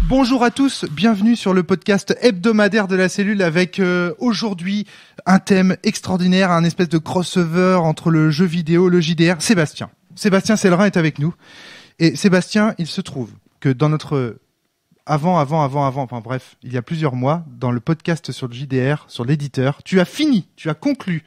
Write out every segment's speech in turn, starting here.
Bonjour à tous, bienvenue sur le podcast hebdomadaire de la cellule avec aujourd'hui un thème extraordinaire, un espèce de crossover entre le jeu vidéo, le JDR. Sébastien Sellerin est avec nous. Et Sébastien, il se trouve que dans notre il y a plusieurs mois, dans le podcast sur le JDR, sur l'éditeur, tu as conclu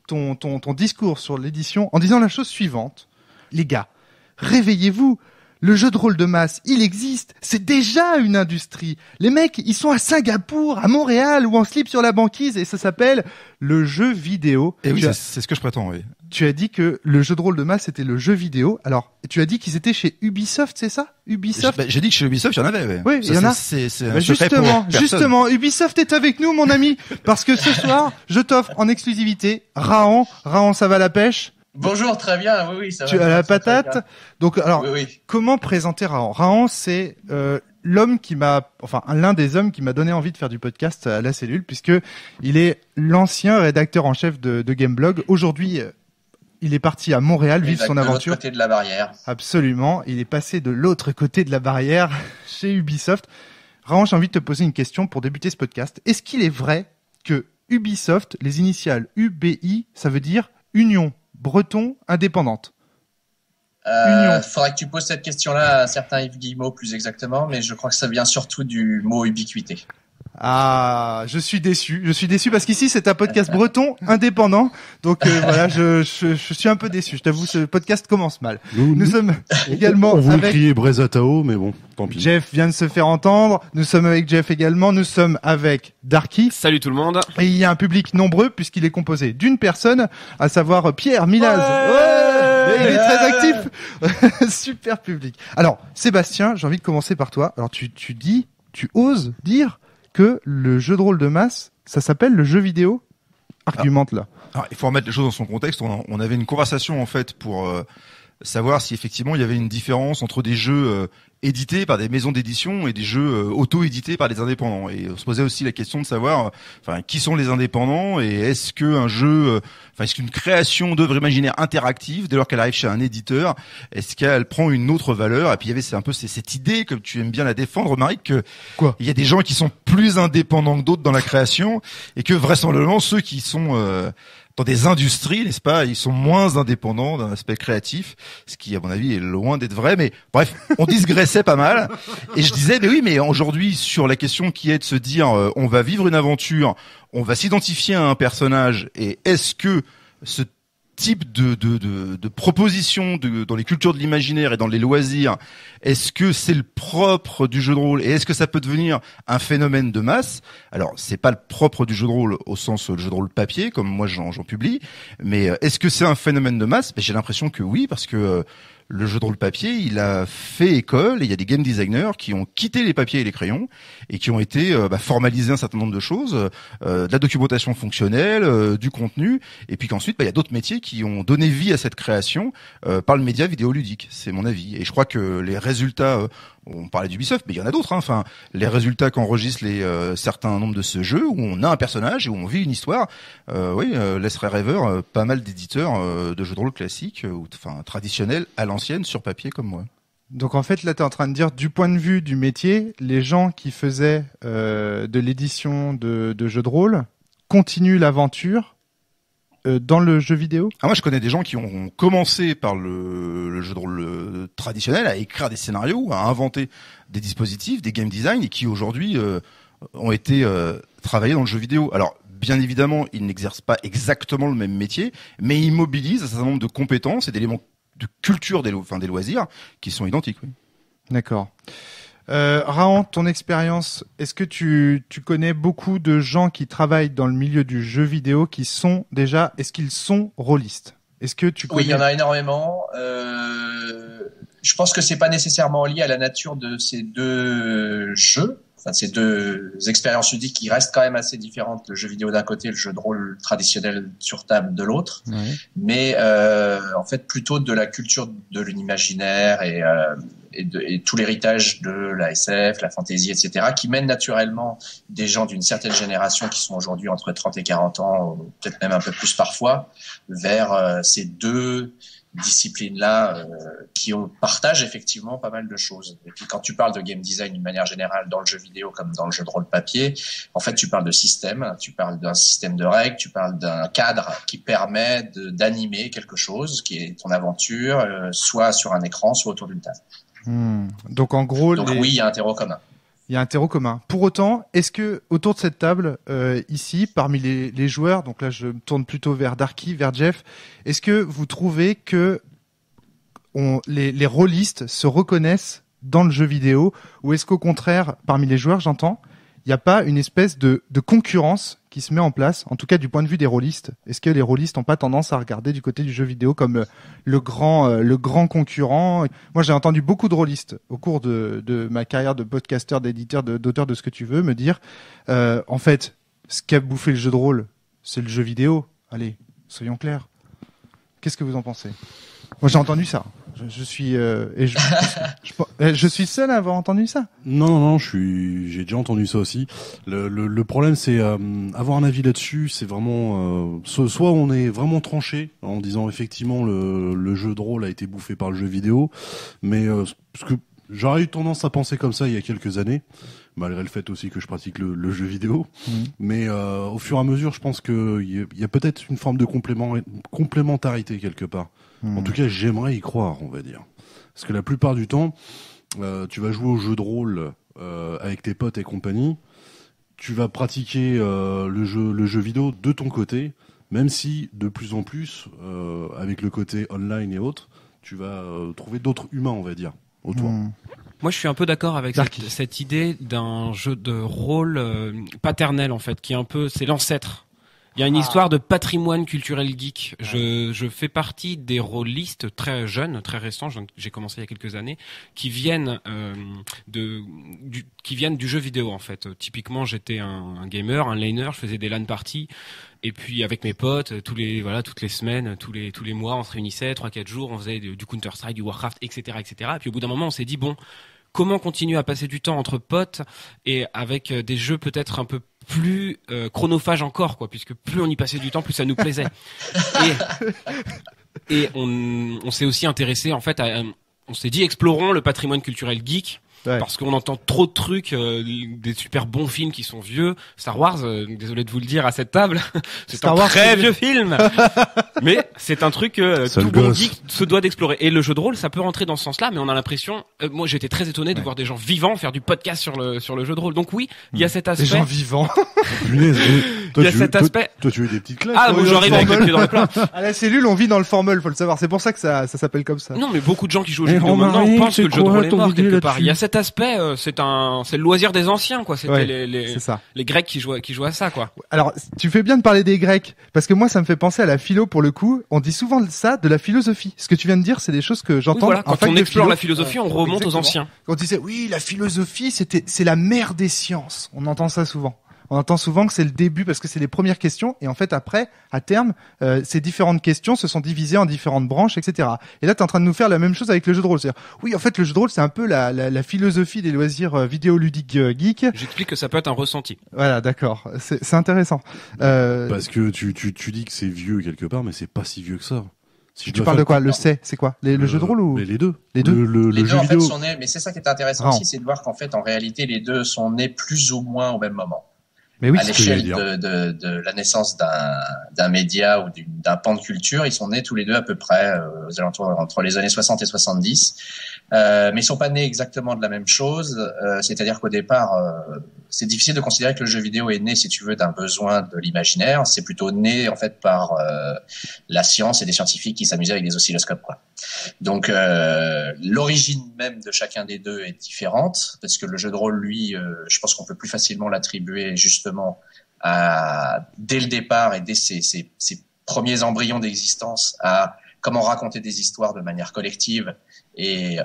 ton discours sur l'édition en disant la chose suivante. Les gars, réveillez-vous. Le jeu de rôle de masse, il existe. C'est déjà une industrie. Les mecs, ils sont à Singapour, à Montréal ou en slip sur la banquise et ça s'appelle le jeu vidéo. Et oui, c'est ce que je prétends, oui. Tu as dit que le jeu de rôle de masse c'était le jeu vidéo. Alors, tu as dit qu'ils étaient chez Ubisoft, c'est ça? Ubisoft. J'ai dit que chez Ubisoft, il y en avait, ouais. Oui, il y en a. Justement, Ubisoft est avec nous, mon ami, parce que ce soir, je t'offre en exclusivité Raon, ça va la pêche? Bonjour, très bien, oui, ça va. Tu as la patate. Donc, alors, oui. Comment présenter Raon? Raon, c'est l'un des hommes qui m'a donné envie de faire du podcast à la cellule, puisque il est l'ancien rédacteur en chef de Gameblog. Aujourd'hui, il est parti à Montréal vivre son aventure. De l'autre côté de la barrière. Absolument. Il est passé de l'autre côté de la barrière chez Ubisoft. Raon, j'ai envie de te poser une question pour débuter ce podcast. Est-ce qu'il est vrai que Ubisoft, les initiales UBI, ça veut dire Union Breton Indépendante? Faudrait que tu poses cette question-là à un certain Yves Guillemot plus exactement, mais je crois que ça vient surtout du mot ubiquité. Ah, je suis déçu parce qu'ici c'est un podcast breton indépendant, donc voilà, je suis un peu déçu. Je t'avoue, ce podcast commence mal. Nous sommes également on voulait avec crier Brezatao, mais bon, tant pis. Jeff vient de se faire entendre. Nous sommes avec Jeff également. Nous sommes avec Darky. Salut tout le monde. Et il y a un public nombreux puisqu'il est composé d'une personne, à savoir Pierre Milaz. Ouais, il est très actif. Super public. Alors, Sébastien, j'ai envie de commencer par toi. Alors, tu oses dire que le jeu de rôle de masse, ça s'appelle le jeu vidéo? Argumente là. Alors, il faut remettre les choses dans son contexte. On avait une conversation en fait pour savoir si effectivement il y avait une différence entre des jeux édités par des maisons d'édition et des jeux auto-édités par des indépendants. Et on se posait aussi la question de savoir, qui sont les indépendants et est-ce que est-ce qu'une création d'œuvre imaginaire interactive, dès lors qu'elle arrive chez un éditeur, est-ce qu'elle prend une autre valeur? Et puis il y avait cette idée, comme tu aimes bien la défendre, Marie, que il y a des gens qui sont plus indépendants que d'autres dans la création et que vraisemblablement ceux qui sont dans des industries, n'est-ce pas, ils sont moins indépendants d'un aspect créatif, ce qui, à mon avis, est loin d'être vrai. Mais bref, on digressait pas mal. Et je disais, mais oui, mais aujourd'hui, sur la question qui est de se dire, on va vivre une aventure, on va s'identifier à un personnage, et est-ce que ce type de proposition dans les cultures de l'imaginaire et dans les loisirs, est-ce que c'est le propre du jeu de rôle et est-ce que ça peut devenir un phénomène de masse? Alors, c'est pas le propre du jeu de rôle au sens le jeu de rôle papier, comme moi j'en publie, mais est-ce que c'est un phénomène de masse? J'ai l'impression que oui, parce que le jeu de rôle papier, il a fait école et il y a des game designers qui ont quitté les papiers et les crayons et qui ont été formaliser un certain nombre de choses, de la documentation fonctionnelle, du contenu, et puis qu'ensuite il y a d'autres métiers qui ont donné vie à cette création par le média vidéoludique. C'est mon avis. Et je crois que les résultats, on parlait d'Ubisoft, mais il y en a d'autres. Les résultats qu'enregistrent certains nombres de ce jeu où on a un personnage et où on vit une histoire, laisserait rêveur pas mal d'éditeurs de jeux de rôle classiques ou traditionnels à l'ancienne sur papier comme moi. Donc en fait là tu es en train de dire, du point de vue du métier, les gens qui faisaient de l'édition de jeux de rôle continuent l'aventure dans le jeu vidéo? Moi je connais des gens qui ont commencé par le jeu de rôle traditionnel, à écrire des scénarios, à inventer des dispositifs, des game design, et qui aujourd'hui ont été travaillés dans le jeu vidéo. Alors bien évidemment ils n'exercent pas exactement le même métier, mais ils mobilisent un certain nombre de compétences et d'éléments de culture des loisirs qui sont identiques. Oui. D'accord. Raon, ton expérience, est-ce que tu connais beaucoup de gens qui travaillent dans le milieu du jeu vidéo est-ce qu'ils sont rôlistes? Est-ce que tu connais... Oui, il y en a énormément. Je pense que c'est pas nécessairement lié à la nature de ces deux jeux. Ces deux expériences ludiques qui restent quand même assez différentes, le jeu vidéo d'un côté, le jeu de rôle traditionnel sur table de l'autre, mais en fait plutôt de la culture de l'imaginaire et tout l'héritage de la SF, la fantasy, etc., qui mène naturellement des gens d'une certaine génération qui sont aujourd'hui entre 30 et 40 ans, peut-être même un peu plus parfois, vers ces deux disciplines-là partagent effectivement pas mal de choses. Et puis quand tu parles de game design d'une manière générale dans le jeu vidéo comme dans le jeu de rôle papier, en fait tu parles de système, tu parles d'un système de règles, tu parles d'un cadre qui permet d'animer quelque chose qui est ton aventure, soit sur un écran, soit autour d'une table. Donc en gros, oui, il y a un terreau commun. Il y a un terreau commun. Pour autant, est-ce que autour de cette table, ici, parmi les joueurs, donc là je me tourne plutôt vers Darky, vers Jeff, est-ce que vous trouvez que les rôlistes se reconnaissent dans le jeu vidéo, ou est-ce qu'au contraire, parmi les joueurs, j'entends, il n'y a pas une espèce de concurrence qui se met en place, en tout cas du point de vue des rôlistes? Est-ce que les rôlistes n'ont pas tendance à regarder du côté du jeu vidéo comme le grand concurrent? Moi, j'ai entendu beaucoup de rôlistes au cours de ma carrière de podcasteur, d'éditeur, d'auteur de ce que tu veux, me dire, en fait, ce qu'a bouffé le jeu de rôle, c'est le jeu vidéo. Allez, soyons clairs. Qu'est-ce que vous en pensez? Moi, j'ai entendu ça. Je suis je suis seul à avoir entendu ça. Non, j'ai déjà entendu ça aussi. Le problème, c'est avoir un avis là-dessus. C'est vraiment soit on est vraiment tranché en disant effectivement le jeu de rôle a été bouffé par le jeu vidéo, mais parce que j'aurais eu tendance à penser comme ça il y a quelques années, malgré le fait aussi que je pratique le jeu vidéo. Mais au fur et à mesure, je pense que il y a peut-être une forme de complémentarité quelque part. En tout cas, j'aimerais y croire, on va dire. Parce que la plupart du temps, tu vas jouer au jeu de rôle avec tes potes et compagnie, tu vas pratiquer le jeu vidéo de ton côté, même si de plus en plus, avec le côté online et autres, tu vas trouver d'autres humains, on va dire, autour. Moi, je suis un peu d'accord avec cette idée d'un jeu de rôle paternel, en fait, qui est un peu, c'est l'ancêtre. Il y a une histoire de patrimoine culturel geek. Je fais partie des rôlistes très jeunes, très récents. J'ai commencé il y a quelques années, qui viennent du jeu vidéo en fait. Typiquement, j'étais un gamer, un laner. Je faisais des LAN parties. Et puis avec mes potes, toutes les semaines, tous les mois, on se réunissait 3-4 jours, on faisait du Counter Strike, du Warcraft, etc. Et puis au bout d'un moment, on s'est dit bon, comment continuer à passer du temps entre potes et avec des jeux peut-être un peu plus chronophages encore, quoi, puisque plus on y passait du temps, plus ça nous plaisait. Et on s'est aussi intéressé, en fait, on s'est dit explorons le patrimoine culturel geek. Ouais. Parce qu'on entend trop de trucs, des super bons films qui sont vieux. Star Wars, désolé de vous le dire à cette table, c'est un très vieux film. Mais c'est un truc tout bon geek se doit d'explorer. Et le jeu de rôle, ça peut rentrer dans ce sens-là, mais on a l'impression... moi, j'étais très étonné de voir des gens vivants faire du podcast sur le jeu de rôle. Donc oui, il y a cet aspect... Des gens vivants. Il y a cet aspect... Toi, tu veux des petites claques. Ah, moi, j'arrive avec les pieds dans le plat. À la cellule, on vit dans le formol, faut le savoir. C'est pour ça que ça s'appelle comme ça. Non, mais beaucoup de gens qui jouent au jeu vidéo maintenant pensent que le jeu de rôle est mort quelque part. Il y a cet aspect, c'est le loisir des anciens, quoi. C'était les Grecs qui jouaient à ça, quoi. Alors, tu fais bien de parler des Grecs, parce que moi, ça me fait penser à la philo, pour le coup. On dit souvent ça, de la philosophie. Ce que tu viens de dire, c'est des choses que j'entends. Oui, voilà. Quand on explore la philosophie, on remonte aux anciens. Quand on disait, oui, la philosophie, c'est la mère des sciences. On entend ça souvent. On entend souvent que c'est le début parce que c'est les premières questions et en fait après, à terme, ces différentes questions se sont divisées en différentes branches, etc. Et là, tu es en train de nous faire la même chose avec le jeu de rôle. C'est-à-dire, oui, en fait, le jeu de rôle, c'est un peu la philosophie des loisirs vidéoludiques geeks. J'explique que ça peut être un ressenti. Voilà, d'accord. C'est intéressant. Parce que tu dis que c'est vieux quelque part, mais c'est pas si vieux que ça. Si tu parles de quoi? C'est quoi? Le jeu de rôle ou les deux? Les deux. Le les jeu deux, en vidéo. fait, sont nés, mais c'est ça qui est intéressant aussi, c'est de voir qu'en fait, en réalité, les deux sont nés plus ou moins au même moment. Mais oui, à l'échelle de la naissance d'un média ou d'un pan de culture, ils sont nés tous les deux à peu près aux alentours entre les années 60 et 70, mais ils sont pas nés exactement de la même chose. C'est-à-dire qu'au départ, c'est difficile de considérer que le jeu vidéo est né, si tu veux, d'un besoin de l'imaginaire. C'est plutôt né en fait par la science et des scientifiques qui s'amusaient avec des oscilloscopes, quoi. Donc l'origine même de chacun des deux est différente, parce que le jeu de rôle, lui, je pense qu'on peut plus facilement l'attribuer justement dès le départ et dès ses premiers embryons d'existence à comment raconter des histoires de manière collective et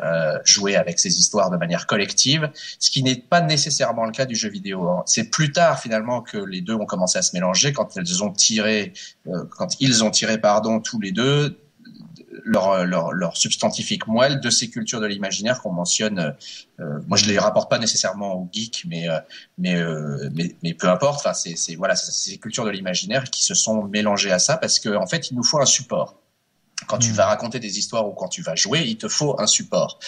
jouer avec ces histoires de manière collective, ce qui n'est pas nécessairement le cas du jeu vidéo. C'est plus tard finalement que les deux ont commencé à se mélanger, quand ils ont tiré tous les deux leur substantifique moelle de ces cultures de l'imaginaire qu'on mentionne. Moi, je les rapporte pas nécessairement au geek, mais peu importe. Enfin, c'est ces cultures de l'imaginaire qui se sont mélangées à ça parce que en fait, il nous faut un support. Quand tu vas raconter des histoires ou quand tu vas jouer, il te faut un support.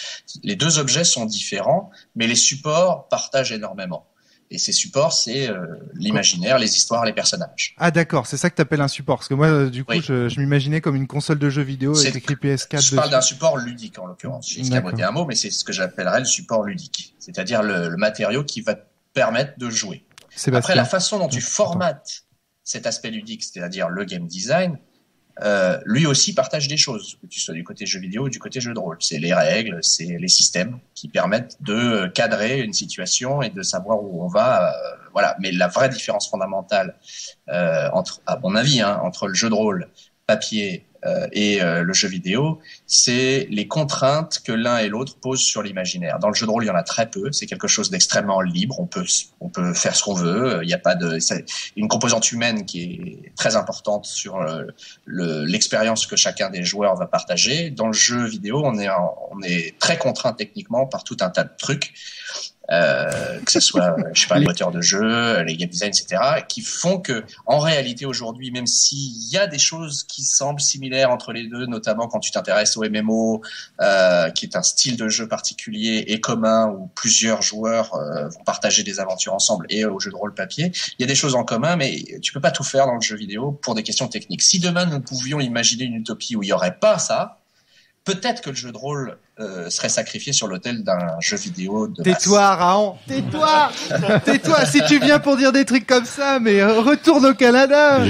Les deux objets sont différents, mais les supports partagent énormément. Et ces supports, c'est l'imaginaire, les histoires, les personnages. Ah d'accord, c'est ça que t'appelles un support. Parce que moi, du coup, Oui. je m'imaginais comme une console de jeux vidéo avec écrit PS4 Je parle d'un support ludique, en l'occurrence. J'ai escamoté un mot, mais c'est ce que j'appellerais le support ludique. C'est-à-dire le matériau qui va te permettre de jouer. Sébastien. Après, la façon dont tu formates cet aspect ludique, c'est-à-dire le game design, lui aussi partage des choses, que tu sois du côté jeu vidéo ou du côté jeu de rôle. C'est les règles, c'est les systèmes qui permettent de cadrer une situation et de savoir où on va. Voilà. Mais la vraie différence fondamentale, entre, à mon avis, entre le jeu de rôle papier et le jeu vidéo, c'est les contraintes que l'un et l'autre posent sur l'imaginaire. Dans le jeu de rôle, il y en a très peu. C'est quelque chose d'extrêmement libre. On peut faire ce qu'on veut. Il n'y a pas une composante humaine qui est très importante sur l'expérience que chacun des joueurs va partager. Dans le jeu vidéo, on est très contraint techniquement par tout un tas de trucs. Que ce soit, je sais pas, le moteur de jeu, les game design, etc., qui font que, en réalité, aujourd'hui, même s'il y a des choses qui semblent similaires entre les deux, notamment quand tu t'intéresses au MMO, qui est un style de jeu particulier et commun où plusieurs joueurs vont partager des aventures ensemble, et au jeu de rôle papier, il y a des choses en commun, mais tu peux pas tout faire dans le jeu vidéo pour des questions techniques. Si demain nous pouvions imaginer une utopie où il y aurait pas ça, peut-être que le jeu de rôle serait sacrifié sur l'autel d'un jeu vidéo de masse. Tais-toi, Raon, tais-toi. Tais-toi, si tu viens pour dire des trucs comme ça, mais retourne au Canada.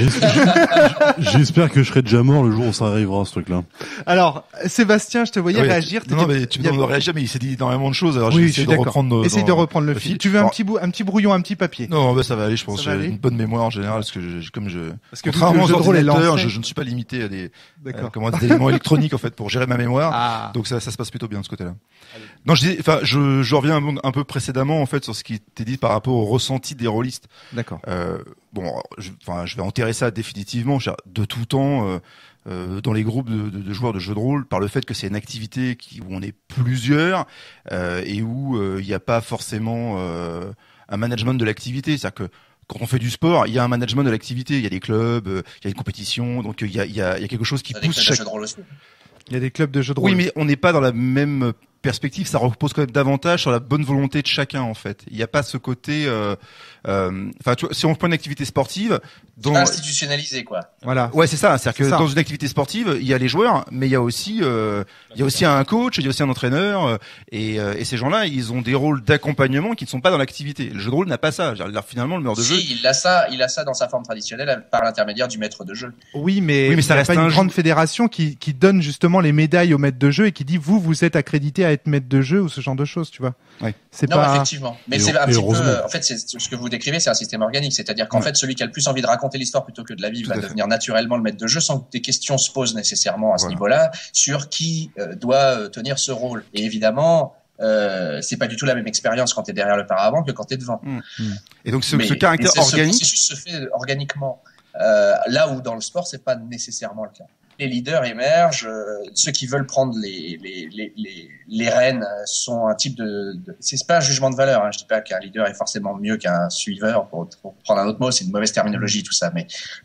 J'espère que je serai déjà mort le jour où ça arrivera, ce truc-là. Alors, Sébastien, je te voyais réagir. Non, mais tu me demandes de réagir, mais il s'est dit énormément de choses, alors oui, j'ai essayé de reprendre Essaye de reprendre le fil. Tu veux un petit brouillon, un petit papier? Non, bah, ça va aller, je pense. Ça va J'ai aller. une bonne mémoire en général, parce que vu contrairement que le aux jeu de rôle est ordinateurs, lancé. je ne suis pas limité à des D'accord. éléments électroniques, en fait, pour gérer ma mémoire. Ah. Donc ça se passe plutôt bien de ce côté-là. Non, je reviens un peu précédemment, en fait, sur ce qui était dit par rapport au ressenti des rôlistes. D'accord. Je vais enterrer ça définitivement. De tout temps, dans les groupes de joueurs de jeux de rôle, par le fait que c'est une activité où on est plusieurs et où il n'y a pas forcément un management de l'activité. C'est-à-dire que quand on fait du sport, il y a un management de l'activité. Il y a des clubs, il y a une compétition, donc il y a quelque chose qui pousse chaque. Il y a des clubs de jeux de rôle. Oui, mais on n'est pas dans la même perspective. Ça repose quand même davantage sur la bonne volonté de chacun, en fait. Il n'y a pas ce côté. Tu vois, si on prend une activité sportive, institutionnalisé, quoi. Voilà. Ouais, c'est ça. C'est-à-dire que dans une activité sportive, il y a les joueurs, mais il y a aussi un coach, il y a aussi un entraîneur, et ces gens-là, ils ont des rôles d'accompagnement qui ne sont pas dans l'activité. Le jeu de rôle n'a pas ça. Finalement, le meilleur de jeu. Il a ça dans sa forme traditionnelle par l'intermédiaire du maître de jeu. Oui, mais ça reste pas une grande fédération qui donne justement les médailles au maître de jeu et qui dit vous êtes accrédité à être maître de jeu ou ce genre de choses, tu vois. Ouais. Effectivement. Mais c'est un petit peu, en fait, c'est ce que vous décrivez, c'est un système organique. C'est-à-dire qu'en fait, celui qui a le plus envie de raconter l'histoire plutôt que de la vivre va devenir naturellement le maître de jeu sans que des questions se posent nécessairement à ce niveau-là sur qui doit tenir ce rôle. Et évidemment, c'est pas du tout la même expérience quand t'es derrière le paravent que quand t'es devant. Et donc ce caractère organique. Ce processus se fait organiquement. Là où dans le sport, c'est pas nécessairement le cas. Les leaders émergent, ceux qui veulent prendre les rênes sont un type c'est pas un jugement de valeur, hein. Je dis pas qu'un leader est forcément mieux qu'un suiveur, pour prendre un autre mot, c'est une mauvaise terminologie tout ça,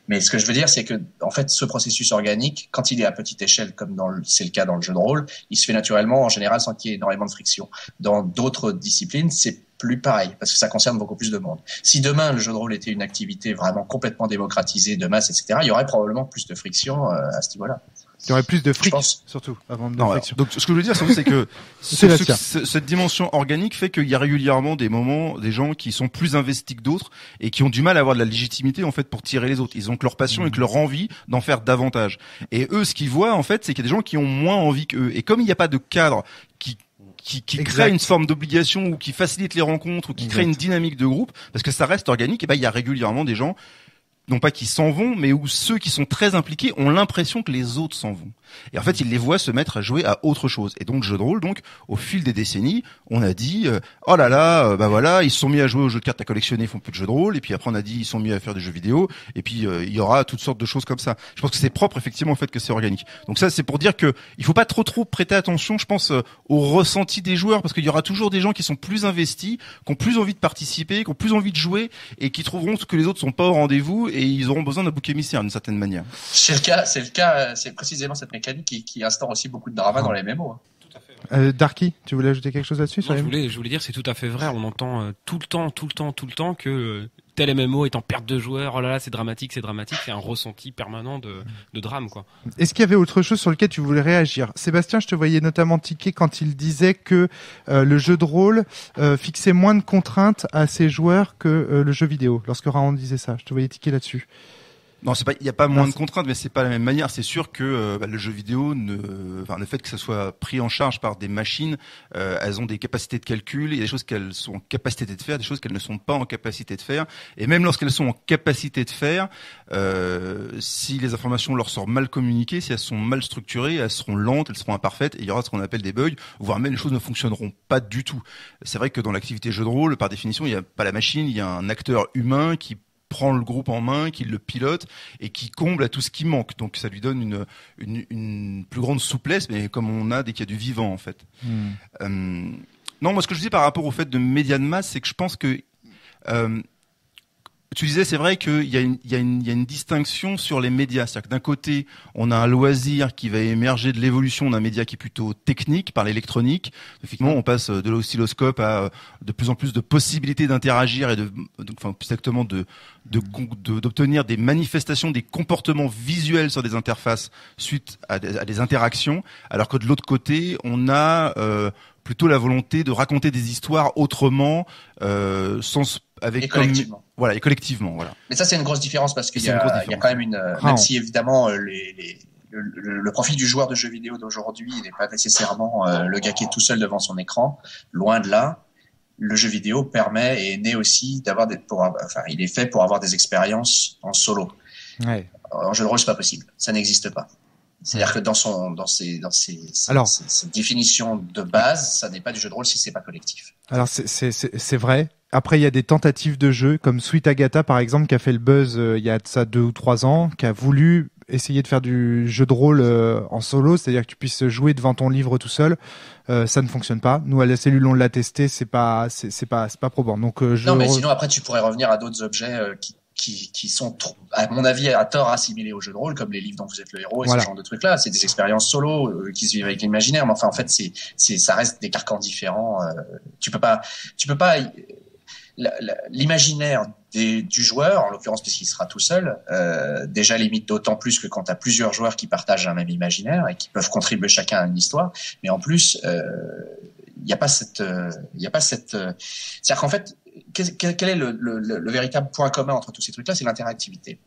mais ce que je veux dire, c'est que en fait ce processus organique, quand il est à petite échelle comme c'est le cas dans le jeu de rôle, il se fait naturellement en général sans qu'il y ait énormément de friction. Dans d'autres disciplines, c'est plus pareil, parce que ça concerne beaucoup plus de monde. Si demain le jeu de rôle était une activité vraiment complètement démocratisée, de masse, etc., il y aurait probablement plus de friction à ce niveau-là. Il y aurait plus de fric, surtout, avant de friction. Donc, ce que je veux dire, c'est que cette dimension organique fait qu'il y a régulièrement des moments, des gens qui sont plus investis que d'autres et qui ont du mal à avoir de la légitimité, en fait, pour tirer les autres. Ils ont que leur passion et que leur envie d'en faire davantage. Et eux, ce qu'ils voient, en fait, c'est qu'il y a des gens qui ont moins envie qu'eux. Et comme il n'y a pas de cadre qui crée une forme d'obligation ou qui facilite les rencontres ou qui crée une dynamique de groupe, parce que ça reste organique, et ben il y a régulièrement des gens, non pas qui s'en vont, mais où ceux qui sont très impliqués ont l'impression que les autres s'en vont. Et en fait, ils les voient se mettre à jouer à autre chose. Et donc, le jeu de rôle, au fil des décennies, on a dit, oh là là, voilà, ils se sont mis à jouer aux jeux de cartes à collectionner, ils font plus de jeux de rôle. Et puis après, on a dit, ils sont mis à faire des jeux vidéo. Et puis, il y aura toutes sortes de choses comme ça. Je pense que c'est propre, effectivement, au fait que c'est organique. Donc ça, c'est pour dire que il faut pas trop prêter attention, je pense, au ressenti des joueurs, parce qu'il y aura toujours des gens qui sont plus investis, qui ont plus envie de participer, qui ont plus envie de jouer, et qui trouveront que les autres sont pas au rendez-vous et ils auront besoin d'un bouc émissaire d'une certaine manière. C'est précisément cette mécanique qui instaure aussi beaucoup de drama dans les MMO. Hein. Darky, tu voulais ajouter quelque chose là-dessus? Non, je voulais dire, c'est tout à fait vrai. On entend tout le temps que tel MMO est en perte de joueurs. Oh là là, c'est dramatique. C'est un ressenti permanent de drame, quoi. Est-ce qu'il y avait autre chose sur lequel tu voulais réagir? Sébastien, je te voyais notamment tiquer quand il disait que le jeu de rôle fixait moins de contraintes à ses joueurs que le jeu vidéo. Lorsque Raon disait ça, je te voyais tiquer là-dessus. Non, c'est pas, il y a pas moins de contraintes, mais c'est pas la même manière. C'est sûr que le jeu vidéo, le fait que ça soit pris en charge par des machines, elles ont des capacités de calcul. Il y a des choses qu'elles sont en capacité de faire, des choses qu'elles ne sont pas en capacité de faire. Et même lorsqu'elles sont en capacité de faire, si les informations leur sont mal communiquées, si elles sont mal structurées, elles seront lentes, elles seront imparfaites, et il y aura ce qu'on appelle des bugs, voire même les choses ne fonctionneront pas du tout. C'est vrai que dans l'activité jeu de rôle, par définition, il n'y a pas la machine, il y a un acteur humain qui prend le groupe en main, qui le pilote et qui comble à tout ce qui manque. Donc ça lui donne une plus grande souplesse, mais comme on a dès qu'il y a du vivant en fait. Non, moi ce que je dis par rapport au fait de médias de masse, c'est que je pense que tu disais, c'est vrai qu'il y a une distinction sur les médias. C'est-à-dire que d'un côté, on a un loisir qui va émerger de l'évolution d'un média qui est plutôt technique, par l'électronique. Effectivement, on passe de l'oscilloscope à de plus en plus de possibilités d'interagir et plus exactement d'obtenir des manifestations, des comportements visuels sur des interfaces suite à des interactions. Alors que de l'autre côté, on a plutôt la volonté de raconter des histoires autrement, et collectivement. Voilà, et collectivement, voilà. Mais ça, c'est une grosse différence parce qu'il y a quand même même si évidemment le profil du joueur de jeux vidéo d'aujourd'hui n'est pas nécessairement le gars qui est tout seul devant son écran, loin de là. Le jeu vidéo permet et est né aussi il est fait pour avoir des expériences en solo. Ouais. En jeu de rôle, c'est pas possible, ça n'existe pas. C'est-à-dire que dans ses définitions de base, ça n'est pas du jeu de rôle si c'est pas collectif. Alors c'est vrai. Après, il y a des tentatives de jeux comme Sweet Agatha, par exemple, qui a fait le buzz il y a de ça 2 ou 3 ans, qui a voulu essayer de faire du jeu de rôle en solo, c'est-à-dire que tu puisses jouer devant ton livre tout seul. Ça ne fonctionne pas. Nous, à la cellule, on l'a testé, c'est pas probant. Donc, non, mais sinon, après, tu pourrais revenir à d'autres objets qui sont, à mon avis, à tort assimilés au jeu de rôle, comme les livres dont vous êtes le héros et ce genre de trucs-là. C'est des expériences solo qui se vivent avec l'imaginaire, mais enfin, en fait, ça reste des carcans différents. Tu peux pas l'imaginaire du joueur, en l'occurrence puisqu'il sera tout seul, déjà limite d'autant plus que quand tu as plusieurs joueurs qui partagent un même imaginaire et qui peuvent contribuer chacun à une histoire, mais en plus il y a pas cette c'est-à-dire qu'en fait quel est le véritable point commun entre tous ces trucs-là, c'est l'interactivité.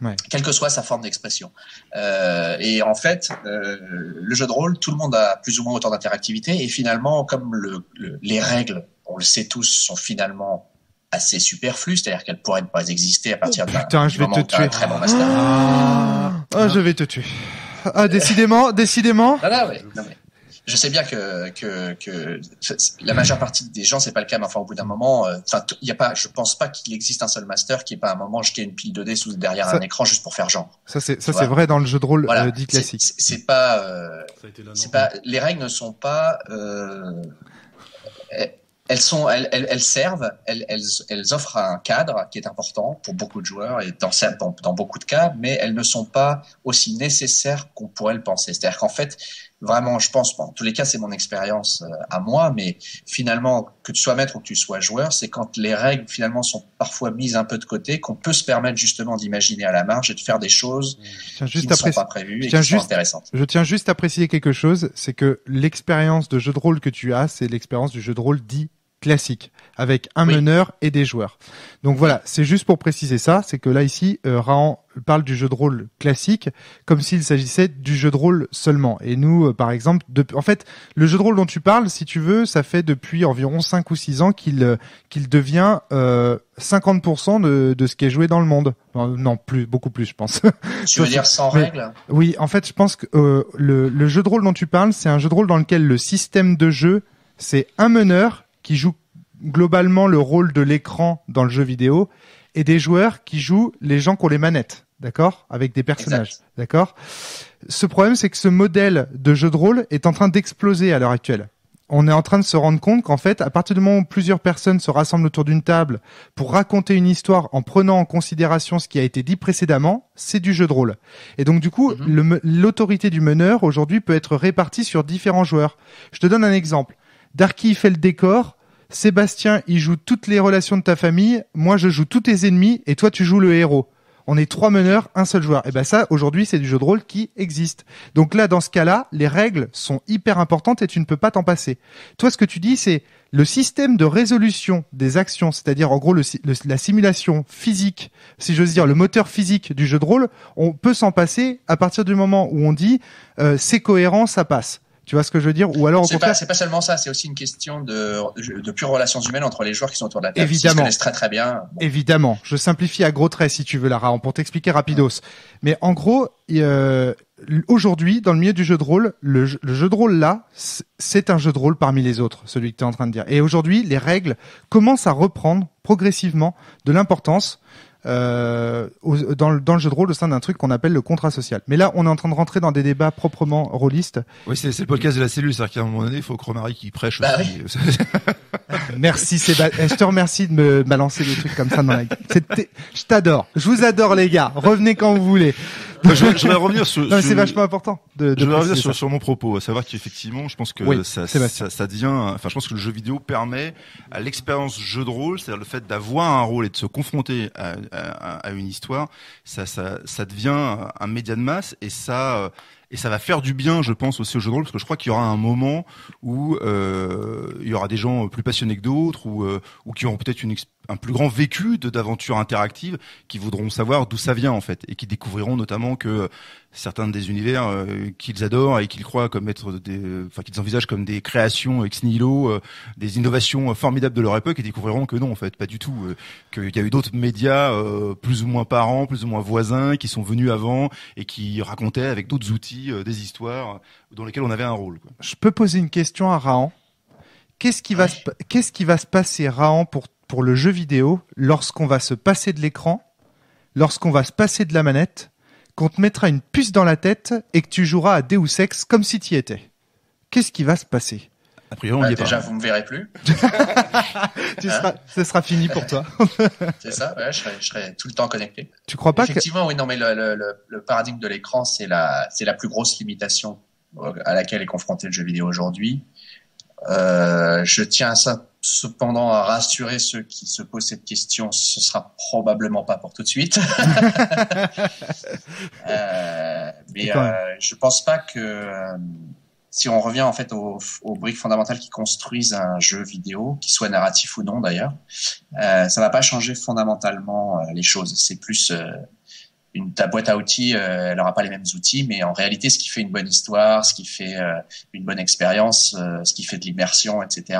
Ouais. Quelle que soit sa forme d'expression. Et en fait, le jeu de rôle, tout le monde a plus ou moins autant d'interactivité. Et finalement, comme les règles, on le sait tous, sont finalement assez superflues, c'est-à-dire qu'elles pourraient ne pas exister à partir d'un très bon master. Je vais te tuer. Ah, décidément. Non, mais je sais bien que la majeure partie des gens, c'est pas le cas, mais enfin, au bout d'un moment, je pense pas qu'il existe un seul master qui ait pas à un moment jeté une pile de dés derrière un écran juste pour faire genre. Ça c'est vrai dans le jeu de rôle dit classique. C'est pas les règles ne sont pas elles servent, elles offrent un cadre qui est important pour beaucoup de joueurs et dans beaucoup de cas, mais elles ne sont pas aussi nécessaires qu'on pourrait le penser. C'est-à-dire qu'en fait, vraiment, je pense, en tous les cas, c'est mon expérience à moi, mais finalement, que tu sois maître ou que tu sois joueur, c'est quand les règles finalement sont parfois mises un peu de côté qu'on peut se permettre justement d'imaginer à la marge et de faire des choses qui ne sont pas prévues et qui sont intéressantes. Je tiens juste à préciser quelque chose, c'est que l'expérience de jeu de rôle que tu as, c'est l'expérience du jeu de rôle dit classique, avec un meneur et des joueurs. Donc voilà, c'est juste pour préciser ça, c'est que là ici, Rahan parle du jeu de rôle classique comme s'il s'agissait du jeu de rôle seulement. Et nous, par exemple, en fait, le jeu de rôle dont tu parles, si tu veux, ça fait depuis environ 5 ou 6 ans qu'il devient 50% de ce qui est joué dans le monde. Non, beaucoup plus, je pense. Tu veux dire sans règles ? Oui, en fait, je pense que le jeu de rôle dont tu parles, c'est un jeu de rôle dans lequel le système de jeu, c'est un meneur qui joue globalement le rôle de l'écran dans le jeu vidéo et des joueurs qui jouent les gens qui ont les manettes, d'accord, avec des personnages, exact. D'accord. Ce problème, c'est que ce modèle de jeu de rôle est en train d'exploser à l'heure actuelle. on est en train de se rendre compte qu'en fait, à partir du moment où plusieurs personnes se rassemblent autour d'une table pour raconter une histoire en prenant en considération ce qui a été dit précédemment, c'est du jeu de rôle. Et donc du coup, l'autorité du meneur aujourd'hui peut être répartie sur différents joueurs. Je te donne un exemple. Darky fait le décor, Sébastien il joue toutes les relations de ta famille, moi je joue tous tes ennemis et toi tu joues le héros. On est 3 meneurs, un seul joueur. Et ben ça, aujourd'hui, c'est du jeu de rôle qui existe. Donc là, dans ce cas-là, les règles sont hyper importantes et tu ne peux pas t'en passer. Toi, ce que tu dis, c'est le système de résolution des actions, c'est-à-dire en gros la simulation physique, si j'ose dire, le moteur physique du jeu de rôle, on peut s'en passer à partir du moment où on dit c'est cohérent, ça passe. Tu vois ce que je veux dire? Ou alors, c'est pas seulement ça, c'est aussi une question de pure relations humaines entre les joueurs qui sont autour de la table. Évidemment. Ils se connaissent très très bien. Bon. Évidemment. Je simplifie à gros traits si tu veux, Lara, pour t'expliquer rapidos. Mais en gros, aujourd'hui, dans le milieu du jeu de rôle, le jeu de rôle là, c'est un jeu de rôle parmi les autres, celui que tu es en train de dire. Et aujourd'hui, les règles commencent à reprendre progressivement de l'importance dans le jeu de rôle au sein d'un truc qu'on appelle le contrat social. Mais là, on est en train de rentrer dans des débats proprement rôlistes. Oui, c'est le podcast de la cellule, c'est-à-dire qu'à un moment donné, il faut que Romary qui prêche aussi. Oui. Merci Sébastien, je te remercie de me balancer des trucs comme ça dans la gueule. Je t'adore, je vous adore les gars, revenez quand vous voulez. Je voudrais revenir sur... Non, mais c'est vachement important de je voudrais revenir sur mon propos, à savoir qu'effectivement, je pense que oui, ça devient, enfin, je pense que le jeu vidéo permet à l'expérience jeu de rôle, c'est-à-dire le fait d'avoir un rôle et de se confronter à une histoire, ça devient un média de masse et ça va faire du bien, je pense, aussi au jeu de rôle, parce que je crois qu'il y aura un moment où il y aura des gens plus passionnés que d'autres, ou qui auront peut-être un plus grand vécu d'aventure interactive, qui voudront savoir d'où ça vient en fait, et qui découvriront notamment que certains des univers qu'ils adorent et qu'ils croient comme être qu'ils envisagent comme des créations ex nihilo, des innovations formidables de leur époque, et découvriront que non en fait, pas du tout, qu'il y a eu d'autres médias plus ou moins parents, plus ou moins voisins, qui sont venus avant et qui racontaient avec d'autres outils des histoires dans lesquelles on avait un rôle, quoi. Je peux poser une question à Rahan. Qu'est-ce qui va se passer, Rahan, pour le jeu vidéo lorsqu'on va se passer de l'écran, lorsqu'on va se passer de la manette, qu'on te mettra une puce dans la tête et que tu joueras à Deus Ex comme si tu y étais? Qu'est-ce qui va se passer? A priori, on y est déjà, pas. vous me verrez plus. Ce sera fini pour toi. C'est ça, ouais, je serai tout le temps connecté. Tu crois pas Effectivement, oui, non, mais le paradigme de l'écran, c'est la plus grosse limitation à laquelle est confronté le jeu vidéo aujourd'hui. Je tiens cependant à rassurer ceux qui se posent cette question, ce sera probablement pas pour tout de suite. Mais je pense pas que si on revient en fait aux briques fondamentales qui construisent un jeu vidéo, qu'il soit narratif ou non d'ailleurs, ça va pas changer fondamentalement les choses. C'est plus ta boîte à outils, elle aura pas les mêmes outils, mais en réalité, ce qui fait une bonne histoire, ce qui fait une bonne expérience, ce qui fait de l'immersion, etc.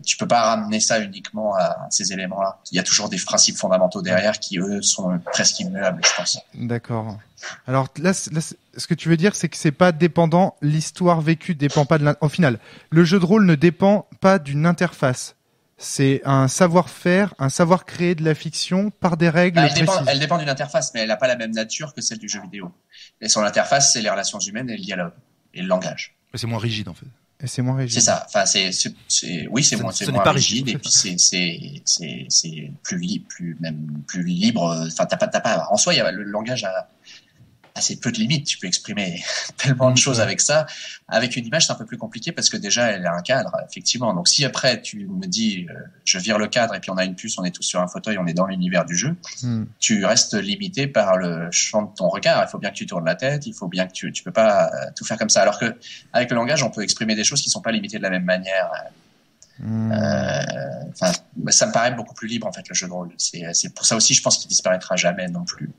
Tu peux pas ramener ça uniquement à ces éléments-là. Il y a toujours des principes fondamentaux derrière qui, eux, sont presque immuables, je pense. D'accord. Alors là, ce que tu veux dire, c'est que c'est pas dépendant, l'histoire vécue dépend pas au final, le jeu de rôle ne dépend pas d'une interface. C'est un savoir-faire, un savoir créer de la fiction par des règles précises. Elle dépend d'une interface, mais elle n'a pas la même nature que celle du jeu vidéo. Et son interface, c'est les relations humaines et le dialogue et le langage. Mais c'est moins rigide en fait. Et c'est moins rigide. C'est ça. Enfin, c'est moins rigide et puis c'est plus libre. Enfin, t'as pas. En soi, le langage a assez peu de limites. Tu peux exprimer tellement de choses avec ça. Avec une image, c'est un peu plus compliqué parce que déjà, elle a un cadre, effectivement. Donc, si après, tu me dis, je vire le cadre et puis on a une puce, on est tous sur un fauteuil, on est dans l'univers du jeu, tu restes limité par le champ de ton regard. Il faut bien que tu tournes la tête, il faut bien que tu peux pas tout faire comme ça. Alors que, avec le langage, on peut exprimer des choses qui sont pas limitées de la même manière. Ça me paraît beaucoup plus libre en fait le jeu de rôle. C'est pour ça aussi je pense qu'il disparaîtra jamais non plus.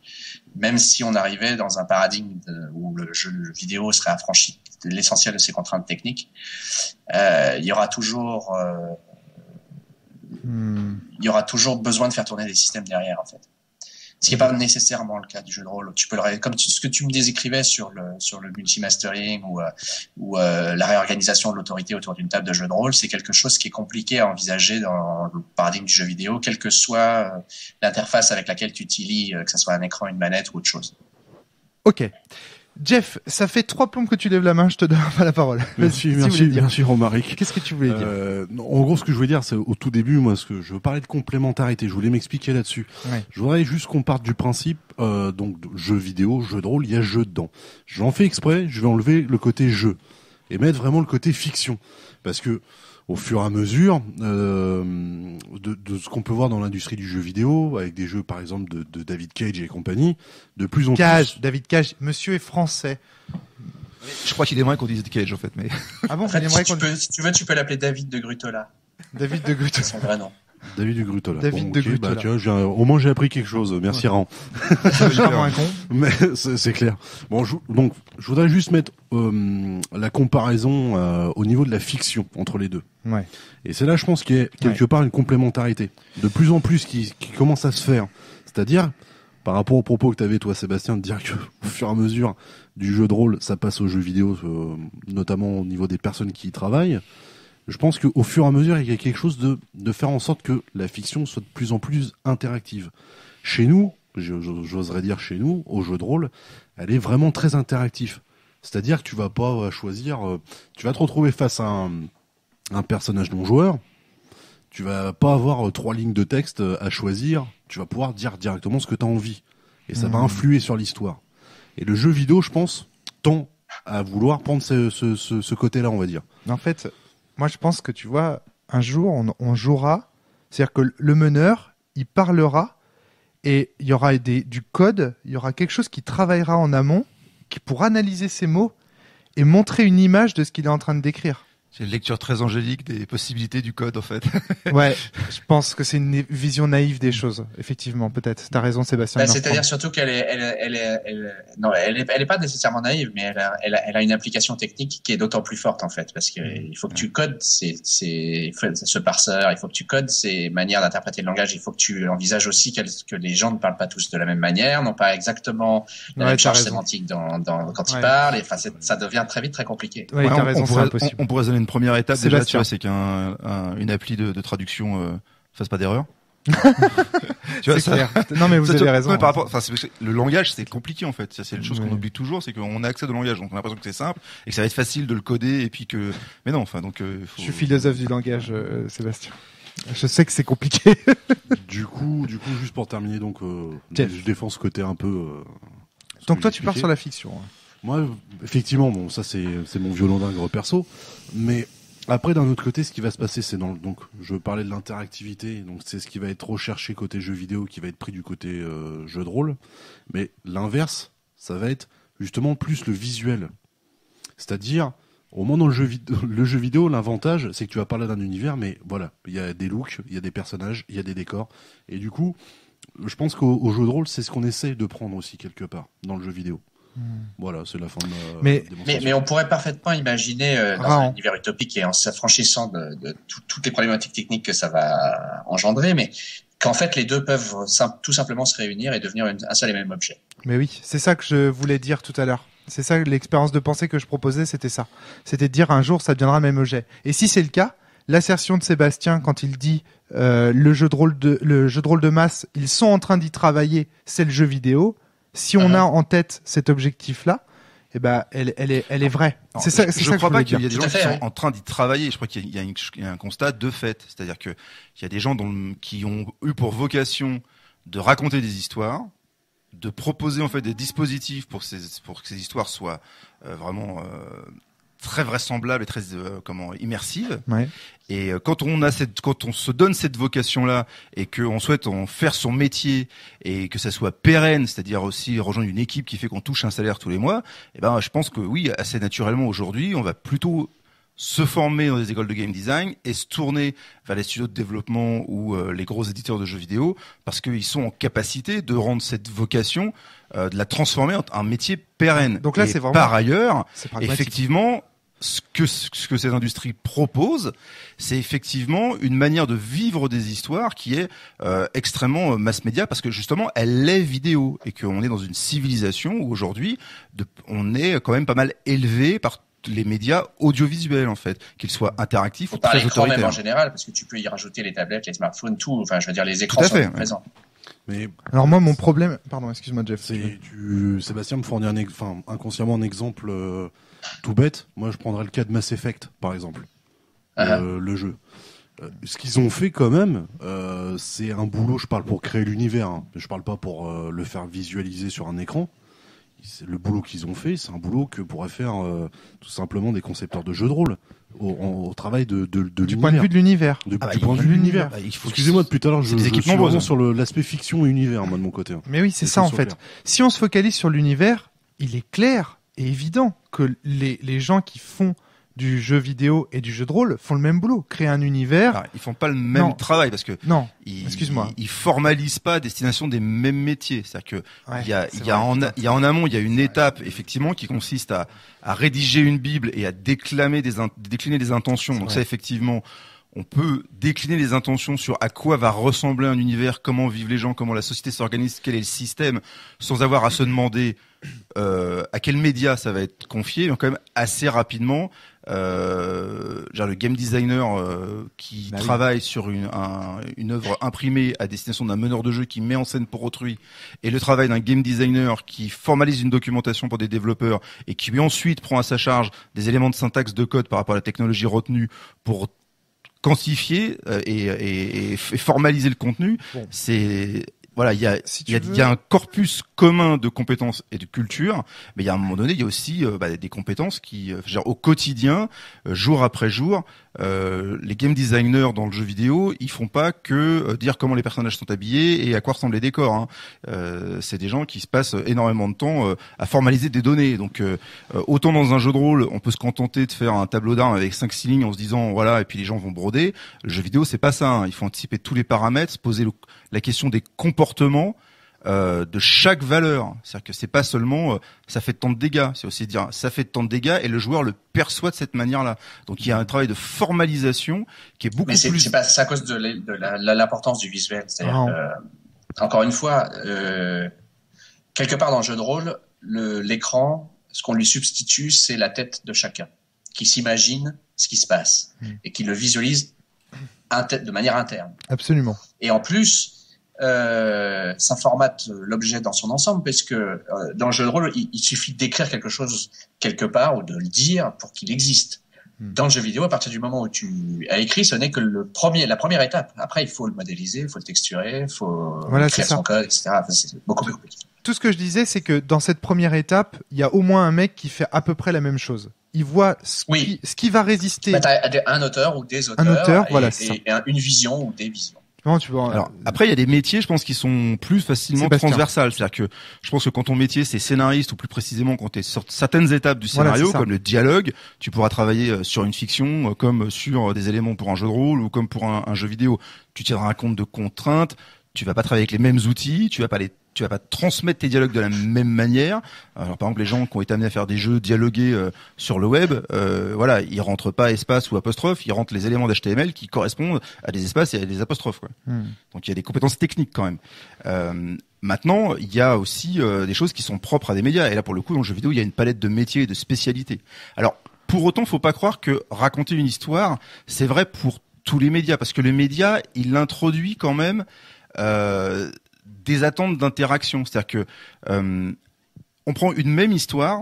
Même si on arrivait dans un paradigme où le jeu vidéo serait affranchi de l'essentiel de ses contraintes techniques, il y aura toujours besoin de faire tourner des systèmes derrière en fait. Ce qui n'est pas nécessairement le cas du jeu de rôle. Tu peux comme ce que tu me décrivais sur le multi-mastering ou la réorganisation de l'autorité autour d'une table de jeu de rôle, c'est quelque chose qui est compliqué à envisager dans le paradigme du jeu vidéo, quelle que soit l'interface avec laquelle tu utilises, que ce soit un écran, une manette ou autre chose. Ok. Jeff, ça fait 3 plombes que tu lèves la main, je te donne pas la parole. Merci Romaric. Qu'est-ce que tu voulais dire? En gros, ce que je voulais dire, c'est au tout début, moi, je veux parler de complémentarité. Je voulais m'expliquer là-dessus. Ouais. Je voudrais juste qu'on parte du principe, donc jeu vidéo, jeu de rôle, il y a jeu dedans. J'en fais exprès, je vais enlever le côté jeu et mettre vraiment le côté fiction, parce que au fur et à mesure de ce qu'on peut voir dans l'industrie du jeu vidéo, avec des jeux par exemple de David Cage et compagnie, de plus en plus. David Cage, monsieur est français. Je crois qu'il aimerait qu'on dise Cage en fait, mais. Ah bon, En fait, si tu veux, tu peux l'appeler David de Grutola. David de Grutola. C'est son vrai nom. David de Grutola. David de Grutola. Bah, tu vois, au moins j'ai appris quelque chose. Merci Ran. Vraiment un con. Mais c'est clair. Bon, donc je voudrais juste mettre la comparaison au niveau de la fiction entre les deux. Ouais. Et c'est là, je pense, qu'il y a quelque part une complémentarité. De plus en plus qui commence à se faire. C'est-à-dire, par rapport au propos que tu avais, toi, Sébastien, de dire que au fur et à mesure du jeu de rôle, ça passe aux jeux vidéo, notamment au niveau des personnes qui y travaillent. Je pense qu'au fur et à mesure, il y a quelque chose de faire en sorte que la fiction soit de plus en plus interactive. Chez nous, j'oserais dire chez nous, au jeu de rôle, elle est vraiment très interactive. C'est-à-dire que tu vas pas choisir, tu vas te retrouver face à un personnage non-joueur, tu vas pas avoir 3 lignes de texte à choisir, tu vas pouvoir dire directement ce que tu as envie. Et ça va influer sur l'histoire. Et le jeu vidéo, je pense, tend à vouloir prendre ce côté-là, on va dire. En fait, moi je pense que tu vois, un jour on jouera, c'est-à-dire que le meneur, il parlera et il y aura du code, il y aura quelque chose qui travaillera en amont, qui pour analyser ces mots et montrer une image de ce qu'il est en train de décrire. C'est une lecture très angélique des possibilités du code, en fait. Ouais, je pense que c'est une vision naïve des choses. Effectivement, peut-être. T'as raison, Sébastien. Bah, c'est-à-dire surtout qu'elle est pas nécessairement naïve, mais elle a une application technique qui est d'autant plus forte, en fait, parce que il faut que tu codes ce parseur, il faut que tu codes ces manières d'interpréter le langage, il faut que tu envisages aussi que les gens ne parlent pas tous de la même manière, n'ont pas exactement la même charge sémantique quand ils parlent, et enfin, ça devient très vite très compliqué. Ouais, t'as raison, c'est impossible. On pourrait donner une première étape Sébastien. déjà, tu vois, c'est qu'une appli de traduction fasse pas d'erreur. Tu vois, c'est clair. Non mais vous avez raison. Ouais, par rapport, enfin, le langage c'est compliqué en fait. C'est une chose qu'on oublie toujours, c'est qu'on a accès au langage, donc on a l'impression que c'est simple et que ça va être facile de le coder et puis que. Mais non, enfin donc. Je suis philosophe du langage, Sébastien. Je sais que c'est compliqué. Du coup, juste pour terminer, donc, je défends ce côté un peu. Donc toi, tu pars sur la fiction. Hein. Moi, effectivement, bon, ça c'est mon violon d'ingre perso, mais après d'un autre côté, ce qui va se passer, c'est donc je parlais de l'interactivité, donc c'est ce qui va être recherché côté jeu vidéo, qui va être pris du côté jeu de rôle, mais l'inverse, ça va être justement plus le visuel, c'est-à-dire au moins dans le jeu vidéo, l'avantage, c'est que tu vas parler d'un univers, mais voilà, il y a des looks, il y a des personnages, il y a des décors, et du coup, je pense qu'au jeu de rôle, c'est ce qu'on essaie de prendre aussi quelque part dans le jeu vidéo. Voilà, c'est la fin de ma démonstration. Mais on pourrait parfaitement imaginer dans un univers utopique et en s'affranchissant de toutes les problématiques techniques que ça va engendrer, mais qu'en fait les deux peuvent tout simplement se réunir et devenir un seul et même objet. Mais oui, c'est ça que je voulais dire tout à l'heure. C'est ça l'expérience de pensée que je proposais, c'était ça. C'était de dire un jour ça deviendra un même objet. Et si c'est le cas, l'assertion de Sébastien quand il dit le jeu de rôle de masse, ils sont en train d'y travailler, c'est le jeu vidéo. Si on a en tête cet objectif-là, eh ben, elle est vraie. Non, c'est ça. Je ne crois pas qu'il y a des gens qui sont oui. en train d'y travailler. Je crois qu'il y a un constat de fait. C'est-à-dire qu'il y a des gens qui ont eu pour vocation de raconter des histoires, de proposer en fait des dispositifs pour que ces histoires soient vraiment très vraisemblables et très immersives. Ouais. Et quand on se donne cette vocation-là et qu'on souhaite en faire son métier et que ça soit pérenne, c'est-à-dire aussi rejoindre une équipe qui fait qu'on touche un salaire tous les mois, eh ben je pense que oui, assez naturellement aujourd'hui, on va plutôt se former dans des écoles de game design et se tourner vers les studios de développement ou les gros éditeurs de jeux vidéo parce qu'ils sont en capacité de rendre cette vocation, de la transformer en un métier pérenne. Donc là, et c'est vraiment par ailleurs, pragmatique. effectivement, ce que cette industrie propose, c'est effectivement une manière de vivre des histoires qui est extrêmement mass média parce que justement elle est vidéo et qu'on est dans une civilisation où aujourd'hui on est quand même pas mal élevé par les médias audiovisuels en fait, qu'ils soient interactifs ou par très l'écran même autoritaires. en général, parce que tu peux y rajouter les tablettes, les smartphones, tout. Enfin, je veux dire, les écrans sont présents. Mais Alors moi, mon problème, pardon, excuse-moi Jeff. Sébastien me fournit inconsciemment un exemple tout bête. Moi, je prendrais le cas de Mass Effect, par exemple, le jeu. Ce qu'ils ont fait quand même, c'est un boulot. Je parle pour créer l'univers. Hein. Je parle pas pour le faire visualiser sur un écran. Le boulot qu'ils ont fait, c'est un boulot que pourraient faire tout simplement des concepteurs de jeux de rôle au travail de du point de vue de l'univers. Du point de vue de l'univers. Excusez-moi, depuis tout à l'heure, je suis vraiment sur l'aspect fiction et univers, moi de mon côté. Mais oui, c'est ça en fait. Clair. Si on se focalise sur l'univers, il est clair et évident que les gens qui font du jeu vidéo et du jeu de rôle font le même boulot, créer un univers. Alors, ils font pas le même travail parce que excuse-moi, ils formalisent pas à destination des mêmes métiers. C'est-à-dire que il y a en amont, il y a une étape effectivement qui consiste à rédiger une bible et à décliner des intentions. Donc ça effectivement, on peut décliner les intentions sur à quoi va ressembler un univers, comment vivent les gens, comment la société s'organise, quel est le système, sans avoir à se demander à quel média ça va être confié. Donc quand même assez rapidement, le game designer qui travaille sur une œuvre imprimée à destination d'un meneur de jeu qui met en scène pour autrui, et le travail d'un game designer qui formalise une documentation pour des développeurs et qui lui ensuite prend à sa charge des éléments de syntaxe de code par rapport à la technologie retenue pour quantifier et formaliser le contenu. Bon. Voilà, il y a un corpus commun de compétences et de culture, mais il y a un moment donné, il y a aussi des compétences qui, au quotidien, jour après jour, les game designers dans le jeu vidéo, ils font pas que dire comment les personnages sont habillés et à quoi ressemblent les décors. Hein. C'est des gens qui se passent énormément de temps à formaliser des données. Donc, autant dans un jeu de rôle, on peut se contenter de faire un tableau d'armes avec 5-6 lignes en se disant voilà, et puis les gens vont broder. Le jeu vidéo, c'est pas ça. Hein. Il faut anticiper tous les paramètres, se poser la question des comportements de chaque valeur. C'est-à-dire que c'est pas seulement ça fait tant de dégâts, c'est aussi dire ça fait tant de dégâts et le joueur le perçoit de cette manière-là. Donc il y a un travail de formalisation qui est beaucoup plus. Mais c'est à cause de l'importance du visuel. C'est-à-dire, encore une fois, quelque part dans le jeu de rôle, l'écran, ce qu'on lui substitue, c'est la tête de chacun qui s'imagine ce qui se passe et qui le visualise de manière interne. Absolument. Et en plus, ça formate l'objet dans son ensemble, parce que dans le jeu de rôle, il suffit d'écrire quelque chose quelque part ou de le dire pour qu'il existe. Dans le jeu vidéo, à partir du moment où tu as écrit, ce n'est que la première étape. Après, il faut le modéliser, il faut le texturer, il faut écrire son code, etc. Enfin, c'est beaucoup plus compliqué. Tout ce que je disais, c'est que dans cette première étape, il y a au moins un mec qui fait à peu près la même chose. Il voit ce qui va résister. Un auteur ou des auteurs, et une vision ou des visions. Alors après il y a des métiers je pense qui sont plus facilement transversales, c'est-à-dire que je pense que quand ton métier c'est scénariste ou plus précisément quand tu es sur certaines étapes du scénario comme le dialogue, tu pourras travailler sur une fiction comme sur des éléments pour un jeu de rôle ou comme pour un jeu vidéo. Tu tiendras compte de contraintes, tu vas pas travailler avec les mêmes outils, tu vas pas transmettre tes dialogues de la même manière. Alors par exemple les gens qui ont été amenés à faire des jeux dialogués sur le web, ils rentrent pas espace ou apostrophe, ils rentrent les éléments d'HTML qui correspondent à des espaces et à des apostrophes. Quoi. Donc il y a des compétences techniques quand même. Maintenant, il y a aussi des choses qui sont propres à des médias. Et là pour le coup dans le jeu vidéo, il y a une palette de métiers et de spécialités. Alors pour autant, faut pas croire que raconter une histoire, c'est vrai pour tous les médias, parce que le média, il introduit quand même des attentes d'interaction. C'est-à-dire que on prend une même histoire,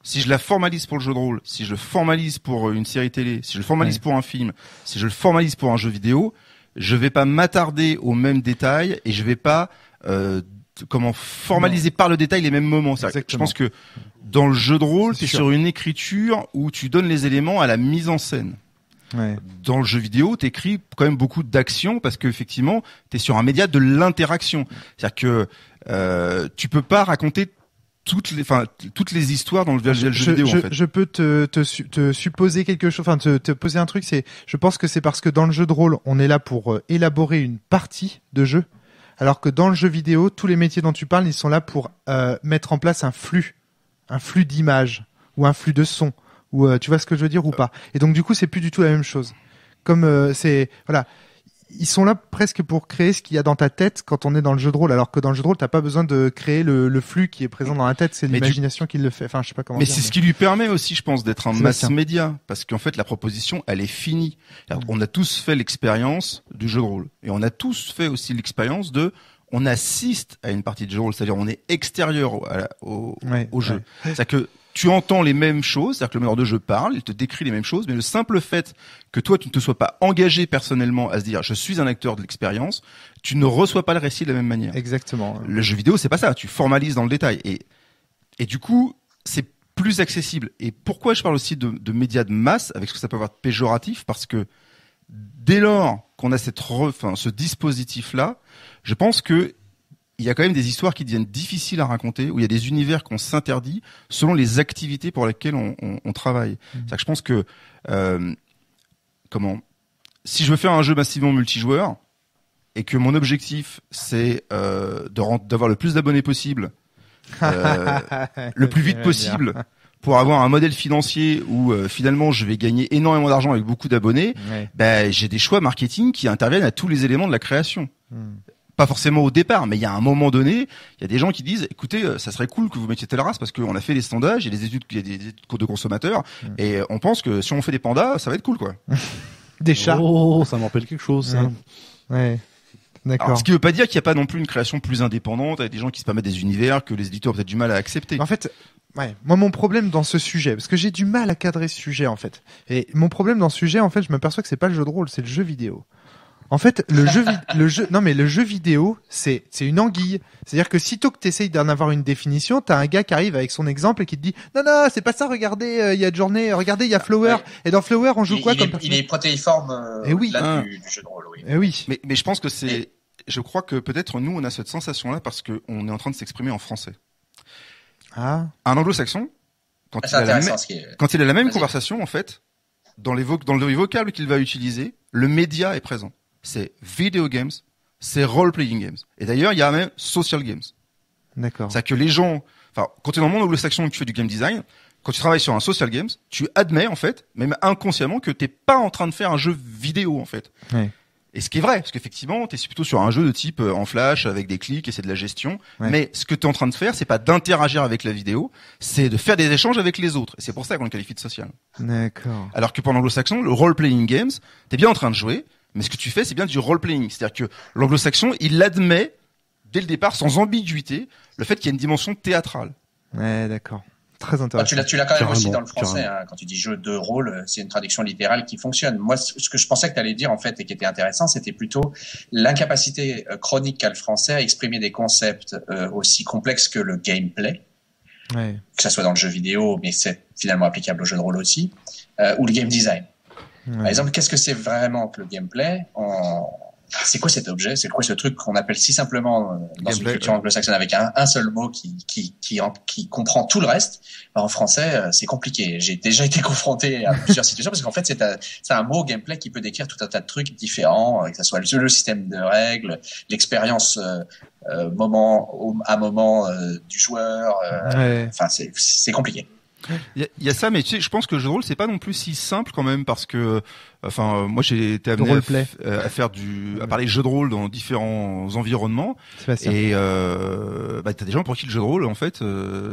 si je la formalise pour le jeu de rôle, si je le formalise pour une série télé, si je le formalise pour un film, si je le formalise pour un jeu vidéo, je vais pas m'attarder aux mêmes détails et je vais pas formaliser par le détail les mêmes moments. Je pense que dans le jeu de rôle, c'est sur une écriture où tu donnes les éléments à la mise en scène. Ouais. Dans le jeu vidéo, t'écris quand même beaucoup d'actions parce que effectivement, t'es sur un média de l'interaction. C'est-à-dire que tu peux pas raconter toutes les histoires dans le jeu vidéo. En fait. Je peux te supposer quelque chose, te poser un truc. Je pense que c'est parce que dans le jeu de rôle, on est là pour élaborer une partie de jeu, alors que dans le jeu vidéo, tous les métiers dont tu parles, ils sont là pour mettre en place un flux d'images ou un flux de son. Ou tu vois ce que je veux dire ou pas. Et donc du coup c'est plus du tout la même chose. Comme ils sont là presque pour créer ce qu'il y a dans ta tête quand on est dans le jeu de rôle, alors que dans le jeu de rôle t'as pas besoin de créer le flux qui est présent dans la tête, c'est l'imagination qui le fait. Enfin je sais pas comment. Mais c'est ce qui lui permet aussi, je pense, d'être un mass média, parce qu'en fait la proposition elle est finie. On a tous fait l'expérience du jeu de rôle et on a tous fait aussi l'expérience de on assiste à une partie de jeu de rôle, c'est-à-dire on est extérieur au jeu. C'est-à-dire que tu entends les mêmes choses, c'est-à-dire que le meneur de jeu parle, il te décrit les mêmes choses, mais le simple fait que toi tu ne te sois pas engagé personnellement à se dire je suis un acteur de l'expérience, tu ne reçois pas le récit de la même manière. Exactement. Le jeu vidéo, c'est pas ça, tu formalises dans le détail et du coup, c'est plus accessible. Et pourquoi je parle aussi de médias de masse, avec ce que ça peut avoir de péjoratif, parce que dès lors qu'on a ce dispositif-là, je pense que il y a quand même des histoires qui deviennent difficiles à raconter, où il y a des univers qu'on s'interdit selon les activités pour lesquelles on travaille. C'est-à-dire que je pense que si je veux faire un jeu massivement multijoueur et que mon objectif c'est d'avoir le plus d'abonnés possible, le plus vite possible, pour avoir un modèle financier où finalement je vais gagner énormément d'argent avec beaucoup d'abonnés, j'ai des choix marketing qui interviennent à tous les éléments de la création. Pas forcément au départ, mais il y a un moment donné, il y a des gens qui disent, écoutez, ça serait cool que vous mettiez telle race parce qu'on a fait les sondages, il y a des études de consommateurs, et on pense que si on fait des pandas, ça va être cool, quoi. Des chats. Oh, ça me rappelle quelque chose, ça. Ouais. D'accord. Alors, ce qui veut pas dire qu'il n'y a pas non plus une création plus indépendante avec des gens qui se permettent des univers que les éditeurs ont peut-être du mal à accepter. En fait, moi mon problème dans ce sujet, parce que j'ai du mal à cadrer ce sujet en fait, et mon problème dans ce sujet en fait, je m'aperçois que c'est pas le jeu de rôle, c'est le jeu vidéo. En fait, le jeu vidéo, c'est une anguille. C'est-à-dire que sitôt que t'essayes d'en avoir une définition, t'as un gars qui arrive avec son exemple et qui te dit non, c'est pas ça, regardez, il y a de journée, regardez, il y a Flower. Ouais. Et dans Flower, on joue il est protéiforme, du jeu de rôle, oui. Et oui. Mais je pense que je crois que peut-être nous, on a cette sensation-là parce que on est en train de s'exprimer en français. Ah. Un anglo-saxon, quand il a la même conversation, en fait, dans les vocables qu'il va utiliser, le média est présent. C'est video games, c'est role-playing games. Et d'ailleurs, il y a même social games. D'accord. C'est-à-dire que les gens, quand tu es dans le monde anglo-saxon et que tu fais du game design, quand tu travailles sur un social games, tu admets, en fait, même inconsciemment, que t'es pas en train de faire un jeu vidéo, en fait. Ouais. Et ce qui est vrai, parce qu'effectivement, t'es plutôt sur un jeu de type en flash, avec des clics, et c'est de la gestion. Ouais. Mais ce que t'es en train de faire, c'est pas d'interagir avec la vidéo, c'est de faire des échanges avec les autres. Et c'est pour ça qu'on le qualifie de social. D'accord. Alors que pour l'anglo-saxon, le role-playing games, t'es bien en train de jouer, mais ce que tu fais, c'est bien du role-playing. C'est-à-dire que l'anglo-saxon, il admet, dès le départ, sans ambiguïté, le fait qu'il y a une dimension théâtrale. Ouais, d'accord. Très intéressant. Tu l'as quand même aussi dans le français, hein, quand tu dis jeu de rôle, c'est une traduction littérale qui fonctionne. Moi, ce que je pensais que tu allais dire, en fait, et qui était intéressant, c'était plutôt l'incapacité chronique qu'a le français à exprimer des concepts aussi complexes que le gameplay. Ouais. Que ça soit dans le jeu vidéo, mais c'est finalement applicable au jeu de rôle aussi, ou le game design. Ouais. Par exemple, qu'est-ce que c'est vraiment que le gameplay? C'est quoi cet objet? C'est quoi ce truc qu'on appelle si simplement dans une culture anglo-saxonne avec un seul mot qui comprend tout le reste? Ben, en français, c'est compliqué. J'ai déjà été confronté à plusieurs situations parce qu'en fait, c'est un mot gameplay qui peut décrire tout un tas de trucs différents, que ce soit le système de règles, l'expérience moment à moment du joueur. Enfin, c'est compliqué. Il y a ça, mais tu sais, je pense que le jeu de rôle, c'est pas non plus si simple quand même, parce que, moi, j'ai été amené à faire à parler de jeu de rôle dans différents environnements. Et, t'as des gens pour qui le jeu de rôle, en fait,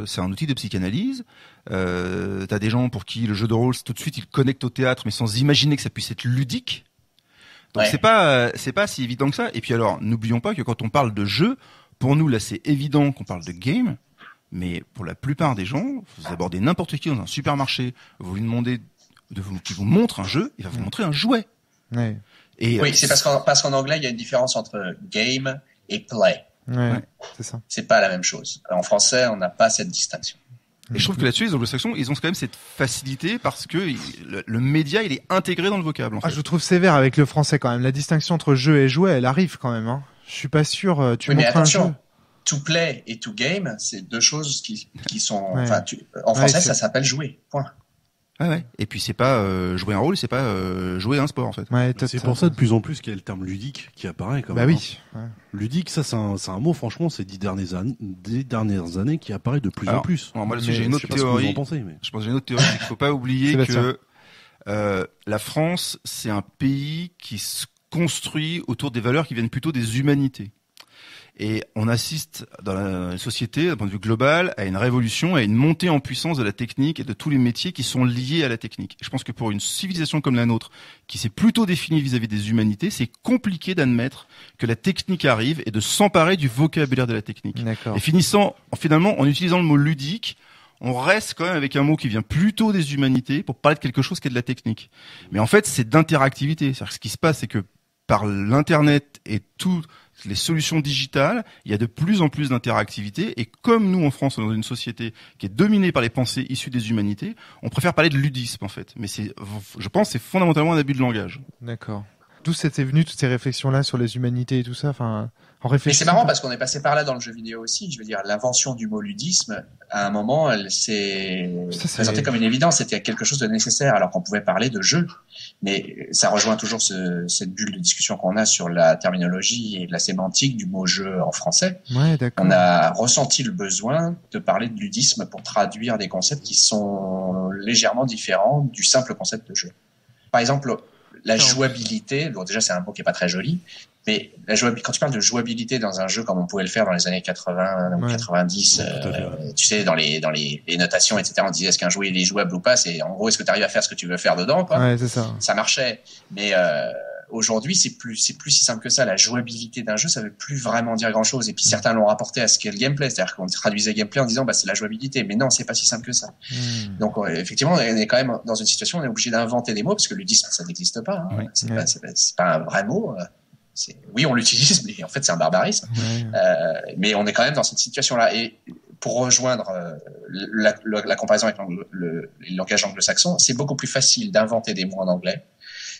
c'est un outil de psychanalyse. T'as des gens pour qui le jeu de rôle, tout de suite, ils connectent au théâtre, mais sans imaginer que ça puisse être ludique. Donc c'est pas si évident que ça. Et puis alors, n'oublions pas que quand on parle de jeu, pour nous, là, c'est évident qu'on parle de game. Mais pour la plupart des gens, vous abordez n'importe qui dans un supermarché, vous lui demandez qu'il vous montre un jeu, il va vous montrer un jouet. Ouais. Et oui, c'est parce qu'en anglais, il y a une différence entre game et play. Ouais. C'est ça. C'est pas la même chose. En français, on n'a pas cette distinction. Et je trouve que là-dessus, les anglo-saxons, ils ont quand même cette facilité parce que le média, il est intégré dans le vocable. En fait. Je trouve sévère avec le français quand même. La distinction entre jeu et jouet, elle arrive quand même. Hein. Je suis pas sûr. montres un jeu. To play et to game, c'est deux choses qui sont. Enfin, en français, ça s'appelle jouer. Point. Ouais. Et puis c'est pas jouer un rôle, c'est pas jouer un sport en fait. Ouais, c'est pour ça de plus en plus qu'il y a le terme ludique qui apparaît quand même. Bah oui. Ouais. Ludique, ça c'est un mot franchement ces 10 dernières années qui apparaît de plus en plus. Alors, moi là-dessus j'ai une autre théorie. Je pense que j'ai une autre théorie, c'est qu'il faut pas oublier que la France c'est un pays qui se construit autour des valeurs qui viennent plutôt des humanités. Et on assiste dans la société, d'un point de vue global, à une révolution, à une montée en puissance de la technique et de tous les métiers qui sont liés à la technique. Je pense que pour une civilisation comme la nôtre, qui s'est plutôt définie vis-à-vis des humanités, c'est compliqué d'admettre que la technique arrive et de s'emparer du vocabulaire de la technique. D'accord. Et finalement, en utilisant le mot ludique, on reste quand même avec un mot qui vient plutôt des humanités pour parler de quelque chose qui est de la technique. Mais en fait, c'est d'interactivité. C'est-à-dire que ce qui se passe, c'est que par l'internet et toutes les solutions digitales, il y a de plus en plus d'interactivité. Et comme nous, en France, on est dans une société qui est dominée par les pensées issues des humanités, on préfère parler de ludisme, en fait. Mais je pense, c'est fondamentalement un abus de langage. D'accord. D'où c'était venu toutes ces réflexions-là sur les humanités et tout ça, enfin, en Mais réfléchissant. c'est marrant parce qu'on est passé par là dans le jeu vidéo aussi. Je veux dire, l'invention du mot ludisme, à un moment, elle s'est présentée comme une évidence. C'était quelque chose de nécessaire alors qu'on pouvait parler de jeu. Mais ça rejoint toujours cette bulle de discussion qu'on a sur la terminologie et la sémantique du mot jeu en français. Ouais, d'accord. On a ressenti le besoin de parler de ludisme pour traduire des concepts qui sont légèrement différents du simple concept de jeu. Par exemple, la jouabilité, bon déjà c'est un mot qui est pas très joli, mais quand tu parles de jouabilité dans un jeu comme on pouvait le faire dans les années 80 ou 90, tu sais, dans les notations, etc., on disait est-ce qu'un jeu il est jouable ou pas, c'est en gros est-ce que tu arrives à faire ce que tu veux faire dedans, quoi. Ouais, c'est ça. Ça marchait, mais aujourd'hui c'est plus si simple que ça. La jouabilité d'un jeu, ça veut plus vraiment dire grand-chose. Et puis certains l'ont rapporté à ce qu'est le gameplay, c'est-à-dire qu'on traduisait gameplay en disant bah c'est la jouabilité, mais non, c'est pas si simple que ça. Donc effectivement, on est quand même dans une situation où on est obligé d'inventer des mots parce que le ludisme ça n'existe pas. Hein. Oui. C'est pas un vrai mot. Oui, on l'utilise, mais en fait c'est un barbarisme. Mais on est quand même dans cette situation-là. Et pour rejoindre la comparaison avec le langage anglo-saxon, c'est beaucoup plus facile d'inventer des mots en anglais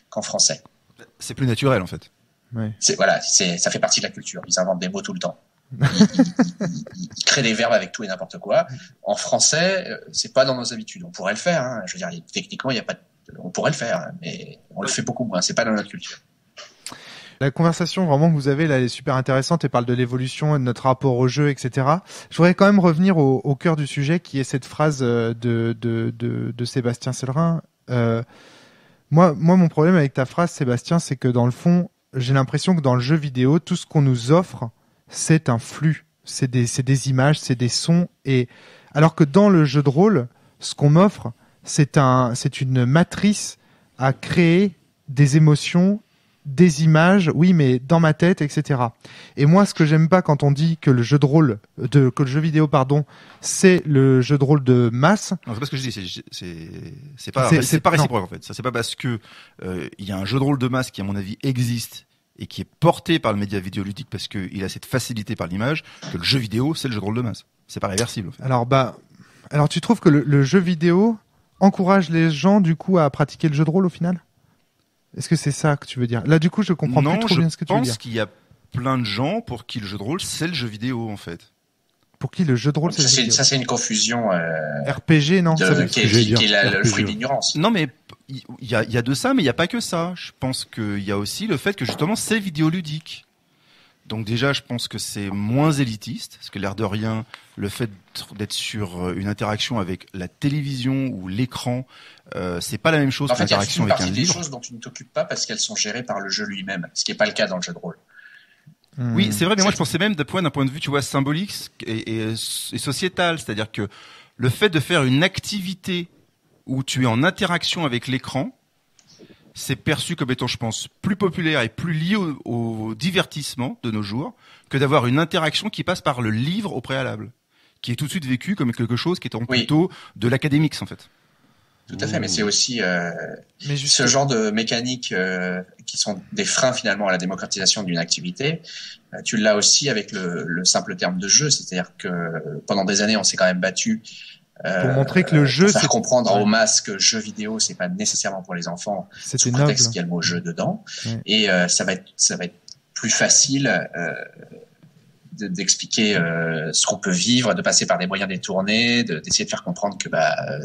qu'en français. C'est plus naturel, en fait. Ouais. Ça fait partie de la culture. Ils inventent des mots tout le temps. Ils créent des verbes avec tout et n'importe quoi. En français, c'est pas dans nos habitudes. On pourrait le faire. Hein. Je veux dire, techniquement, il y a pas. On pourrait le faire, hein, mais on le fait beaucoup moins. C'est pas dans notre culture. La conversation vraiment que vous avez là, elle est super intéressante et parle de l'évolution et de notre rapport au jeu, etc. Je voudrais quand même revenir au cœur du sujet, qui est cette phrase de Sébastien Sellerin. Moi, mon problème avec ta phrase, Sébastien, c'est que dans le fond, j'ai l'impression que dans le jeu vidéo, tout ce qu'on nous offre, c'est un flux, c'est des images, c'est des sons, et alors que dans le jeu de rôle, ce qu'on m'offre, c'est une matrice à créer des émotions, des images, oui, mais dans ma tête, etc. Et moi, ce que j'aime pas quand on dit que le jeu vidéo, c'est le jeu de rôle de masse. Non, c'est pas ce que je dis. C'est pas réciproque en fait. Ça, c'est pas parce que il y a un jeu de rôle de masse qui, à mon avis, existe et qui est porté par le média vidéoludique parce qu'il a cette facilité par l'image que le jeu vidéo, c'est le jeu de rôle de masse. C'est pas réversible. En fait. Alors tu trouves que le jeu vidéo encourage les gens du coup à pratiquer le jeu de rôle au final? Est-ce que c'est ça que tu veux dire? Là, du coup, je comprends plus trop bien ce que tu veux dire. Non, je pense qu'il y a plein de gens pour qui le jeu de rôle, c'est le jeu vidéo, en fait. Pour qui le jeu de rôle, c'est le jeu vidéo? Ça, c'est une confusion. RPG, non? Qui est le fruit de l'ignorance. Non, mais il y a de ça, mais il n'y a pas que ça. Je pense qu'il y a aussi le fait que, justement, c'est vidéoludique. Donc déjà, je pense que c'est moins élitiste, parce que l'air de rien, le fait d'être sur une interaction avec la télévision ou l'écran, c'est pas la même chose que l'interaction avec un livre. Il y a une partie des choses dont tu ne t'occupes pas parce qu'elles sont gérées par le jeu lui-même, ce qui n'est pas le cas dans le jeu de rôle. Oui, c'est vrai, mais moi je pensais même d'un point de vue, tu vois, symbolique et sociétal, c'est-à-dire que le fait de faire une activité où tu es en interaction avec l'écran, c'est perçu comme étant, je pense, plus populaire et plus lié au divertissement de nos jours que d'avoir une interaction qui passe par le livre au préalable, qui est tout de suite vécu comme quelque chose qui est plutôt de l'académique, en fait. Tout à fait, mais c'est aussi ce genre de mécaniques qui sont des freins finalement à la démocratisation d'une activité. Tu l'as aussi avec le simple terme de jeu, c'est-à-dire que pendant des années, on s'est quand même battu pour montrer que le jeu, pour faire comprendre aux masses que jeu vidéo, c'est pas nécessairement pour les enfants, sous prétexte qu'il y a le mot jeu dedans. Ouais. Et ça va être plus facile d'expliquer ce qu'on peut vivre, de passer par des moyens détournés, d'essayer de faire comprendre que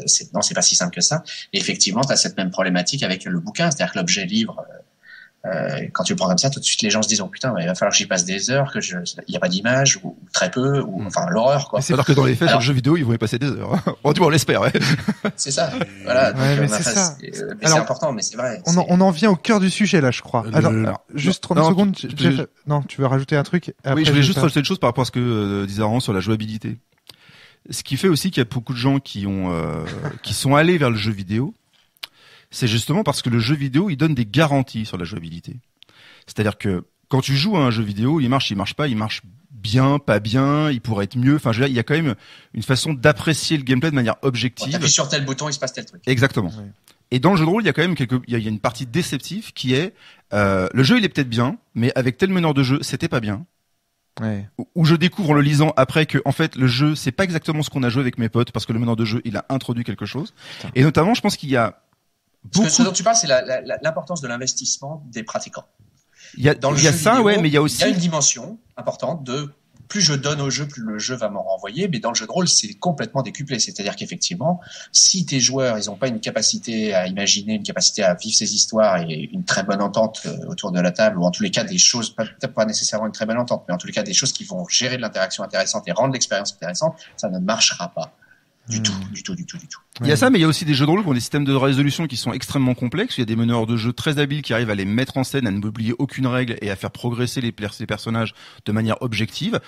c'est pas si simple que ça. Et effectivement, tu as cette même problématique avec le bouquin, c'est-à-dire que l'objet livre Quand tu le prends comme ça, tout de suite les gens se disent oh putain, il va falloir que j'y passe des heures, il y a pas d'image ou très peu, ou enfin l'horreur quoi. Alors que dans les faits, sur le jeu vidéo, ils vont y passer des heures. Bon, du moins, on l'espère. Ouais. C'est ça. Voilà. Ouais, mais c'est ça. Mais c'est important, mais c'est vrai. On en vient au cœur du sujet là, je crois. Alors, juste 30 secondes. Non, tu veux rajouter un truc? Après, oui, je voulais juste rajouter une chose par rapport à ce que disait Aaron sur la jouabilité. Ce qui fait aussi qu'il y a beaucoup de gens qui sont allés vers le jeu vidéo. C'est justement parce que le jeu vidéo, il donne des garanties sur la jouabilité. C'est-à-dire que quand tu joues à un jeu vidéo, il marche pas, il marche bien, pas bien, il pourrait être mieux. Enfin, je veux dire, il y a quand même une façon d'apprécier le gameplay de manière objective. T'appuies sur tel bouton, il se passe tel truc. Exactement. Ouais. Et dans le jeu de rôle, il y a quand même il y a une partie déceptive qui est, le jeu il est peut-être bien, mais avec tel meneur de jeu, c'était pas bien. Ouais. Où je découvre en le lisant après que en fait le jeu c'est pas exactement ce qu'on a joué avec mes potes parce que le meneur de jeu il a introduit quelque chose. Putain. Et notamment, je pense qu'il y a ce dont tu parles, c'est l'importance de l'investissement des pratiquants. Il y a ça, vidéo, ouais, mais il y a aussi. Il y a une dimension importante de plus je donne au jeu, plus le jeu va m'en renvoyer. Mais dans le jeu de rôle, c'est complètement décuplé. C'est-à-dire qu'effectivement, si tes joueurs, ils n'ont pas une capacité à imaginer, une capacité à vivre ces histoires et une très bonne entente autour de la table, ou en tous les cas des choses, peut-être pas nécessairement une très bonne entente, mais en tous les cas des choses qui vont gérer de l'interaction intéressante et rendre l'expérience intéressante, ça ne marchera pas. Du tout. Il y a ça, mais il y a aussi des jeux de rôle qui ont des systèmes de résolution qui sont extrêmement complexes. Il y a des meneurs de jeu très habiles qui arrivent à les mettre en scène, à n'oublier aucune règle et à faire progresser les personnages de manière objective.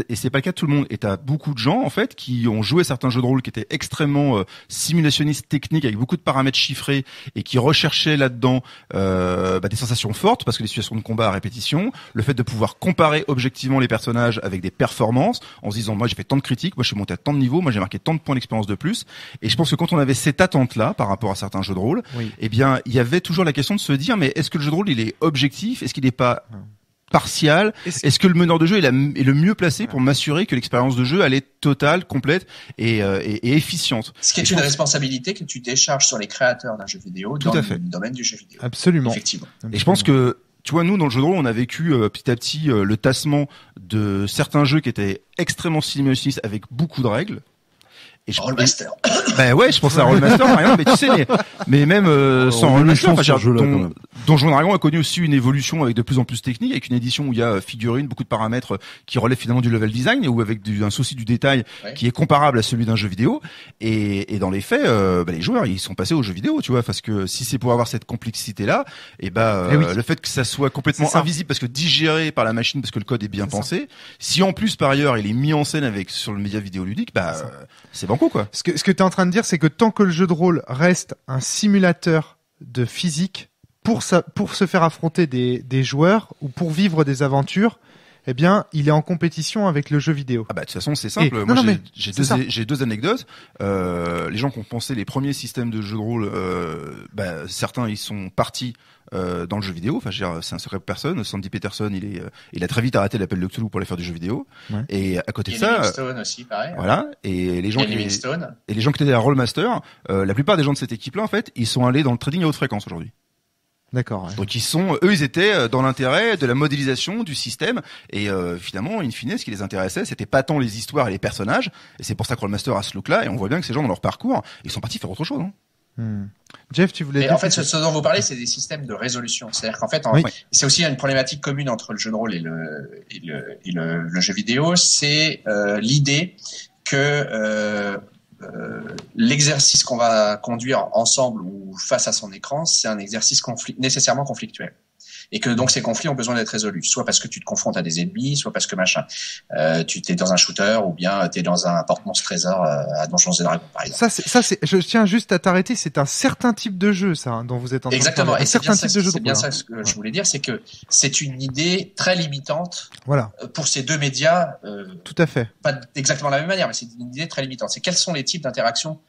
Et c'est pas le cas de tout le monde. Et t'as beaucoup de gens, en fait, qui ont joué certains jeux de rôle qui étaient extrêmement simulationnistes, techniques, avec beaucoup de paramètres chiffrés et qui recherchaient là-dedans des sensations fortes parce que les situations de combat à répétition, le fait de pouvoir comparer objectivement les personnages avec des performances en se disant moi j'ai fait tant de critiques, moi je suis monté à tant de niveaux, moi j'ai marqué tant de points d'expérience de plus. Et je pense que quand on avait cette attente-là par rapport à certains jeux de rôle, eh bien, il y avait toujours la question de se dire, mais est-ce que le jeu de rôle, il est objectif? Est-ce qu'il n'est pas partial? Est-ce que le meneur de jeu est le mieux placé pour m'assurer que l'expérience de jeu, elle est totale, complète et efficiente? Ce qui est une responsabilité que tu décharges sur les créateurs d'un jeu vidéo dans le domaine du jeu vidéo. Absolument. Effectivement. Et je pense que tu vois, nous, dans le jeu de rôle, on a vécu petit à petit le tassement de certains jeux qui étaient extrêmement simulationnistes avec beaucoup de règles. Rollmaster. Ben ouais, je pensais à Rollmaster, par exemple, mais tu sais, mais même sans Rollmaster, Donjons & Dragons a connu aussi une évolution avec de plus en plus technique, avec une édition où il y a figurines, beaucoup de paramètres qui relèvent finalement du level design, ou avec un souci du détail qui est comparable à celui d'un jeu vidéo. Et dans les faits, les joueurs, ils sont passés aux jeux vidéo, tu vois, parce que si c'est pour avoir cette complexité-là, le fait que ça soit complètement invisible parce que digéré par la machine, parce que le code est bien pensé, si en plus par ailleurs il est mis en scène sur le média vidéoludique, c'est banco, quoi. Ce que tu es en train de dire, c'est que tant que le jeu de rôle reste un simulateur de physique pour se faire affronter des joueurs ou pour vivre des aventures, eh bien, il est en compétition avec le jeu vidéo. Ah bah de toute façon, c'est simple. Moi, j'ai deux anecdotes. Les gens qui ont pensé les premiers systèmes de jeu de rôle, certains ils sont partis dans le jeu vidéo. Enfin, c'est un secret pour personne. Sandy Peterson, il a très vite arrêté l'appel de Cthulhu pour aller faire du jeu vidéo. Ouais. Et à côté de ça, Livingstone aussi, pareil. Voilà. Et les gens qui étaient à Rollmaster, la plupart des gens de cette équipe-là, en fait, ils sont allés dans le trading à haute fréquence aujourd'hui. D'accord. Ouais. Donc ils étaient dans l'intérêt de la modélisation du système et finalement, in fine, ce qui les intéressait, c'était pas tant les histoires et les personnages. Et c'est pour ça que Rollmaster a ce look-là. Et on voit bien que ces gens dans leur parcours, ils sont partis faire autre chose. Hein. Jeff, tu voulais. En fait, ce dont vous parlez, c'est des systèmes de résolution. C'est-à-dire qu'en fait, c'est aussi une problématique commune entre le jeu de rôle et le jeu vidéo. C'est l'idée que l'exercice qu'on va conduire ensemble ou face à son écran, c'est un exercice nécessairement conflictuel. Et que donc ces conflits ont besoin d'être résolus, soit parce que tu te confrontes à des ennemis, soit parce que tu t'es dans un shooter ou bien t'es dans un porte-monstre trésor à Donjons & Dragons par exemple. Je tiens juste à t'arrêter, c'est un certain type de jeu ça dont vous êtes en train de parler. Exactement, et c'est bien ça ce que je voulais dire, c'est que c'est une idée très limitante. Voilà. Pour ces deux médias. Tout à fait. Pas exactement de la même manière, mais c'est une idée très limitante. C'est quels sont les types d'interactions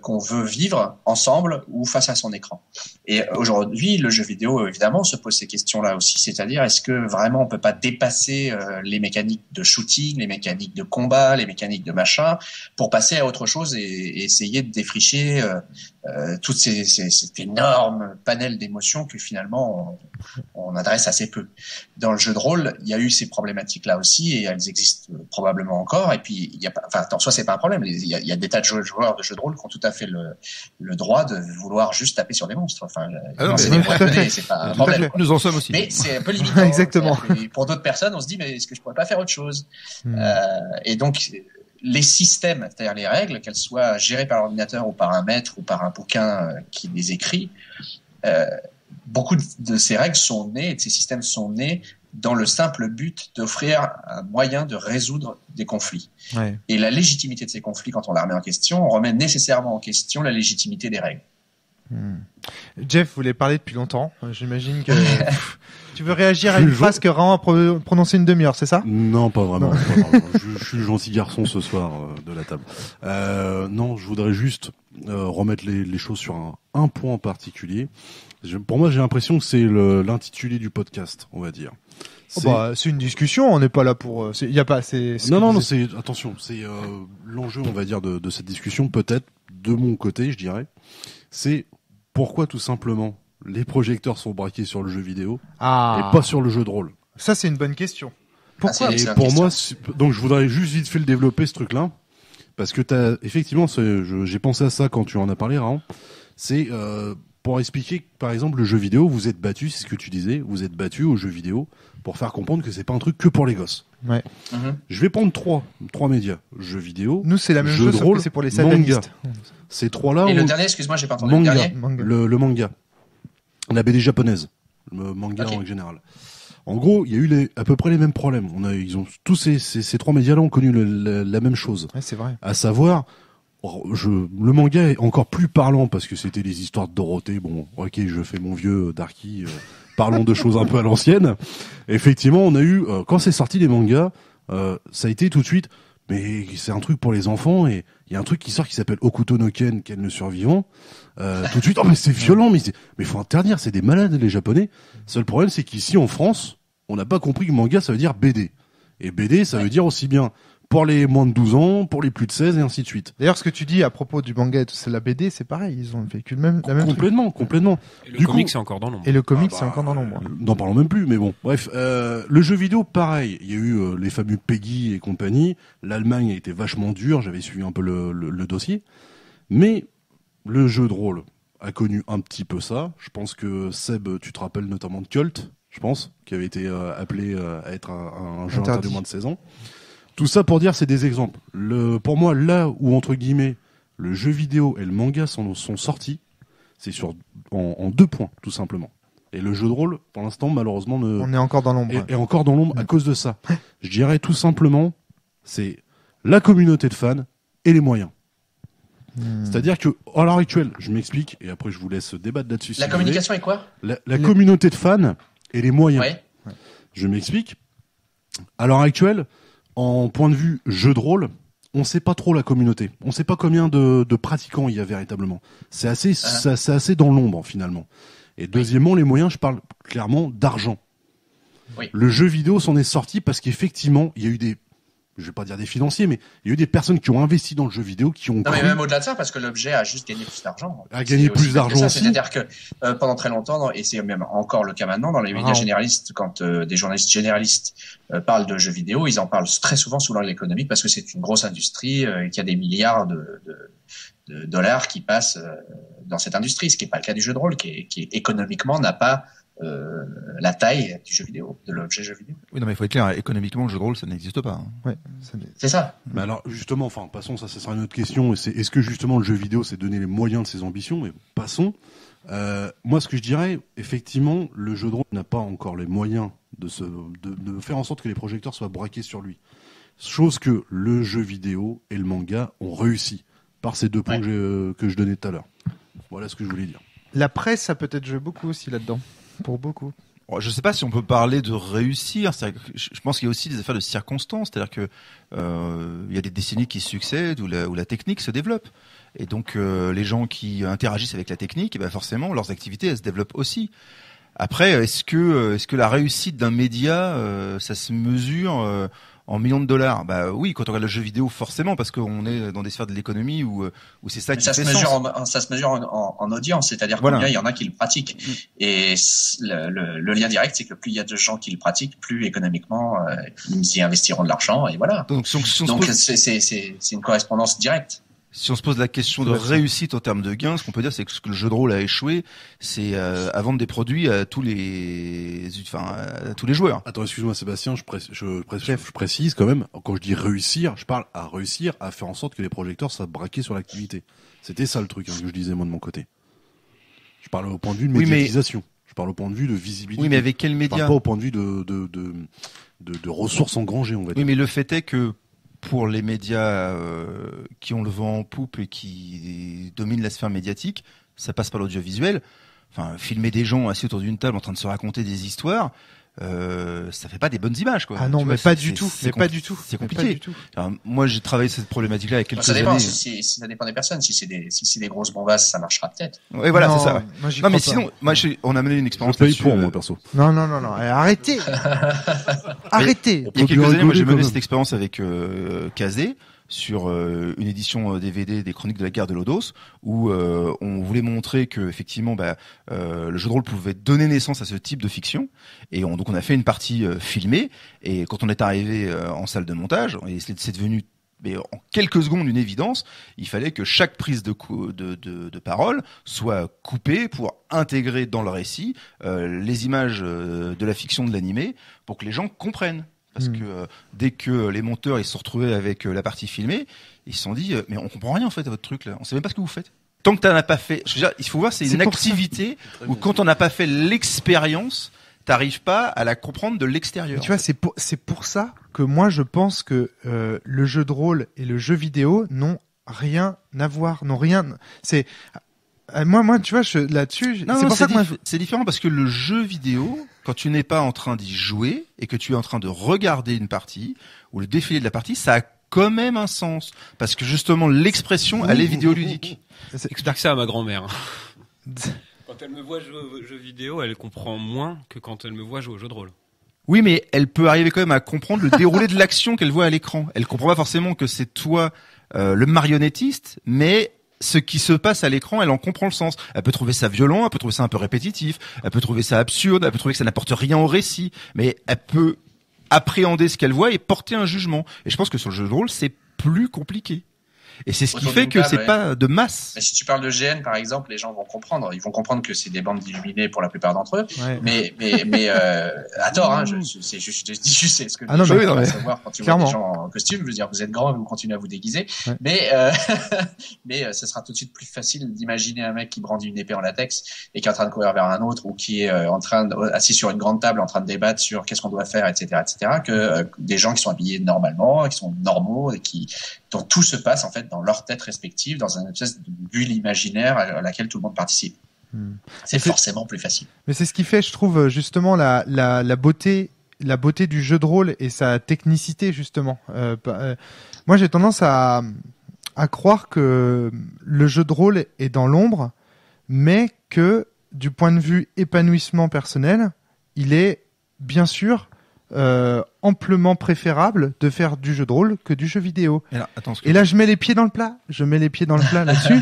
qu'on veut vivre ensemble ou face à son écran. Et aujourd'hui, le jeu vidéo, évidemment, se pose ces questions-là aussi, c'est-à-dire est-ce que vraiment on peut pas dépasser les mécaniques de shooting, les mécaniques de combat, les mécaniques de machin, pour passer à autre chose et essayer de défricher toutes cet énorme panel d'émotions que finalement on adresse assez peu. Dans le jeu de rôle, il y a eu ces problématiques-là aussi et elles existent probablement encore. Et puis, en soi, c'est pas un problème. Il y a des tas de joueurs de jeux de rôle qui ont tout à fait le droit de vouloir juste taper sur des monstres. Enfin, c'est pas un problème. Nous en sommes aussi. Mais c'est un peu limitant. Exactement. Et pour d'autres personnes, on se dit, mais est-ce que je pourrais pas faire autre chose? Et donc, les systèmes, c'est-à-dire les règles, qu'elles soient gérées par l'ordinateur ou par un maître ou par un bouquin qui les écrit, beaucoup de ces règles sont nées, de ces systèmes sont nés dans le simple but d'offrir un moyen de résoudre des conflits. Ouais. Et la légitimité de ces conflits, quand on la remet en question, on remet nécessairement en question la légitimité des règles. Jeff voulait parler depuis longtemps. J'imagine que tu veux réagir à une phrase que Raon a prononcée une demi-heure, c'est ça? Non, pas vraiment. Pas vraiment. Je suis le gentil garçon ce soir de la table. Non, je voudrais juste remettre les choses sur un point en particulier. Pour moi, j'ai l'impression que c'est l'intitulé du podcast, on va dire. C'est une discussion, on n'est pas là pour. Il y a pas. Non, c'est attention, c'est l'enjeu, on va dire, de cette discussion, peut-être de mon côté, je dirais. C'est pourquoi tout simplement les projecteurs sont braqués sur le jeu vidéo et pas sur le jeu de rôle. Ça, c'est une bonne question. Pourquoi? Et pour moi, donc je voudrais juste vite fait le développer ce truc-là, parce que effectivement, j'ai pensé à ça quand tu en as parlé, Raon. C'est pour expliquer que, par exemple, le jeu vidéo, vous êtes battu, c'est ce que tu disais, vous êtes battu au jeu vidéo pour faire comprendre que c'est pas un truc que pour les gosses. Ouais. Je vais prendre trois médias. Jeux vidéo. Nous, c'est la même chose, sauf que c'est pour les satanistes. Ces trois-là. Et le dernier, excuse-moi, j'ai pas entendu. Manga. Le dernier. Le manga. La BD japonaise. Le manga en général. En gros, il y a eu à peu près les mêmes problèmes. Ils ont tous ces trois médias-là ont connu la même chose. Ouais, c'est vrai. À savoir, le manga est encore plus parlant parce que c'était les histoires de Dorothée. Bon, ok, je fais mon vieux Darky. Parlons de choses un peu à l'ancienne. Effectivement, on a eu quand c'est sorti les mangas, ça a été tout de suite. Mais c'est un truc pour les enfants et il y a un truc qui sort qui s'appelle Okuto no Ken, Ken le survivant. Tout de suite, oh mais c'est violent, mais faut interdire, c'est des malades les Japonais. Seul problème, c'est qu'ici en France, on n'a pas compris que manga ça veut dire BD. Et BD, ça veut dire aussi bien pour les moins de 12 ans, pour les plus de 16 et ainsi de suite. D'ailleurs, ce que tu dis à propos du manga et tout, c'est la BD, c'est pareil, ils ont vécu la même complètement. Et le comic, c'est encore dans l'ombre. Et le comic, c'est encore dans l'ombre. N'en parlons même plus, mais bon. Bref, le jeu vidéo, pareil. Il y a eu les fameux PEGI et compagnie. L'Allemagne a été vachement dure. J'avais suivi un peu le dossier. Mais le jeu de rôle a connu un petit peu ça. Je pense que Seb, tu te rappelles notamment de Cult, je pense, qui avait été appelé à être un jeu interdit moins de 16 ans. Tout ça pour dire, c'est des exemples. Pour moi, là où, entre guillemets, le jeu vidéo et le manga sont sortis, c'est en 2 points, tout simplement. Et le jeu de rôle, pour l'instant, malheureusement, on est encore dans l'ombre. Est encore dans l'ombre à cause de ça. Je dirais tout simplement, c'est la communauté de fans et les moyens. C'est-à-dire que, à l'heure actuelle, je m'explique, et après je vous laisse débattre là-dessus. La communication est quoi? La communauté de fans et les moyens. Ouais. Je m'explique. À l'heure actuelle, en point de vue jeu de rôle, on sait pas trop la communauté. On sait pas combien de pratiquants il y a véritablement. C'est assez dans l'ombre, finalement. Et deuxièmement, les moyens, je parle clairement d'argent. Oui. Le jeu vidéo s'en est sorti parce qu'effectivement, il y a eu je vais pas dire des financiers, mais il y a eu des personnes qui ont investi dans le jeu vidéo, qui ont Non, mais même au-delà de ça, parce que l'objet a juste gagné plus d'argent. A gagné plus d'argent aussi. C'est-à-dire que pendant très longtemps, et c'est même encore le cas maintenant, dans les médias généralistes, quand des journalistes généralistes parlent de jeux vidéo, ils en parlent très souvent sous l'angle économique, parce que c'est une grosse industrie et qu'il y a des milliards de dollars qui passent dans cette industrie, ce qui n'est pas le cas du jeu de rôle, qui économiquement n'a pas la taille du jeu vidéo, de l'objet jeu vidéo. Oui, non, mais il faut être clair, économiquement, le jeu de rôle, ça n'existe pas. Ouais, c'est ça. Mais alors, justement, passons, ça sera une autre question, est-ce que justement le jeu vidéo, c'est donner les moyens de ses ambitions? Mais passons. Moi, ce que je dirais, effectivement, le jeu de rôle n'a pas encore les moyens de faire en sorte que les projecteurs soient braqués sur lui. Chose que le jeu vidéo et le manga ont réussi par ces 2 points que je donnais tout à l'heure. Voilà ce que je voulais dire. La presse a peut-être joué beaucoup aussi là-dedans. Pour beaucoup. Je ne sais pas si on peut parler de réussir. Je pense qu'il y a aussi des affaires de circonstances. C'est-à-dire que il y a des décennies qui succèdent où la technique se développe. Et donc les gens qui interagissent avec la technique, forcément leurs activités elles se développent aussi. Après, est-ce que la réussite d'un média, ça se mesure en millions de dollars? Bah oui, quand on regarde le jeu vidéo, forcément, parce qu'on est dans des sphères de l'économie où c'est ça qui fait sens. Ça se mesure en audience, c'est-à-dire voilà. Combien il y en a qui le pratiquent. Et le lien direct, c'est que plus il y a de gens qui le pratiquent, plus économiquement ils y investiront de l'argent, et voilà. Donc c'est une correspondance directe. Si on se pose la question de réussite en termes de gains, ce qu'on peut dire, c'est que ce que le jeu de rôle a échoué, c'est à vendre des produits à tous les joueurs. Attends, excuse-moi Sébastien, je précise quand même, quand je dis réussir, je parle à réussir à faire en sorte que les projecteurs soient braqués sur l'activité. C'était ça le truc que je disais moi de mon côté. Je parle au point de vue de médiatisation. Je parle au point de vue de visibilité. Oui, mais avec quel média? Je parle pas au point de vue de ressources engrangées, on va dire. Oui, mais le fait est que pour les médias qui ont le vent en poupe et qui dominent la sphère médiatique, ça passe par l'audiovisuel. Enfin, filmer des gens assis autour d'une table en train de se raconter des histoires, ça fait pas des bonnes images, quoi. Ah non, mais pas du tout. C'est pas du tout. C'est compliqué. Alors, moi, j'ai travaillé cette problématique-là il y a quelques années. Ça dépend des personnes. Si c'est des grosses bombasses, ça marchera peut-être. Ouais, voilà, c'est ça. Moi, non, mais sinon, on a mené une expérience. Je paye pour moi, perso. Non. Arrêtez. Arrêtez. Il y a quelques années, moi, j'ai mené cette expérience avec Kazé sur une édition DVD des Chroniques de la guerre de Lodos, où on voulait montrer que effectivement le jeu de rôle pouvait donner naissance à ce type de fiction, et donc on a fait une partie filmée, et quand on est arrivé en salle de montage, et c'est devenu en quelques secondes une évidence, il fallait que chaque prise de parole soit coupée pour intégrer dans le récit les images de la fiction, de l'animé, pour que les gens comprennent. Parce que dès que les monteurs ils se sont retrouvés avec la partie filmée, ils se sont dit mais on comprend rien en fait à votre truc là, on sait même pas ce que vous faites. Tant que t'en as pas fait, je veux dire, il faut voir, c'est une activité où quand on n'a pas fait l'expérience, t'arrives pas à la comprendre de l'extérieur. Mais tu vois, c'est pour ça que moi je pense que le jeu de rôle et le jeu vidéo n'ont rien à voir, c'est moi tu vois, là-dessus, c'est pour ça que c'est différent, parce que le jeu vidéo, quand tu n'es pas en train d'y jouer et que tu es en train de regarder une partie ou le défilé de la partie, ça a quand même un sens, parce que justement l'expression elle est vidéoludique. Explique ça à ma grand-mère. Quand elle me voit jouer aux jeux vidéo, elle comprend moins que quand elle me voit jouer au jeu de rôle. Oui, mais elle peut arriver quand même à comprendre le déroulé de l'action qu'elle voit à l'écran. Elle comprend pas forcément que c'est toi le marionnettiste, mais ce qui se passe à l'écran, elle en comprend le sens. Elle peut trouver ça violent, elle peut trouver ça un peu répétitif, elle peut trouver ça absurde, elle peut trouver que ça n'apporte rien au récit, mais elle peut appréhender ce qu'elle voit et porter un jugement. Et je pense que sur le jeu de rôle, c'est plus compliqué. Et c'est ce qui fait que c'est pas de masse. Mais si tu parles de GN, par exemple, les gens vont comprendre. Ils vont comprendre que c'est des bandes d'illuminés pour la plupart d'entre eux. Ouais. Mais à tort, hein. Je dis juste ce que les gens doivent savoir quand tu vois des gens en costume. Je veux dire, vous êtes grands, vous continuez à vous déguiser. Ouais. Mais ce sera tout de suite plus facile d'imaginer un mec qui brandit une épée en latex et qui est en train de courir vers un autre, ou qui est assis sur une grande table en train de débattre sur qu'est-ce qu'on doit faire, etc., que des gens qui sont habillés normalement, qui sont normaux et dont tout se passe en fait dans leur tête respective, dans une espèce de bulle imaginaire à laquelle tout le monde participe. C'est forcément plus facile. Mais c'est ce qui fait, je trouve, justement la beauté du jeu de rôle et sa technicité, justement. Moi, j'ai tendance à croire que le jeu de rôle est dans l'ombre, mais que du point de vue épanouissement personnel, il est bien sûr amplement préférable de faire du jeu de rôle que du jeu vidéo. Et là, je mets les pieds dans le plat. Là-dessus.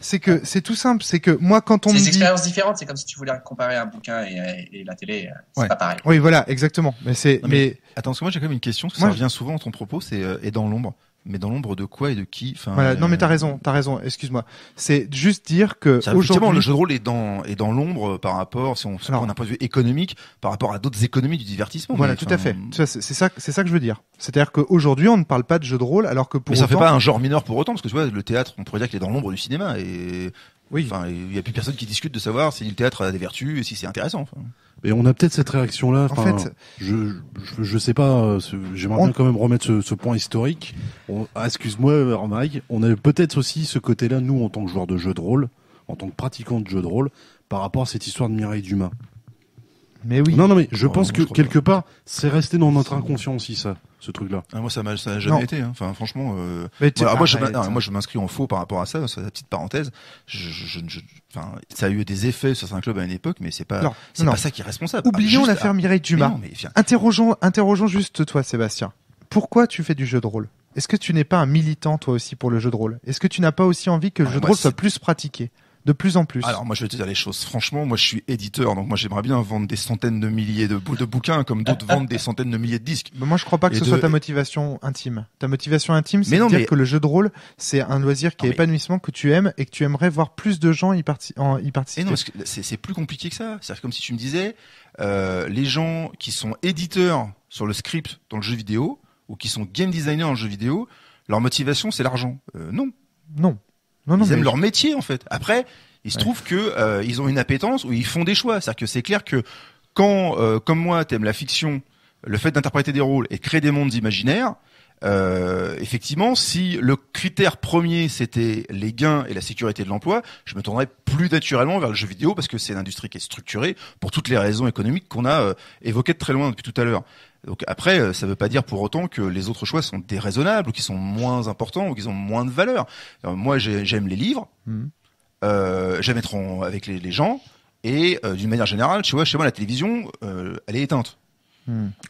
C'est tout simple. C'est que moi, quand on me dit... C'est des expériences différentes. C'est comme si tu voulais comparer un bouquin et la télé. C'est pas pareil. Oui, voilà, exactement. Mais attends, parce que moi, j'ai quand même une question, parce que ça revient souvent dans ton propos, c'est et dans l'ombre. Mais dans l'ombre de quoi et de qui? Voilà, non, mais t'as raison. Excuse-moi. C'est juste dire que aujourd'hui, le jeu de rôle est dans l'ombre par rapport, si on prend d'un point de vue économique, par rapport à d'autres économies du divertissement. Voilà, tout à fait. C'est ça que je veux dire. C'est-à-dire qu'aujourd'hui, on ne parle pas de jeu de rôle, alors que mais ça fait pas un genre mineur pour autant, parce que tu vois, le théâtre, on pourrait dire qu'il est dans l'ombre du cinéma, et oui. Enfin, il y a plus personne qui discute de savoir si le théâtre a des vertus et si c'est intéressant. Enfin. Et on a peut-être cette réaction-là. En fait, je sais pas. J'aimerais bien quand même remettre ce point historique. Excuse-moi, Mike. On a peut-être aussi ce côté-là, nous, en tant que joueurs de jeux de rôle, en tant que pratiquants de jeux de rôle, par rapport à cette histoire de Mireille Dumas. Mais oui. Non, mais je pense que quelque part, c'est resté dans notre inconscient aussi, ce truc-là. Ah, moi, ça a jamais été. Hein. Enfin, franchement. Moi, je m'inscris en faux par rapport à ça. C'est la petite parenthèse. Enfin, ça a eu des effets sur un club à une époque, mais c'est pas ça qui est responsable. Oublions l'affaire Mireille Dumas. Interrogeons juste toi, Sébastien. Pourquoi tu fais du jeu de rôle? Est-ce que tu n'es pas un militant toi aussi pour le jeu de rôle? Est-ce que tu n'as pas aussi envie que le jeu de rôle soit plus pratiqué? de plus en plus. Alors moi je vais te dire les choses. Franchement, moi je suis éditeur, donc moi j'aimerais bien vendre des centaines de milliers de bouquins, comme d'autres vendent des centaines de milliers de disques. Mais moi je crois pas que ce soit ta motivation intime. Ta motivation intime, c'est de dire que le jeu de rôle, c'est un loisir qui est épanouissement, que tu aimes et que tu aimerais voir plus de gens y participer. Et non, parce que c'est plus compliqué que ça. C'est comme si tu me disais, les gens qui sont éditeurs sur le script dans le jeu vidéo ou qui sont game designers dans le jeu vidéo, leur motivation c'est l'argent. Non. Ils aiment leur métier en fait. Après, il se trouve que ils ont une appétence où ils font des choix. C'est-à-dire que c'est clair que quand, comme moi, t'aimes la fiction, le fait d'interpréter des rôles et de créer des mondes imaginaires, effectivement, si le critère premier c'était les gains et la sécurité de l'emploi, je me tournerais plus naturellement vers le jeu vidéo parce que c'est une industrie qui est structurée pour toutes les raisons économiques qu'on a évoquées de très loin depuis tout à l'heure. Donc après, ça veut pas dire pour autant que les autres choix sont déraisonnables ou qu'ils sont moins importants ou qu'ils ont moins de valeur. Alors, moi, j'aime les livres, j'aime être avec les gens, et d'une manière générale, tu vois, chez moi, la télévision, elle est éteinte.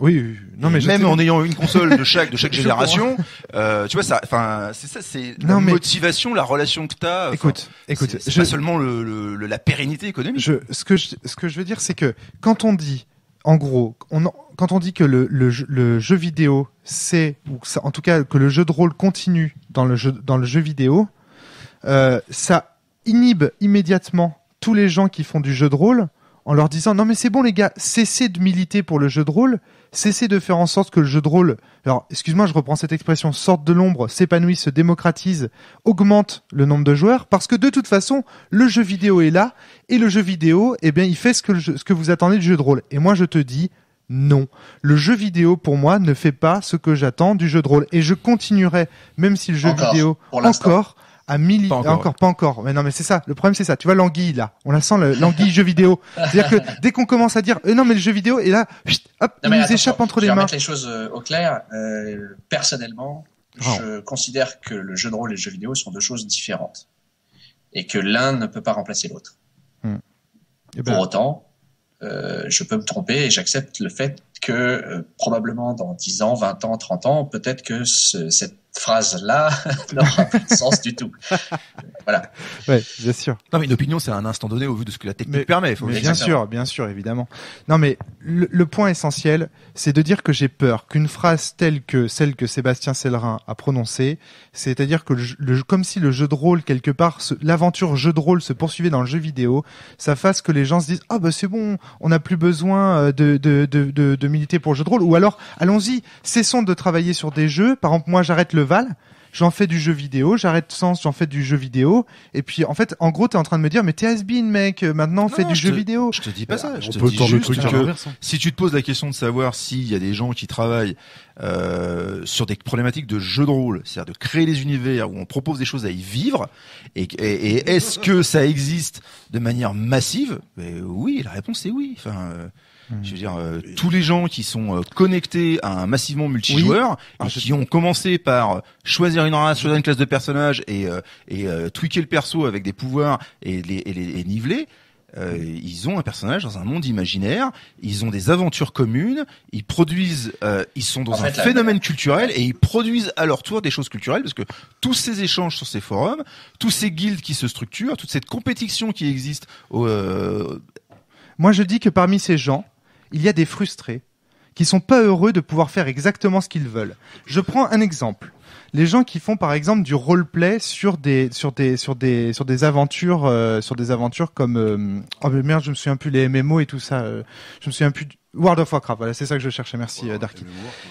Oui, non, mais même en ayant une console de chaque génération, tu vois, ça, enfin, c'est ça, c'est la motivation, la relation que t'as. Écoute, c'est pas seulement la pérennité économique. Ce que je veux dire, c'est que quand on dit, en gros, quand on dit que le jeu vidéo, en tout cas que le jeu de rôle continue dans le jeu vidéo, ça inhibe immédiatement tous les gens qui font du jeu de rôle en leur disant non mais c'est bon les gars, cessez de militer pour le jeu de rôle, cessez de faire en sorte que le jeu de rôle, alors excuse-moi je reprends cette expression, sorte de l'ombre, s'épanouisse, se démocratise, augmente le nombre de joueurs, parce que de toute façon le jeu vidéo est là, et le jeu vidéo, eh bien il fait ce que vous attendez du jeu de rôle. Et moi je te dis non, le jeu vidéo pour moi ne fait pas ce que j'attends du jeu de rôle, et je continuerai, même si le jeu vidéo encore à pas encore. Mais non, mais c'est ça. Le problème, c'est ça. Tu vois l'anguille, là. On la sent, l'anguille jeu vidéo. C'est-à-dire que dès qu'on commence à dire, non, mais le jeu vidéo, et là, hop, il nous échappe entre les mains. Je vais remettre les choses au clair. Personnellement, je considère que le jeu de rôle et le jeu vidéo sont deux choses différentes. Et que l'un ne peut pas remplacer l'autre. Pour autant, je peux me tromper et j'accepte le fait que probablement dans 10 ans, 20 ans, 30 ans, peut-être que cette phrase-là n'aura plus de sens du tout. Voilà. Ouais, bien sûr. Non, mais une opinion, c'est à un instant donné au vu de ce que la technique permet. Bien sûr, évidemment. Non, mais le point essentiel, c'est de dire que j'ai peur qu'une phrase telle que celle que Sébastien Sellerin a prononcée, c'est-à-dire que comme si le jeu de rôle, quelque part, l'aventure jeu de rôle se poursuivait dans le jeu vidéo, ça fasse que les gens se disent, ah, bah, c'est bon, on n'a plus besoin de militer pour le jeu de rôle, ou alors, allons-y, cessons de travailler sur des jeux. Par exemple, moi, j'arrête le Val, j'en fais du jeu vidéo, j'arrête Sens, j'en fais du jeu vidéo, et puis en fait, en gros, t'es en train de me dire, mais t'es has-been, mec, maintenant fais du jeu vidéo. Je te dis pas ça, je te dis juste que si tu te poses la question de savoir s'il y a des gens qui travaillent sur des problématiques de jeu de rôle, c'est-à-dire de créer des univers où on propose des choses à y vivre, et est-ce que ça existe de manière massive? Oui, la réponse est oui. Enfin, je veux dire, tous les gens qui sont connectés à un massivement multijoueur, et qui ont commencé par choisir une race, choisir une classe de personnages et tweaker le perso avec des pouvoirs et les niveler, ils ont un personnage dans un monde imaginaire, ils ont des aventures communes, ils produisent, ils sont dans un phénomène culturel et ils produisent à leur tour des choses culturelles, parce que tous ces échanges sur ces forums, tous ces guildes qui se structurent, toute cette compétition qui existe moi je dis que parmi ces gens, il y a des frustrés qui sont pas heureux de pouvoir faire exactement ce qu'ils veulent. Je prends un exemple. Les gens qui font par exemple du roleplay sur des aventures comme oh mais merde, je me souviens plus les MMO et tout ça, je me souviens plus World of Warcraft. Voilà, c'est ça que je cherchais. Merci Darky.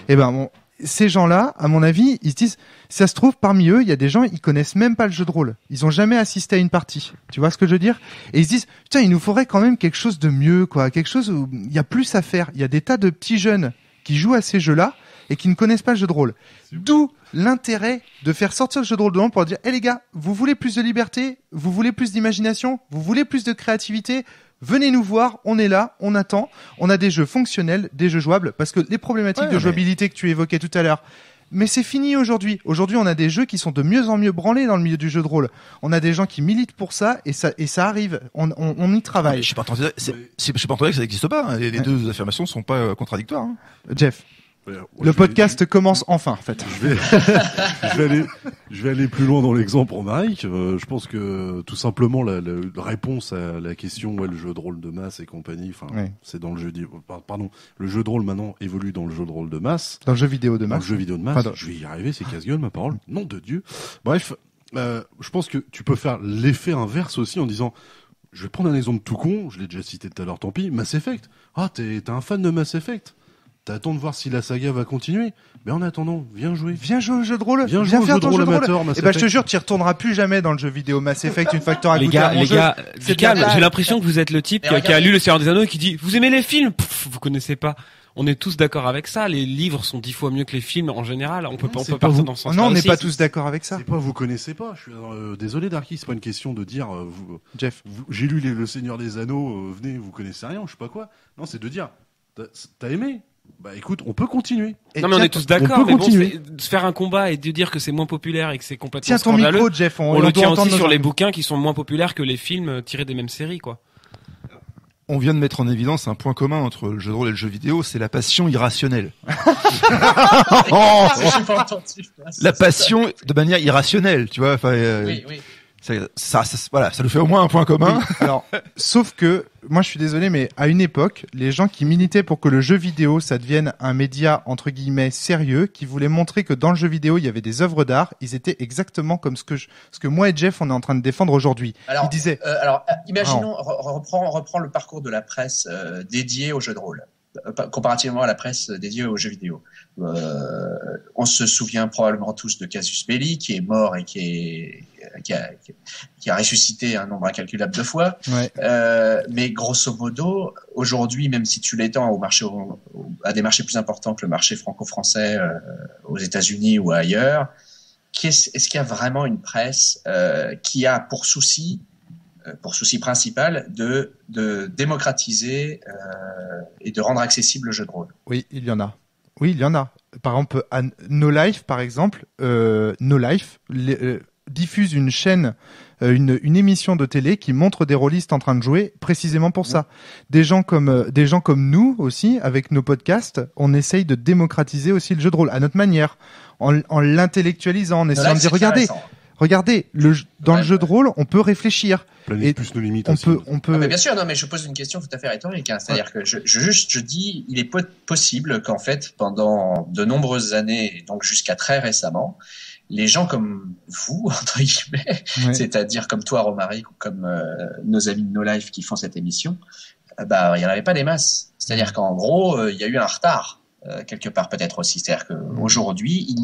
Et ben bon, ces gens-là, à mon avis, ils se disent, ça se trouve, parmi eux, il y a des gens, ils connaissent même pas le jeu de rôle. Ils ont jamais assisté à une partie. Tu vois ce que je veux dire? Et ils se disent, putain, il nous faudrait quand même quelque chose de mieux, quoi. Quelque chose où il y a plus à faire. Il y a des tas de petits jeunes qui jouent à ces jeux-là et qui ne connaissent pas le jeu de rôle. D'où l'intérêt de faire sortir le jeu de rôle de l'an pour dire, les gars, vous voulez plus de liberté? Vous voulez plus d'imagination? Vous voulez plus de créativité? Venez nous voir, on est là, on attend, on a des jeux fonctionnels, des jeux jouables, parce que les problématiques de jouabilité que tu évoquais tout à l'heure, mais c'est fini aujourd'hui. Aujourd'hui, on a des jeux qui sont de mieux en mieux branlés dans le milieu du jeu de rôle. On a des gens qui militent pour ça, et ça arrive. On y travaille. Je suis pas en train de dire que ça n'existe pas. Les deux affirmations sont pas contradictoires. Jeff. Le podcast commence enfin, en fait. Je vais aller plus loin dans l'exemple, Romaric. Je pense que tout simplement la réponse à la question, le jeu de rôle de masse et compagnie, c'est dans le jeu pardon, le jeu de rôle maintenant évolue dans le jeu de rôle de masse. Dans le jeu vidéo de masse. Dans le jeu vidéo de masse. Pardon. Je vais y arriver, c'est casse-gueule ma parole. Nom de Dieu. Bref, je pense que tu peux faire l'effet inverse aussi en disant, je vais prendre un exemple tout con, je l'ai déjà cité tout à l'heure, tant pis, Mass Effect. Ah, t'es un fan de Mass Effect. T'attends de voir si la saga va continuer. Mais en attendant, viens jouer au jeu de rôle. Viens jouer au jeu de rôle amateur. Et je te jure, tu y retourneras plus jamais dans le jeu vidéo Mass Effect une fois que t'auras goûté à mon jeu. Les gars, j'ai l'impression que vous êtes le type qui a lu Le Seigneur des Anneaux et qui dit, vous aimez les films? Vous connaissez pas. On est tous d'accord avec ça. Les livres sont 10 fois mieux que les films en général. On peut partir dans ce sens-là. Non, on n'est pas tous d'accord avec ça. C'est pas vous connaissez pas. Je suis désolé Darky, c'est pas une question de dire Jeff, j'ai lu Le Seigneur des Anneaux, venez, vous connaissez rien, je sais pas quoi. Non, c'est de dire t'as aimé. Bah écoute, on peut continuer. Non mais on est tous d'accord. Mais bon, se faire un combat et de dire que c'est moins populaire et que c'est complètement scandaleux. Tiens ton micro, Jeff. On le tient aussi sur les bouquins qui sont moins populaires que les films tirés des mêmes séries, quoi. On vient de mettre en évidence un point commun entre le jeu de rôle et le jeu vidéo, c'est la passion irrationnelle. La passion de manière irrationnelle, tu vois. Enfin, oui. Ça, voilà, ça nous fait au moins un point commun. Oui. Alors, sauf que, moi je suis désolé, mais à une époque, les gens qui militaient pour que le jeu vidéo, ça devienne un média, entre guillemets, sérieux, qui voulaient montrer que dans le jeu vidéo, il y avait des œuvres d'art, ils étaient exactement comme ce que moi et Jeff, on est en train de défendre aujourd'hui. Alors, ils disaient... imaginons, reprends le parcours de la presse dédiée au jeu de rôle, comparativement à la presse dédiée aux jeux vidéo. On se souvient probablement tous de Casus Belli, qui est mort et qui a ressuscité un nombre incalculable de fois. Ouais. Mais grosso modo, aujourd'hui, même si tu l'étends à des marchés plus importants que le marché franco-français aux États-Unis ou ailleurs, est-ce qu'il y a vraiment une presse qui a pour souci principal de démocratiser et de rendre accessible le jeu de rôle? Oui, il y en a. Par exemple, à No Life, par exemple, No Life diffuse une chaîne, une émission de télé qui montre des rôlistes en train de jouer précisément pour ça. Des gens comme nous aussi, avec nos podcasts, on essaye de démocratiser aussi le jeu de rôle à notre manière, en l'intellectualisant, en essayant de dire regardez, dans le jeu de rôle, on peut réfléchir. Et plus nos limites on peut. Mais bien sûr, non, mais je pose une question tout à fait rhétorique. C'est-à-dire que je dis, il est possible qu'en fait, pendant de nombreuses années, et donc jusqu'à très récemment, les gens comme vous, entre guillemets, c'est-à-dire comme toi, Romaric, ou comme nos amis de No Life qui font cette émission, il y en avait pas des masses. C'est-à-dire qu'en gros, il y a eu un retard. Quelque part peut-être aussi, c'est-à-dire qu'aujourd'hui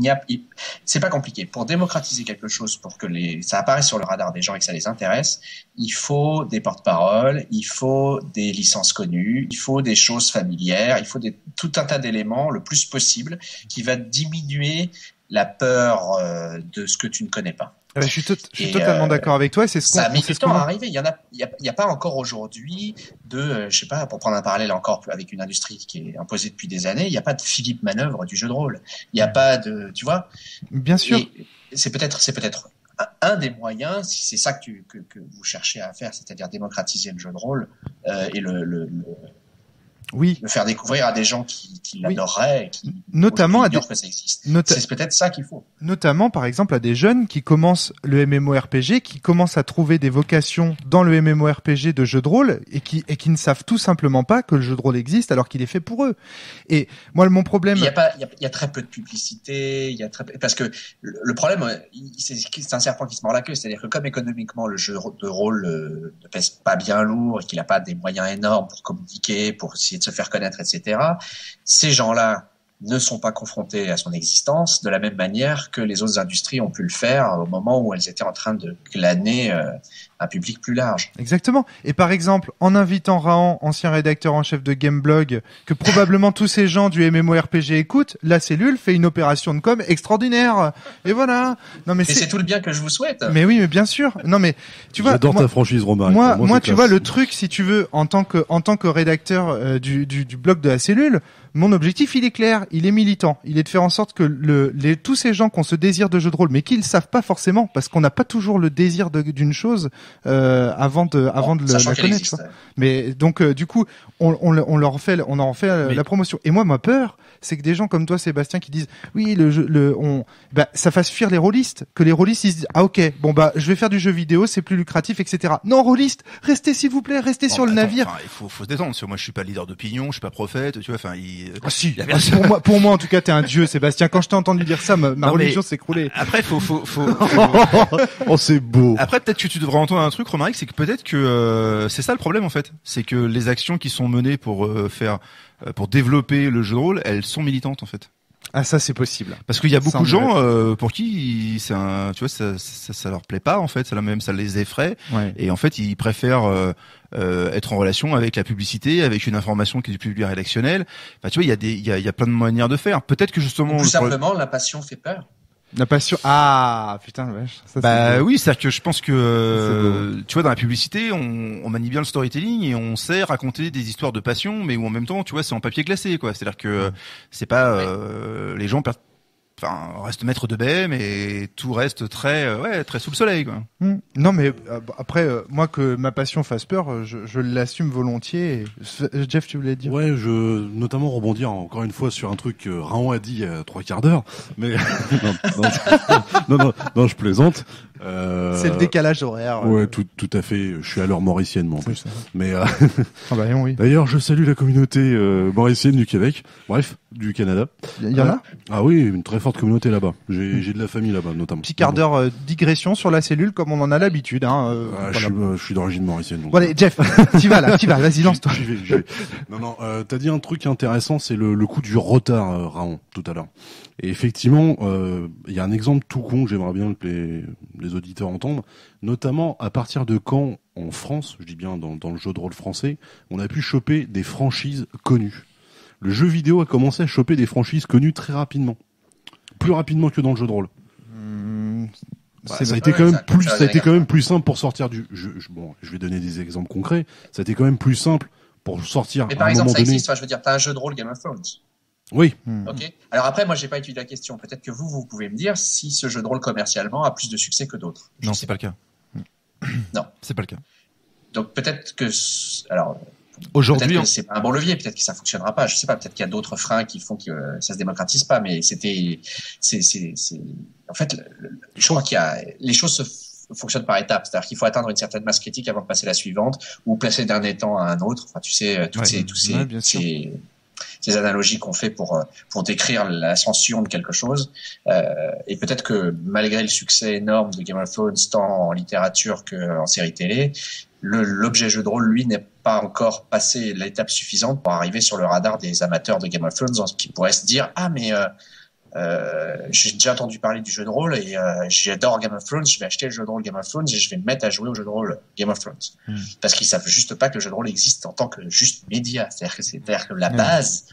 c'est pas compliqué pour démocratiser quelque chose, pour que ça apparaisse sur le radar des gens et que ça les intéresse. Il faut des porte-paroles, il faut des licences connues, il faut des choses familières, il faut tout un tas d'éléments le plus possible qui va diminuer la peur de ce que tu ne connais pas. Je suis totalement d'accord avec toi. Ça a mis du temps à arriver. Il y a pas encore aujourd'hui je sais pas, pour prendre un parallèle encore avec une industrie qui est imposée depuis des années, il n'y a pas de Philippe Manœuvre du jeu de rôle. Il n'y a pas de, tu vois. Bien sûr. Et c'est peut-être un des moyens, si c'est ça que vous cherchez à faire, c'est-à-dire démocratiser le jeu de rôle et le faire découvrir à des gens qui l'adoreraient, et qui notamment ignorent que ça existe. C'est peut-être ça qu'il faut. Notamment, par exemple, à des jeunes qui commencent le MMORPG, qui commencent à trouver des vocations dans le MMORPG de jeu de rôle et qui ne savent tout simplement pas que le jeu de rôle existe alors qu'il est fait pour eux. Et moi, mon problème... Il y a très peu de publicité, parce que le problème, c'est un serpent qui se mord la queue, c'est-à-dire que comme économiquement le jeu de rôle ne pèse pas bien lourd et qu'il n'a pas des moyens énormes pour communiquer, pour essayer de se faire connaître, etc. Ces gens-là ne sont pas confrontés à son existence de la même manière que les autres industries ont pu le faire au moment où elles étaient en train de glaner un public plus large. Exactement. Et par exemple, en invitant Rahan, ancien rédacteur en chef de Gameblog, que probablement tous ces gens du MMORPG écoutent, la cellule fait une opération de com extraordinaire. Et voilà. Non, mais c'est tout le bien que je vous souhaite. Mais oui, mais bien sûr. Non, mais tu vois. J'adore ta franchise, Romaric. Moi, tu vois, le truc, si tu veux, en tant que rédacteur du blog de la cellule, mon objectif, il est clair, il est militant. Il est de faire en sorte que tous ces gens qui ont ce désir de jeu de rôle, mais qui le savent pas forcément, parce qu'on n'a pas toujours le désir d'une chose, avant de la connaître. Tu vois. Mais donc du coup, on en fait la promotion. Et moi, ma peur, c'est que des gens comme toi, Sébastien, qui disent oui, ça fasse fuir les rôlistes, que les rôlistes ils se disent ah ok, bon bah je vais faire du jeu vidéo, c'est plus lucratif, etc. Non, rôlistes, restez s'il vous plaît, restez sur le navire. Il faut se détendre. Parce que moi, je suis pas leader d'opinion, je suis pas prophète, tu vois. Enfin, Ah si. Pour moi, en tout cas, t'es un dieu, Sébastien. Quand je t'ai entendu dire ça, ma religion s'est écroulée. Après, faut. Oh, c'est beau. Après, peut-être que tu devrais entendre un truc, Romaric, c'est que peut-être que c'est ça le problème en fait, c'est que les actions qui sont menées pour développer le jeu de rôle, elles sont militantes en fait. Ah ça c'est possible. Parce qu'il y a beaucoup de gens pour qui tu vois ça leur plaît pas en fait, ça les effraie et en fait ils préfèrent être en relation avec la publicité, avec une information qui est du public rédactionnel. Enfin tu vois il y a plein de manières de faire. Peut-être que justement tout simplement la passion fait peur. La passion. Ah putain, ouais. Oui, c'est-à-dire que je pense que tu vois dans la publicité, on manie bien le storytelling et on sait raconter des histoires de passion, mais où en même temps, tu vois, c'est en papier glacé, quoi. C'est-à-dire que c'est pas les gens restent maîtres de BM et tout reste très sous le soleil, quoi. Non, mais après, moi que ma passion fasse peur, je l'assume volontiers. Jeff, tu voulais dire? Ouais, notamment rebondir encore une fois sur un truc que Raon a dit il y a 3 quarts d'heure, mais non, je plaisante. C'est le décalage horaire. Ouais, tout à fait. Je suis à l'heure mauricienne, moi, en plus. Mais ah bah oui. D'ailleurs, je salue la communauté mauricienne du Québec. Bref, du Canada. Il y en a? Ah oui, une très forte communauté là-bas. J'ai de la famille là-bas, notamment. Petit quart d'heure digression sur la cellule, comme on en a l'habitude. Voilà. Je suis d'origine mauricienne. Donc... Bon, allez, Jeff, t'y vas, vas-y, lance-toi. J'y vais. Non, t'as dit un truc intéressant, c'est le coup du retard, Raon, tout à l'heure. Et effectivement, il y a un exemple tout con que j'aimerais bien que les auditeurs entendent, notamment à partir de quand, en France, je dis bien dans le jeu de rôle français, on a pu choper des franchises connues. Le jeu vidéo a commencé à choper des franchises connues très rapidement. Plus rapidement que dans le jeu de rôle. Ça a été quand même plus simple pour sortir du... je vais donner des exemples concrets. Ça a été quand même plus simple pour sortir mais par exemple, ça existe, je veux dire, t'as un jeu de rôle Game of Thrones. Oui. Ok. Alors après, moi, j'ai pas étudié la question. Peut-être que vous pouvez me dire si ce jeu de rôle commercialement a plus de succès que d'autres. Non, c'est pas le cas. Non. C'est pas le cas. Donc peut-être que, alors, aujourd'hui, peut-être que c'est pas un bon levier, peut-être que ça fonctionnera pas. Je sais pas, peut-être qu'il y a d'autres freins qui font que ça se démocratise pas, mais en fait, je crois les choses fonctionnent par étapes. C'est-à-dire qu'il faut atteindre une certaine masse critique avant de passer à la suivante ou placer d'un étang à un autre. Enfin, tu sais, ces analogies qu'on fait pour décrire l'ascension de quelque chose. Et peut-être que malgré le succès énorme de Game of Thrones, tant en littérature qu'en série télé, l'objet jeu de rôle, lui, n'est pas encore passé l'étape suffisante pour arriver sur le radar des amateurs de Game of Thrones qui pourraient se dire « Ah, mais j'ai déjà entendu parler du jeu de rôle et j'adore Game of Thrones, je vais acheter le jeu de rôle Game of Thrones et je vais me mettre à jouer au jeu de rôle Game of Thrones. » Parce qu'ils savent juste pas que le jeu de rôle existe en tant que juste média. C'est-à-dire que la base,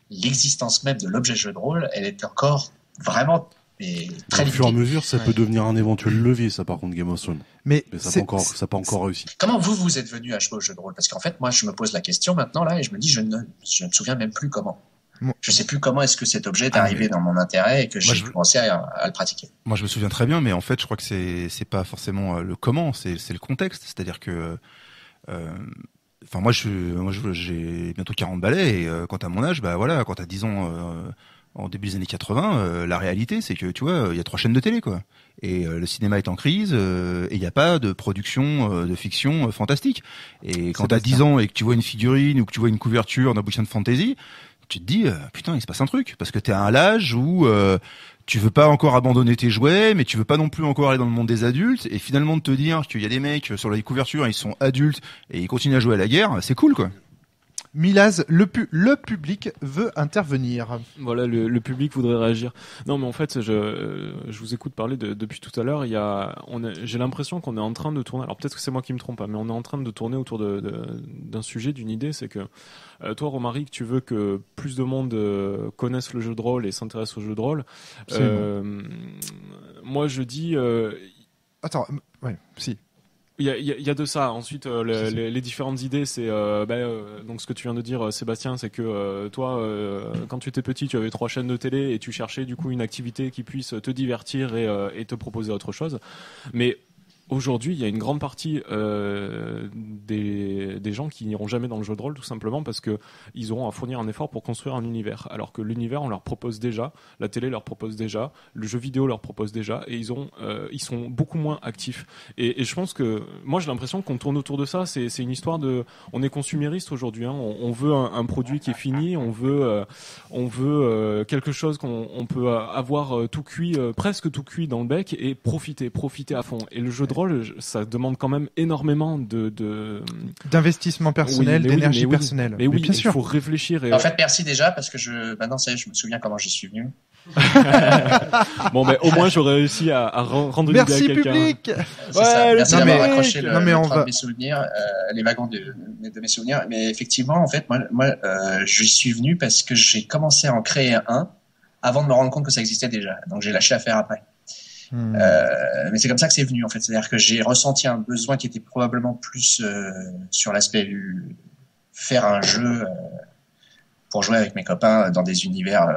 l'existence même de l'objet jeu de rôle, elle est encore vraiment très limitée. Au fur et à mesure, ça peut devenir un éventuel levier, ça, par contre, Game of Thrones. Mais ça n'a pas encore réussi. Comment vous êtes venu à jouer au jeu de rôle? Parce qu'en fait, moi, je me pose la question maintenant, là, et je me dis, je ne me souviens même plus comment. Je sais plus comment est-ce que cet objet est arrivé dans mon intérêt et que j'ai commencé à le pratiquer. Moi, je me souviens très bien, mais en fait, je crois que c'est pas forcément le comment, c'est le contexte. C'est-à-dire que, moi, j'ai bientôt 40 balais et quand à mon âge, bah voilà, quand t'as 10 ans, en début des années 80, la réalité, c'est que tu vois, il y a 3 chaînes de télé, quoi. Et le cinéma est en crise, et il n'y a pas de production de fiction fantastique. Et quand t'as 10 ans et que tu vois une figurine ou que tu vois une couverture d'un bouquin de fantasy, tu te dis putain, il se passe un truc, parce que t'es à un âge où tu veux pas encore abandonner tes jouets, mais tu veux pas non plus encore aller dans le monde des adultes, et finalement de te dire qu'il y a des mecs sur les couvertures, ils sont adultes et ils continuent à jouer à la guerre, c'est cool, quoi. Milaz, le public veut intervenir. Voilà, le public voudrait réagir. Non, mais en fait, je vous écoute parler depuis tout à l'heure. J'ai l'impression qu'on est en train de tourner. Alors peut-être que c'est moi qui me trompe, mais on est en train de tourner autour d'un sujet, d'une idée. C'est que toi, Romaric, tu veux que plus de monde connaisse le jeu de rôle et s'intéresse au jeu de rôle. Moi, je dis. Attends, ouais, si. Il y a de ça. Ensuite, les différentes idées, c'est donc ce que tu viens de dire, Sébastien, c'est que toi, quand tu étais petit, tu avais 3 chaînes de télé et tu cherchais du coup une activité qui puisse te divertir et te proposer autre chose. Mais aujourd'hui, il y a une grande partie des gens qui n'iront jamais dans le jeu de rôle, tout simplement parce que ils auront à fournir un effort pour construire un univers, alors que l'univers on leur propose déjà, la télé leur propose déjà, le jeu vidéo leur propose déjà, et ils sont beaucoup moins actifs. Et je pense que moi j'ai l'impression qu'on tourne autour de ça. C'est une histoire de, on est consumériste aujourd'hui. Hein, on veut un produit qui est fini, on veut quelque chose qu'on peut avoir tout cuit, presque tout cuit dans le bec et profiter à fond. Et le jeu de rôle, ça demande quand même énormément d'investissement personnel, d'énergie oui, personnelle. Mais oui, bien il sûr. faut réfléchir. En fait, merci déjà parce que maintenant ça y est, je me souviens comment j'y suis venu. Bon, ben au moins j'aurais réussi à rendre une idée à Merci quelqu'un. public. C'est ça. Merci d'avoir accroché non, mais le on train va... de mes souvenirs, les wagons de mes souvenirs. Mais effectivement, en fait, moi, j'y suis venu parce que j'ai commencé à en créer un avant de me rendre compte que ça existait déjà. Donc j'ai lâché l'affaire après. Mais c'est comme ça que c'est venu en fait. C'est-à-dire que j'ai ressenti un besoin qui était probablement plus sur l'aspect faire un jeu pour jouer avec mes copains dans des univers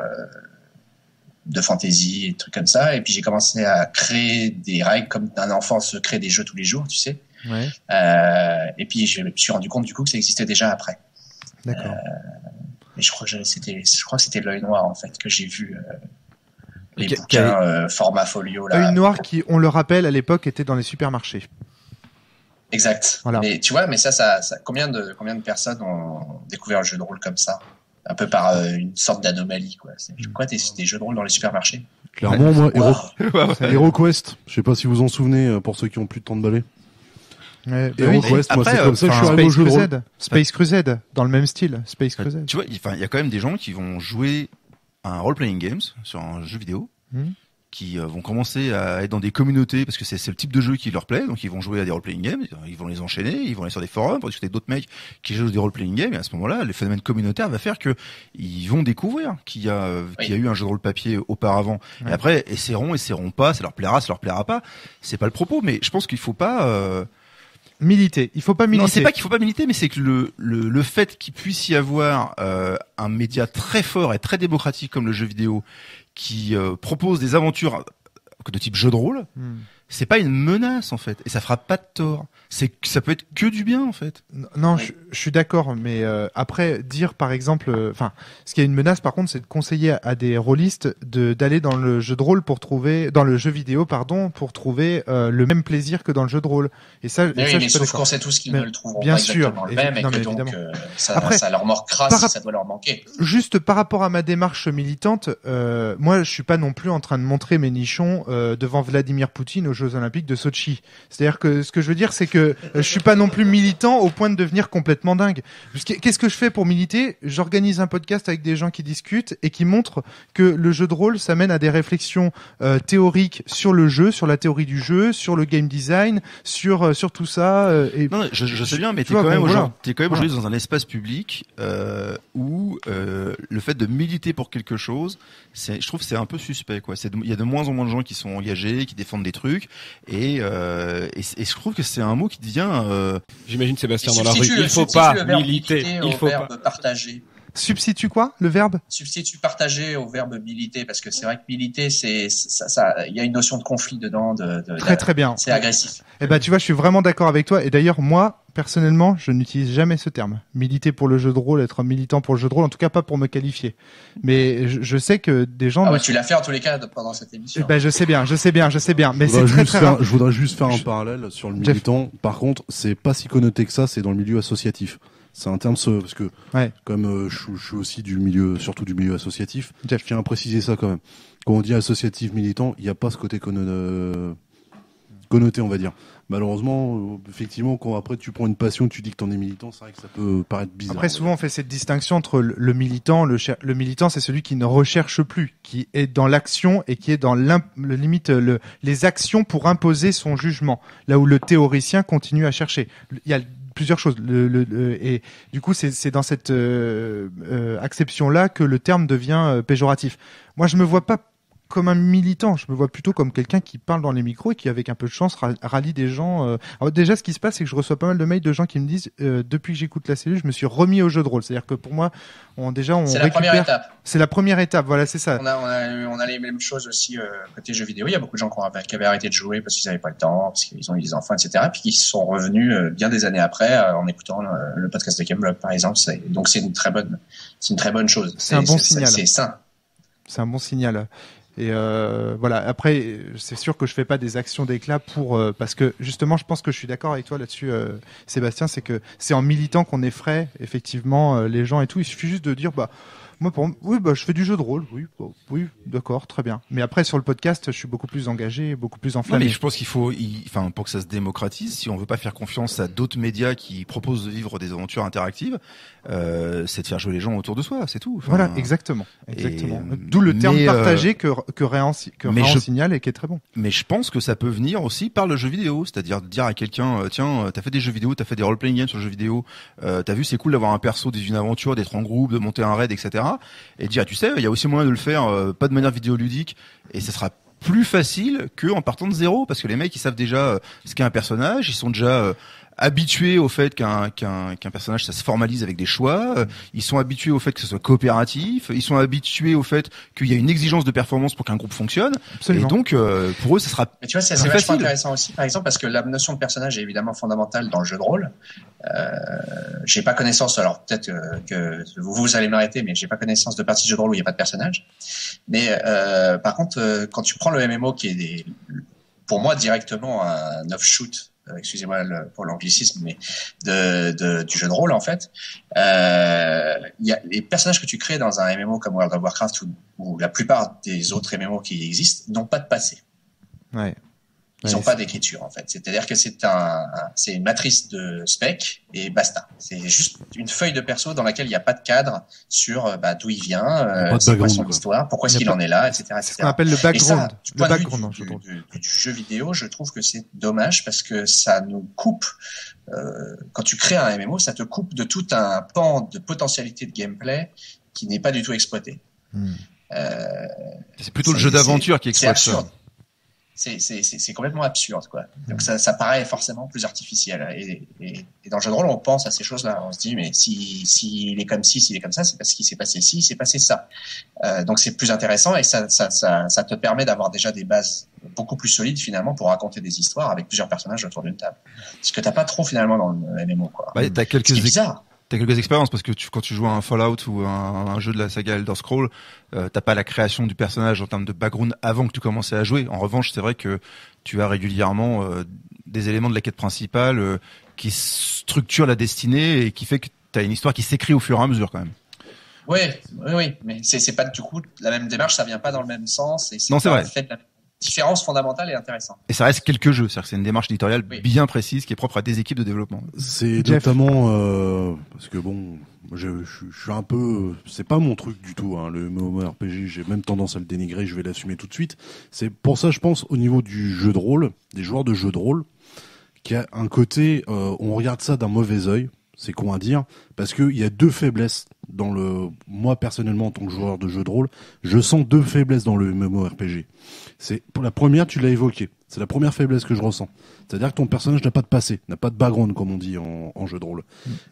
de fantasy et des trucs comme ça. Et puis j'ai commencé à créer des règles comme un enfant se crée des jeux tous les jours, tu sais. Ouais. Et puis je me suis rendu compte du coup que ça existait déjà après. D'accord. Et je crois que c'était l'œil noir en fait que j'ai vu. Les bouquins format folio là. Œil noir qui, on le rappelle, à l'époque était dans les supermarchés. Exact. Voilà. Mais tu vois, mais ça combien de personnes ont découvert le jeu de rôle comme ça, un peu par une sorte d'anomalie quoi. C'est quoi des jeux de rôle dans les supermarchés? Clairement, moi, Wow. HeroQuest, je sais pas si vous en souvenez pour ceux qui ont plus de temps de balai. Ouais, HeroQuest, moi c'est comme ça que je suis arrivé au jeu de rôle. Space Crusade, dans le même style. Space Crusade. Tu vois, il y a quand même des gens qui vont jouer un role-playing games sur un jeu vidéo, qui vont commencer à être dans des communautés parce que c'est le type de jeu qui leur plaît, donc ils vont jouer à des role-playing games, ils vont les enchaîner, ils vont aller sur des forums pour discuter d'autres mecs qui jouent des role-playing games, et à ce moment-là, le phénomène communautaire va faire que ils vont découvrir qu'il y a eu un jeu de rôle papier auparavant. Ouais. Et après, essaieront pas, ça leur plaira pas. C'est pas le propos, mais je pense qu'il faut pas militer. Il faut pas militer. Non, c'est pas qu'il faut pas militer, mais c'est que le fait qu'il puisse y avoir un média très fort et très démocratique comme le jeu vidéo qui propose des aventures de type jeu de rôle, c'est pas une menace en fait, et ça fera pas de tort. Ça peut être que du bien en fait. Non, je suis d'accord, mais après dire par exemple, ce qui est une menace par contre, c'est de conseiller à des rôlistes d'aller dans le jeu de rôle dans le jeu vidéo pour trouver le même plaisir que dans le jeu de rôle. Et ça, mais sauf qu'on sait tous qu'ils ne le trouveront pas exactement le même, et que donc ça leur manquera si ça doit leur manquer. Juste par rapport à ma démarche militante, moi je suis pas non plus en train de montrer mes nichons devant Vladimir Poutine aux Jeux Olympiques de Sotchi. C'est-à-dire que ce que je veux dire, c'est que je suis pas non plus militant au point de devenir complètement dingue. Qu'est-ce que je fais pour militer? J'organise un podcast avec des gens qui discutent et qui montrent que le jeu de rôle, ça mène à des réflexions théoriques sur le jeu, sur la théorie du jeu, sur le game design, sur tout ça. Et non, je sais bien, mais t'es quand même aujourd'hui dans un espace public où le fait de militer pour quelque chose, je trouve que c'est un peu suspect, quoi. Il y a de moins en moins de gens qui sont engagés, qui défendent des trucs, et je trouve que c'est un mot qui devient. J'imagine Sébastien dans la rue. Il faut pas militer. Il faut pas partager. Substitue quoi, le verbe? Substitue partager au verbe militer, parce que c'est vrai que militer, il y a une notion de conflit dedans, très bien. C'est agressif. Eh ben, tu vois, je suis vraiment d'accord avec toi. Et d'ailleurs, moi, personnellement, je n'utilise jamais ce terme. Militer pour le jeu de rôle, être militant pour le jeu de rôle, en tout cas pas pour me qualifier. Mais je sais que des gens. Tu l'as fait en tous les cas pendant cette émission. Eh ben, je sais bien. Mais c'est très rare. Je voudrais juste faire un parallèle sur le militant. Par contre, c'est pas si connoté que ça, c'est dans le milieu associatif. C'est un terme parce que comme je suis aussi surtout du milieu associatif, je tiens à préciser ça quand même. Quand on dit associatif militant, il n'y a pas ce côté connoté, on va dire. Malheureusement, effectivement, quand après tu prends une passion, tu dis que t'en es militant, c'est vrai que ça peut paraître bizarre. Après, souvent on fait cette distinction entre le militant, le militant, c'est celui qui ne recherche plus, qui est dans l'action et qui est dans les actions pour imposer son jugement. Là où le théoricien continue à chercher. Il y a plusieurs choses. Et du coup, c'est dans cette acception-là que le terme devient péjoratif. Moi, je me vois pas comme un militant. Je me vois plutôt comme quelqu'un qui parle dans les micros et qui, avec un peu de chance, rallie des gens. Alors déjà, ce qui se passe, c'est que je reçois pas mal de mails de gens qui me disent depuis que j'écoute la cellule, je me suis remis au jeu de rôle. C'est-à-dire que pour moi, on c'est la première étape. C'est la première étape. Voilà, c'est ça. On a les mêmes choses aussi côté jeux vidéo. Il y a beaucoup de gens qui avaient arrêté de jouer parce qu'ils n'avaient pas le temps, parce qu'ils ont eu des enfants, etc. Puis qui sont revenus bien des années après en écoutant le podcast de Gameblog, par exemple. Donc c'est une très bonne chose. C'est un bon signal. C'est sain. C'est un bon signal. Et voilà. Après, c'est sûr que je fais pas des actions d'éclat parce que justement, je pense que je suis d'accord avec toi là-dessus, Sébastien. C'est que c'est en militant qu'on effraie effectivement les gens et tout. Il suffit juste de dire moi, je fais du jeu de rôle. Oui, d'accord, très bien. Mais après, sur le podcast, je suis beaucoup plus engagé, beaucoup plus enflammé. Non, mais je pense qu'il faut, pour que ça se démocratise, si on veut pas faire confiance à d'autres médias qui proposent de vivre des aventures interactives, c'est de faire jouer les gens autour de soi, c'est tout. Voilà, exactement. D'où le terme partagé que Raon signale et qui est très bon. Mais je pense que ça peut venir aussi par le jeu vidéo, c'est-à-dire de dire à quelqu'un, tiens, t'as fait des jeux vidéo, t'as fait des role-playing games sur le jeu vidéo, t'as vu, c'est cool d'avoir un perso d'une aventure, d'être en groupe, de monter un raid, etc. Et dire, tu sais, il y a aussi moyen de le faire, pas de manière vidéoludique, et ça sera plus facile que en partant de zéro, parce que les mecs ils savent déjà ce qu'est un personnage, ils sont déjà habitués au fait qu'un personnage ça se formalise avec des choix, ils sont habitués au fait que ce soit coopératif, ils sont habitués au fait qu'il y a une exigence de performance pour qu'un groupe fonctionne. Absolument. Et donc pour eux ça sera mais tu vois c'est vachement intéressant aussi par exemple parce que la notion de personnage est évidemment fondamentale dans le jeu de rôle. J'ai pas connaissance, alors peut-être que vous allez m'arrêter, mais j'ai pas connaissance de partie de jeu de rôle où il y a pas de personnage. Mais par contre quand tu prends le MMO qui est pour moi directement un offshoot, excusez-moi pour l'anglicisme, mais du jeu de rôle en fait. Il y a les personnages que tu crées dans un MMO comme World of Warcraft ou la plupart des autres MMO qui existent n'ont pas de passé. Ouais. Ils n'ont pas d'écriture en fait. C'est-à-dire que c'est une matrice de spec et basta. C'est juste une feuille de perso dans laquelle il n'y a pas de cadre sur d'où il vient, c'est quoi son histoire, pourquoi est-ce qu'il en est là, etc. C'est ce qu'on appelle le background. Et ça, du point de vue du jeu vidéo, je trouve que c'est dommage parce que ça nous coupe. Quand tu crées un MMO, ça te coupe de tout un pan de potentialité de gameplay qui n'est pas du tout exploité. C'est plutôt le jeu d'aventure qui exploite ça. C'est complètement absurde, quoi. Donc ça paraît forcément plus artificiel. Et dans le jeu de rôle, on pense à ces choses-là. On se dit, mais s'il est comme ci, s'il est comme ça, c'est parce qu'il s'est passé ci, il s'est passé ça. Donc c'est plus intéressant et ça te permet d'avoir déjà des bases beaucoup plus solides finalement pour raconter des histoires avec plusieurs personnages autour d'une table. Ce que t'as pas trop finalement dans le MMO, quoi. T'as quelques c'est bizarre. T'as quelques expériences parce que quand tu joues à un Fallout ou un jeu de la saga Elder Scrolls, t'as pas la création du personnage en termes de background avant que tu commences à jouer. En revanche, c'est vrai que tu as régulièrement des éléments de la quête principale qui structurent la destinée et qui fait que t'as une histoire qui s'écrit au fur et à mesure quand même. Oui, mais c'est pas du coup la même démarche, ça vient pas dans le même sens et non, c'est vrai. La différence fondamentale et intéressante. Et ça reste quelques jeux, c'est-à-dire que c'est une démarche éditoriale bien précise qui est propre à des équipes de développement. C'est notamment parce que bon, je suis un peu, c'est pas mon truc du tout, hein, le MMORPG, j'ai même tendance à le dénigrer, je vais l'assumer tout de suite. C'est pour ça, je pense, au niveau du jeu de rôle, des joueurs de jeux de rôle, qu'il y a un côté, on regarde ça d'un mauvais œil. C'est con à dire, parce que il y a deux faiblesses moi personnellement en tant que joueur de jeu de rôle, je sens deux faiblesses dans le MMORPG. Pour la première, tu l'as évoqué, c'est la première faiblesse que je ressens. C'est-à-dire que ton personnage n'a pas de passé, n'a pas de background comme on dit en jeu de rôle.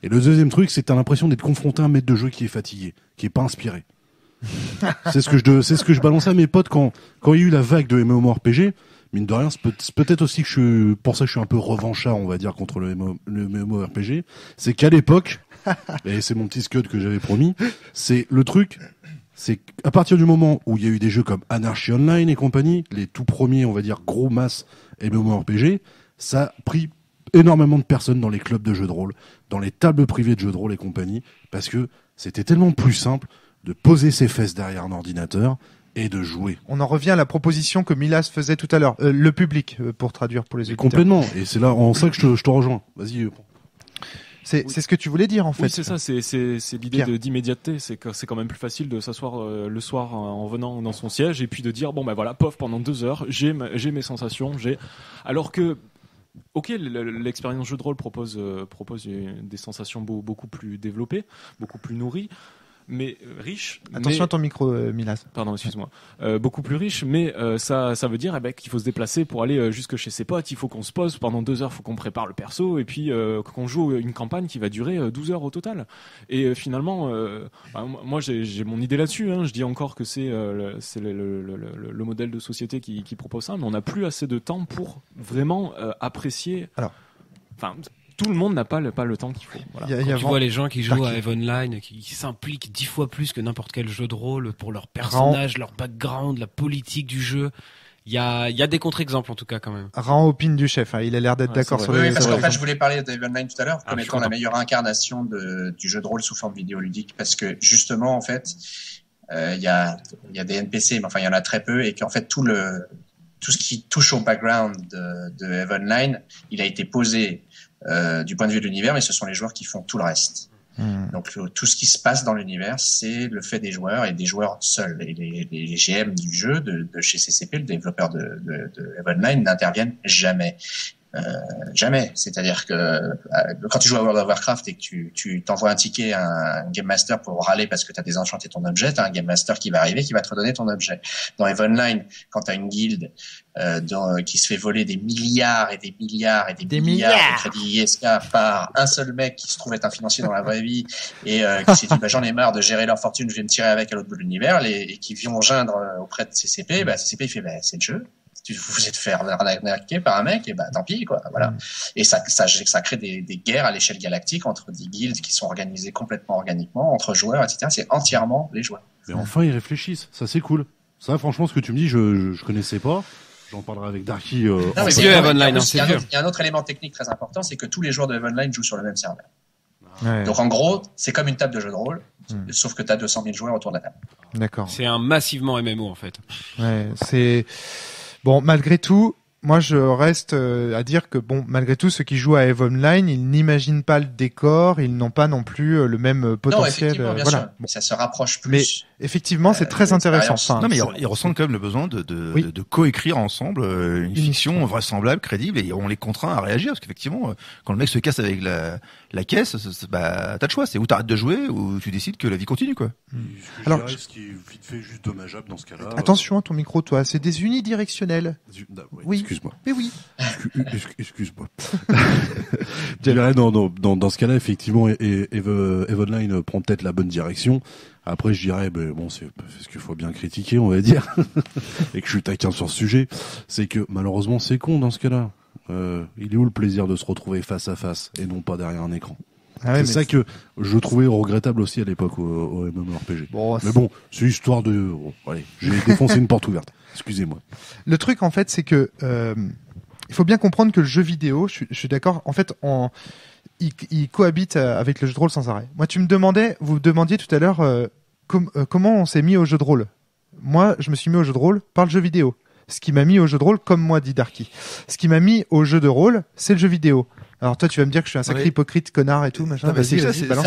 Et le deuxième truc, c'est que t'as l'impression d'être confronté à un maître de jeu qui est fatigué, qui est pas inspiré. c'est ce que je balançais à mes potes quand il y a eu la vague de MMORPG. Mine de rien, c'est peut-être aussi que pour ça que je suis un peu revanchard, on va dire, contre le MMORPG. C'est qu'à l'époque, et c'est mon petit scud que j'avais promis, c'est le truc, c'est qu'à partir du moment où il y a eu des jeux comme Anarchy Online et compagnie, les tout premiers, on va dire, gros masses MMORPG, ça a pris énormément de personnes dans les clubs de jeux de rôle, dans les tables privées de jeux de rôle et compagnie, parce que c'était tellement plus simple de poser ses fesses derrière un ordinateur et de jouer. On en revient à la proposition que Milas faisait tout à l'heure, le public, pour traduire pour les auditeurs. Complètement, et c'est là en ça que je te rejoins. Vas-y. C'est ce que tu voulais dire en fait. Oui, c'est ça, c'est l'idée d'immédiateté, c'est que c'est quand même plus facile de s'asseoir le soir en venant dans son siège et puis de dire bon ben voilà, pof, pendant 2 heures, j'ai mes sensations, alors que ok, l'expérience jeu de rôle propose des sensations beaucoup plus développées, beaucoup plus nourries. mais riche. Attention à ton micro, Milas. Pardon, excuse-moi. Beaucoup plus riche, mais ça veut dire qu'il faut se déplacer pour aller jusque chez ses potes. Il faut qu'on se pose pendant 2 heures, il faut qu'on prépare le perso, et puis qu'on joue une campagne qui va durer 12 heures au total. Et finalement, moi j'ai mon idée là-dessus. Hein. Je dis encore que c'est le modèle de société qui propose ça, mais on n'a plus assez de temps pour vraiment apprécier. Alors, tout le monde n'a pas le temps qu'il faut. Voilà. Quand tu vois les gens qui jouent à EVE Online, qui s'impliquent 10 fois plus que n'importe quel jeu de rôle pour leur personnage, leur background, la politique du jeu. Il y a des contre-exemples en tout cas quand même. Rend opine du chef, hein. Il a l'air d'être d'accord sur oui, parce qu'en fait je voulais parler d'EVE Online tout à l'heure comme étant la meilleure incarnation du jeu de rôle sous forme vidéoludique, parce que justement en fait il y a des NPC, mais enfin il y en a très peu, et qu'en fait tout ce qui touche au background de EVE Online, il a été posé du point de vue de l'univers, mais ce sont les joueurs qui font tout le reste. Donc tout ce qui se passe dans l'univers, c'est le fait des joueurs et des joueurs seuls. Et les GM du jeu de chez CCP, le développeur de EVE Online, n'interviennent jamais. Jamais. C'est-à-dire que quand tu joues à World of Warcraft et que tu t'envoies un ticket à un Game Master pour râler parce que tu as désenchanté ton objet, t'as un Game Master qui va arriver, qui va te redonner ton objet. Dans EVE Online, quand tu as une guilde qui se fait voler des milliards et des milliards et des milliards de crédits ISK par un seul mec qui se trouve être un financier dans la vraie vie et qui s'est dit j'en ai marre de gérer leur fortune, je vais me tirer avec à l'autre bout de l'univers, et qui vont geindre auprès de CCP, CCP il fait c'est le jeu. Vous êtes fait arnaquer par un mec, et tant pis, quoi. Voilà. Et ça crée des guerres à l'échelle galactique entre des guildes qui sont organisées complètement organiquement, entre joueurs, etc. C'est entièrement les joueurs. Mais enfin, ils réfléchissent. Ça, c'est cool. Ça, franchement, ce que tu me dis, je connaissais pas. J'en parlerai avec Darky. C'est vieux, EVE Online, c'est vieux. Il y a un autre élément technique très important, c'est que tous les joueurs de EVE Online jouent sur le même serveur. Ouais. Donc, en gros, c'est comme une table de jeu de rôle, sauf que tu as 200 000 joueurs autour de la table. D'accord. C'est un massivement MMO, en fait. Ouais, c'est... Bon, malgré tout, moi je reste à dire que malgré tout, ceux qui jouent à EVE Online, ils n'imaginent pas le décor, ils n'ont pas non plus le même potentiel. Non, effectivement, bien sûr. Bon. Ça se rapproche plus. Mais effectivement, c'est très intéressant. Enfin, non, mais ils ressentent quand même le besoin de coécrire ensemble une fiction vraisemblable, crédible, et on les contraint à réagir, parce qu'effectivement, quand le mec se casse avec la caisse, t'as le choix, c'est ou t'arrêtes de jouer, ou tu décides que la vie continue, quoi. Alors, ce qui est vite fait juste dommageable dans ce cas-là. Attention à ton micro, toi, c'est des unidirectionnels. Oui. Excuse-moi. Mais oui. Excuse-moi. Je dirais, dans ce cas-là, effectivement, EVE Online prend peut-être la bonne direction. Après, je dirais, c'est ce qu'il faut bien critiquer, on va dire, et que je suis taquin sur ce sujet, c'est que malheureusement, c'est con dans ce cas-là. Il est où le plaisir de se retrouver face à face et non pas derrière un écran? C'est ça que je trouvais regrettable aussi à l'époque au MMORPG. Mais bon, c'est histoire de... allez, j'ai défoncé une porte ouverte. Excusez-moi. Le truc, en fait, c'est que il faut bien comprendre que le jeu vidéo, je suis d'accord, en fait, il cohabite avec le jeu de rôle sans arrêt. Moi, vous me demandiez tout à l'heure comment on s'est mis au jeu de rôle. Moi, je me suis mis au jeu de rôle par le jeu vidéo. Ce qui m'a mis au jeu de rôle, comme moi, dit Darky. Ce qui m'a mis au jeu de rôle, c'est le jeu vidéo. Alors toi, tu vas me dire que je suis un sacré hypocrite, connard et tout, machin. Non, vas-y, balance.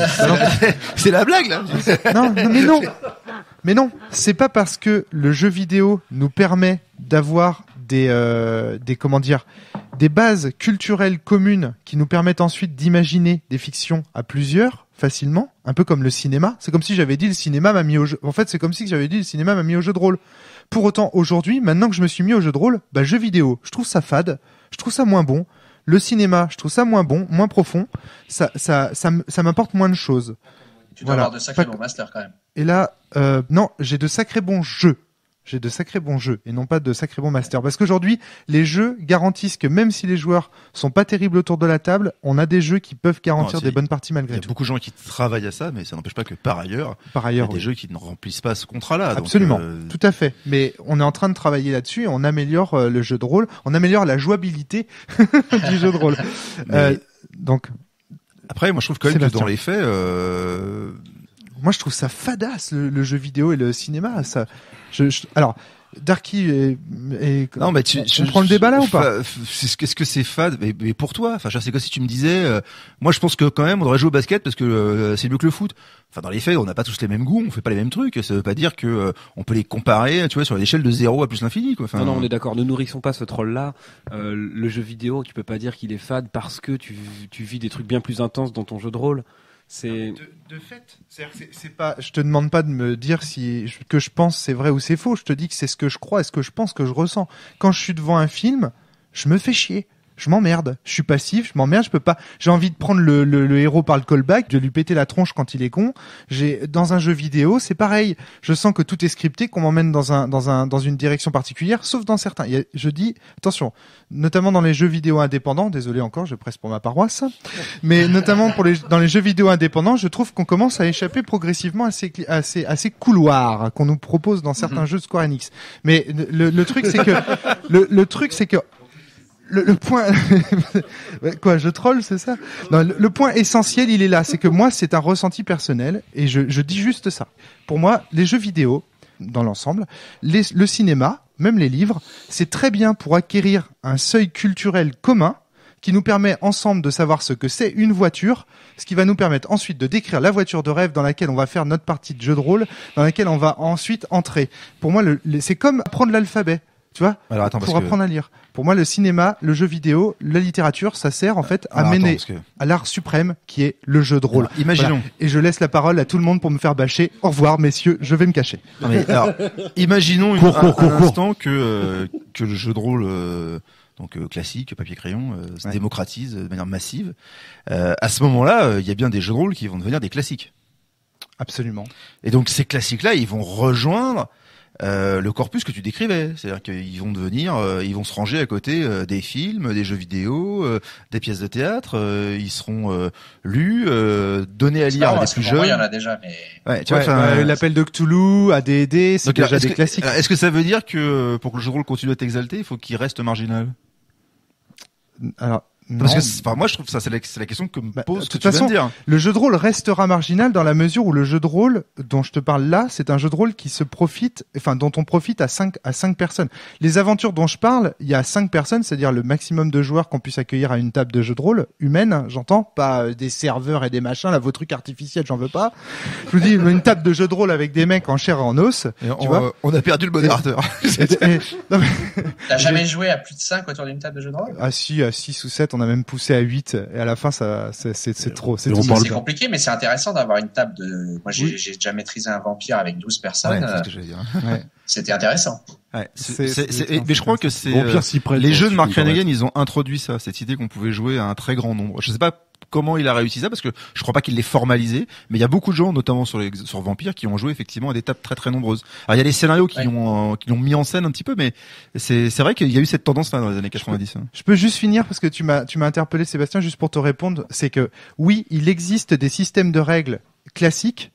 C'est la blague, là. Mais non, c'est pas parce que le jeu vidéo nous permet d'avoir des bases culturelles communes qui nous permettent ensuite d'imaginer des fictions à plusieurs facilement, un peu comme le cinéma. C'est comme si j'avais dit le cinéma m'a mis au jeu. En fait, c'est comme si j'avais dit le cinéma m'a mis au jeu de rôle. Pour autant, aujourd'hui, maintenant que je me suis mis au jeu de rôle, jeu vidéo, je trouve ça fade, je trouve ça moins bon. Le cinéma, je trouve ça moins bon, moins profond. Ça m'apporte moins de choses. Tu dois avoir de sacrés bons masters quand même. Et là, non, j'ai de sacrés bons jeux. J'ai de sacrés bons jeux et non pas de sacrés bons masters. Parce qu'aujourd'hui, les jeux garantissent que même si les joueurs sont pas terribles autour de la table, on a des jeux qui peuvent garantir des bonnes parties malgré tout. Il y a beaucoup de gens qui travaillent à ça, mais ça n'empêche pas que par ailleurs, il y a des jeux qui ne remplissent pas ce contrat-là. Absolument, tout à fait. Mais on est en train de travailler là-dessus et on améliore le jeu de rôle, on améliore la jouabilité du jeu de rôle. Donc. Après, moi je trouve quand même que dans les faits, moi je trouve ça fadasse le jeu vidéo et le cinéma. Ça, alors. Darky non, mais on prend le débat là ou pas? Est-ce que c'est fade? Mais pour toi, enfin, c'est comme si tu me disais, moi je pense que quand même on devrait jouer au basket parce que c'est mieux que le foot. Enfin, dans les faits, on n'a pas tous les mêmes goûts, on fait pas les mêmes trucs. Ça veut pas dire que on peut les comparer, tu vois, sur l'échelle de 0 à plus l'infini, quoi. Enfin, non, on est d'accord. Ne nourrissons pas ce troll-là. Le jeu vidéo, tu peux pas dire qu'il est fade parce que tu vis des trucs bien plus intenses dans ton jeu de rôle. C'est de fait, c'est pas. Je te demande pas de me dire si que je pense c'est vrai ou c'est faux. Je te dis que c'est ce que je crois et ce que je pense que je ressens. Quand je suis devant un film, je me fais chier. Je m'emmerde. Je suis passif, je m'emmerde, je peux pas. J'ai envie de prendre le héros par le callback, de lui péter la tronche quand il est con. Dans un jeu vidéo, c'est pareil. Je sens que tout est scripté, qu'on m'emmène dans une direction particulière, sauf dans certains. Je dis, attention, notamment dans les jeux vidéo indépendants, désolé encore, je presse pour ma paroisse, mais notamment dans les jeux vidéo indépendants, je trouve qu'on commence à échapper progressivement à ces couloirs qu'on nous propose dans certains jeux de Square Enix. Mais le truc, c'est que, le truc, c'est que, le point, quoi, je troll, c'est ça? Non, le point essentiel, il est là. C'est que moi, c'est un ressenti personnel et je dis juste ça. Pour moi, les jeux vidéo, dans l'ensemble, le cinéma, même les livres, c'est très bien pour acquérir un seuil culturel commun qui nous permet ensemble de savoir ce que c'est une voiture, ce qui va nous permettre ensuite de décrire la voiture de rêve dans laquelle on va faire notre partie de jeu de rôle, dans laquelle on va ensuite entrer. Pour moi, c'est comme apprendre l'alphabet. Tu vois, pour apprendre à lire. Pour moi, le cinéma, le jeu vidéo, la littérature, ça sert en fait à mener à l'art suprême qui est le jeu de rôle. Alors, imaginons. Voilà. Et je laisse la parole à tout le monde pour me faire bâcher. Au revoir, messieurs, je vais me cacher. Non, mais, alors, imaginons un instant que le jeu de rôle classique, papier crayon, se démocratise de manière massive. À ce moment-là, il y a bien des jeux de rôle qui vont devenir des classiques. Absolument. Et donc ces classiques-là, ils vont rejoindre le corpus que tu décrivais, c'est-à-dire qu'ils vont devenir, ils vont se ranger à côté des films, des jeux vidéo, des pièces de théâtre, ils seront lus, donnés à lire à des plus jeunes. Il y en a déjà, mais ouais, tu vois, l'appel de Cthulhu, AD&D, c'est déjà des classiques. Est-ce que ça veut dire que pour que le jeu de rôle continue à t'exalter, il faut qu'il reste marginal? Alors. Parce que, moi, je trouve ça, c'est la question que me pose. De toute façon, le jeu de rôle restera marginal dans la mesure où le jeu de rôle dont je te parle là, c'est un jeu de rôle qui dont on profite à 5 personnes. Les aventures dont je parle, il y a 5 personnes, c'est-à-dire le maximum de joueurs qu'on puisse accueillir à une table de jeu de rôle humaine, j'entends, pas des serveurs et des machins, là, vos trucs artificiels, j'en veux pas. Je vous dis, une table de jeu de rôle avec des mecs en chair et en os. On a perdu le modérateur. T'as jamais joué à plus de 5 autour d'une table de jeu de rôle? Ah si, à 6 ou 7, on a même poussé à 8 et à la fin c'est trop. C'est compliqué, mais c'est intéressant d'avoir une table de. Moi j'ai déjà maîtrisé un vampire avec 12 personnes. Ouais, c'est ce que je veux dire. C'était intéressant. Ouais, mais je crois que c'est les jeux de Mark Renegan, ils ont introduit ça, cette idée qu'on pouvait jouer à un très grand nombre. Je sais pas comment il a réussi ça parce que je crois pas qu'il l'ait formalisé, mais il y a beaucoup de gens, notamment sur Vampire, qui ont joué effectivement à des tables très très nombreuses. Alors il y a des scénarios qui l'ont mis en scène un petit peu, mais c'est vrai qu'il y a eu cette tendance là dans les années 90. Je peux juste finir parce que tu m'as interpellé, Sébastien, juste pour te répondre, c'est que oui, il existe des systèmes de règles classiques.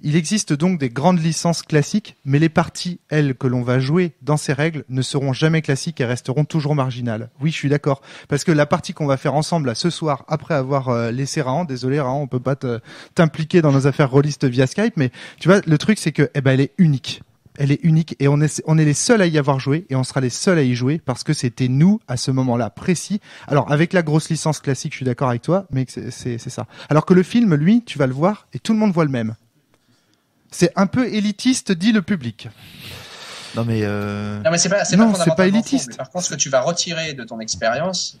Il existe donc des grandes licences classiques, mais les parties, elles, que l'on va jouer dans ces règles ne seront jamais classiques et resteront toujours marginales. Oui, je suis d'accord. Parce que la partie qu'on va faire ensemble là, ce soir, après avoir laissé Rahan, désolé Rahan, on peut pas t'impliquer dans nos affaires rôlistes via Skype, mais tu vois, le truc c'est que, elle est unique. Elle est unique et on est les seuls à y avoir joué et on sera les seuls à y jouer parce que c'était nous à ce moment-là précis. Alors avec la grosse licence classique, je suis d'accord avec toi, mais c'est ça. Alors que le film, lui, tu vas le voir et tout le monde voit le même. C'est un peu élitiste, dit le public. Non mais c'est pas élitiste. Par contre, ce que tu vas retirer de ton expérience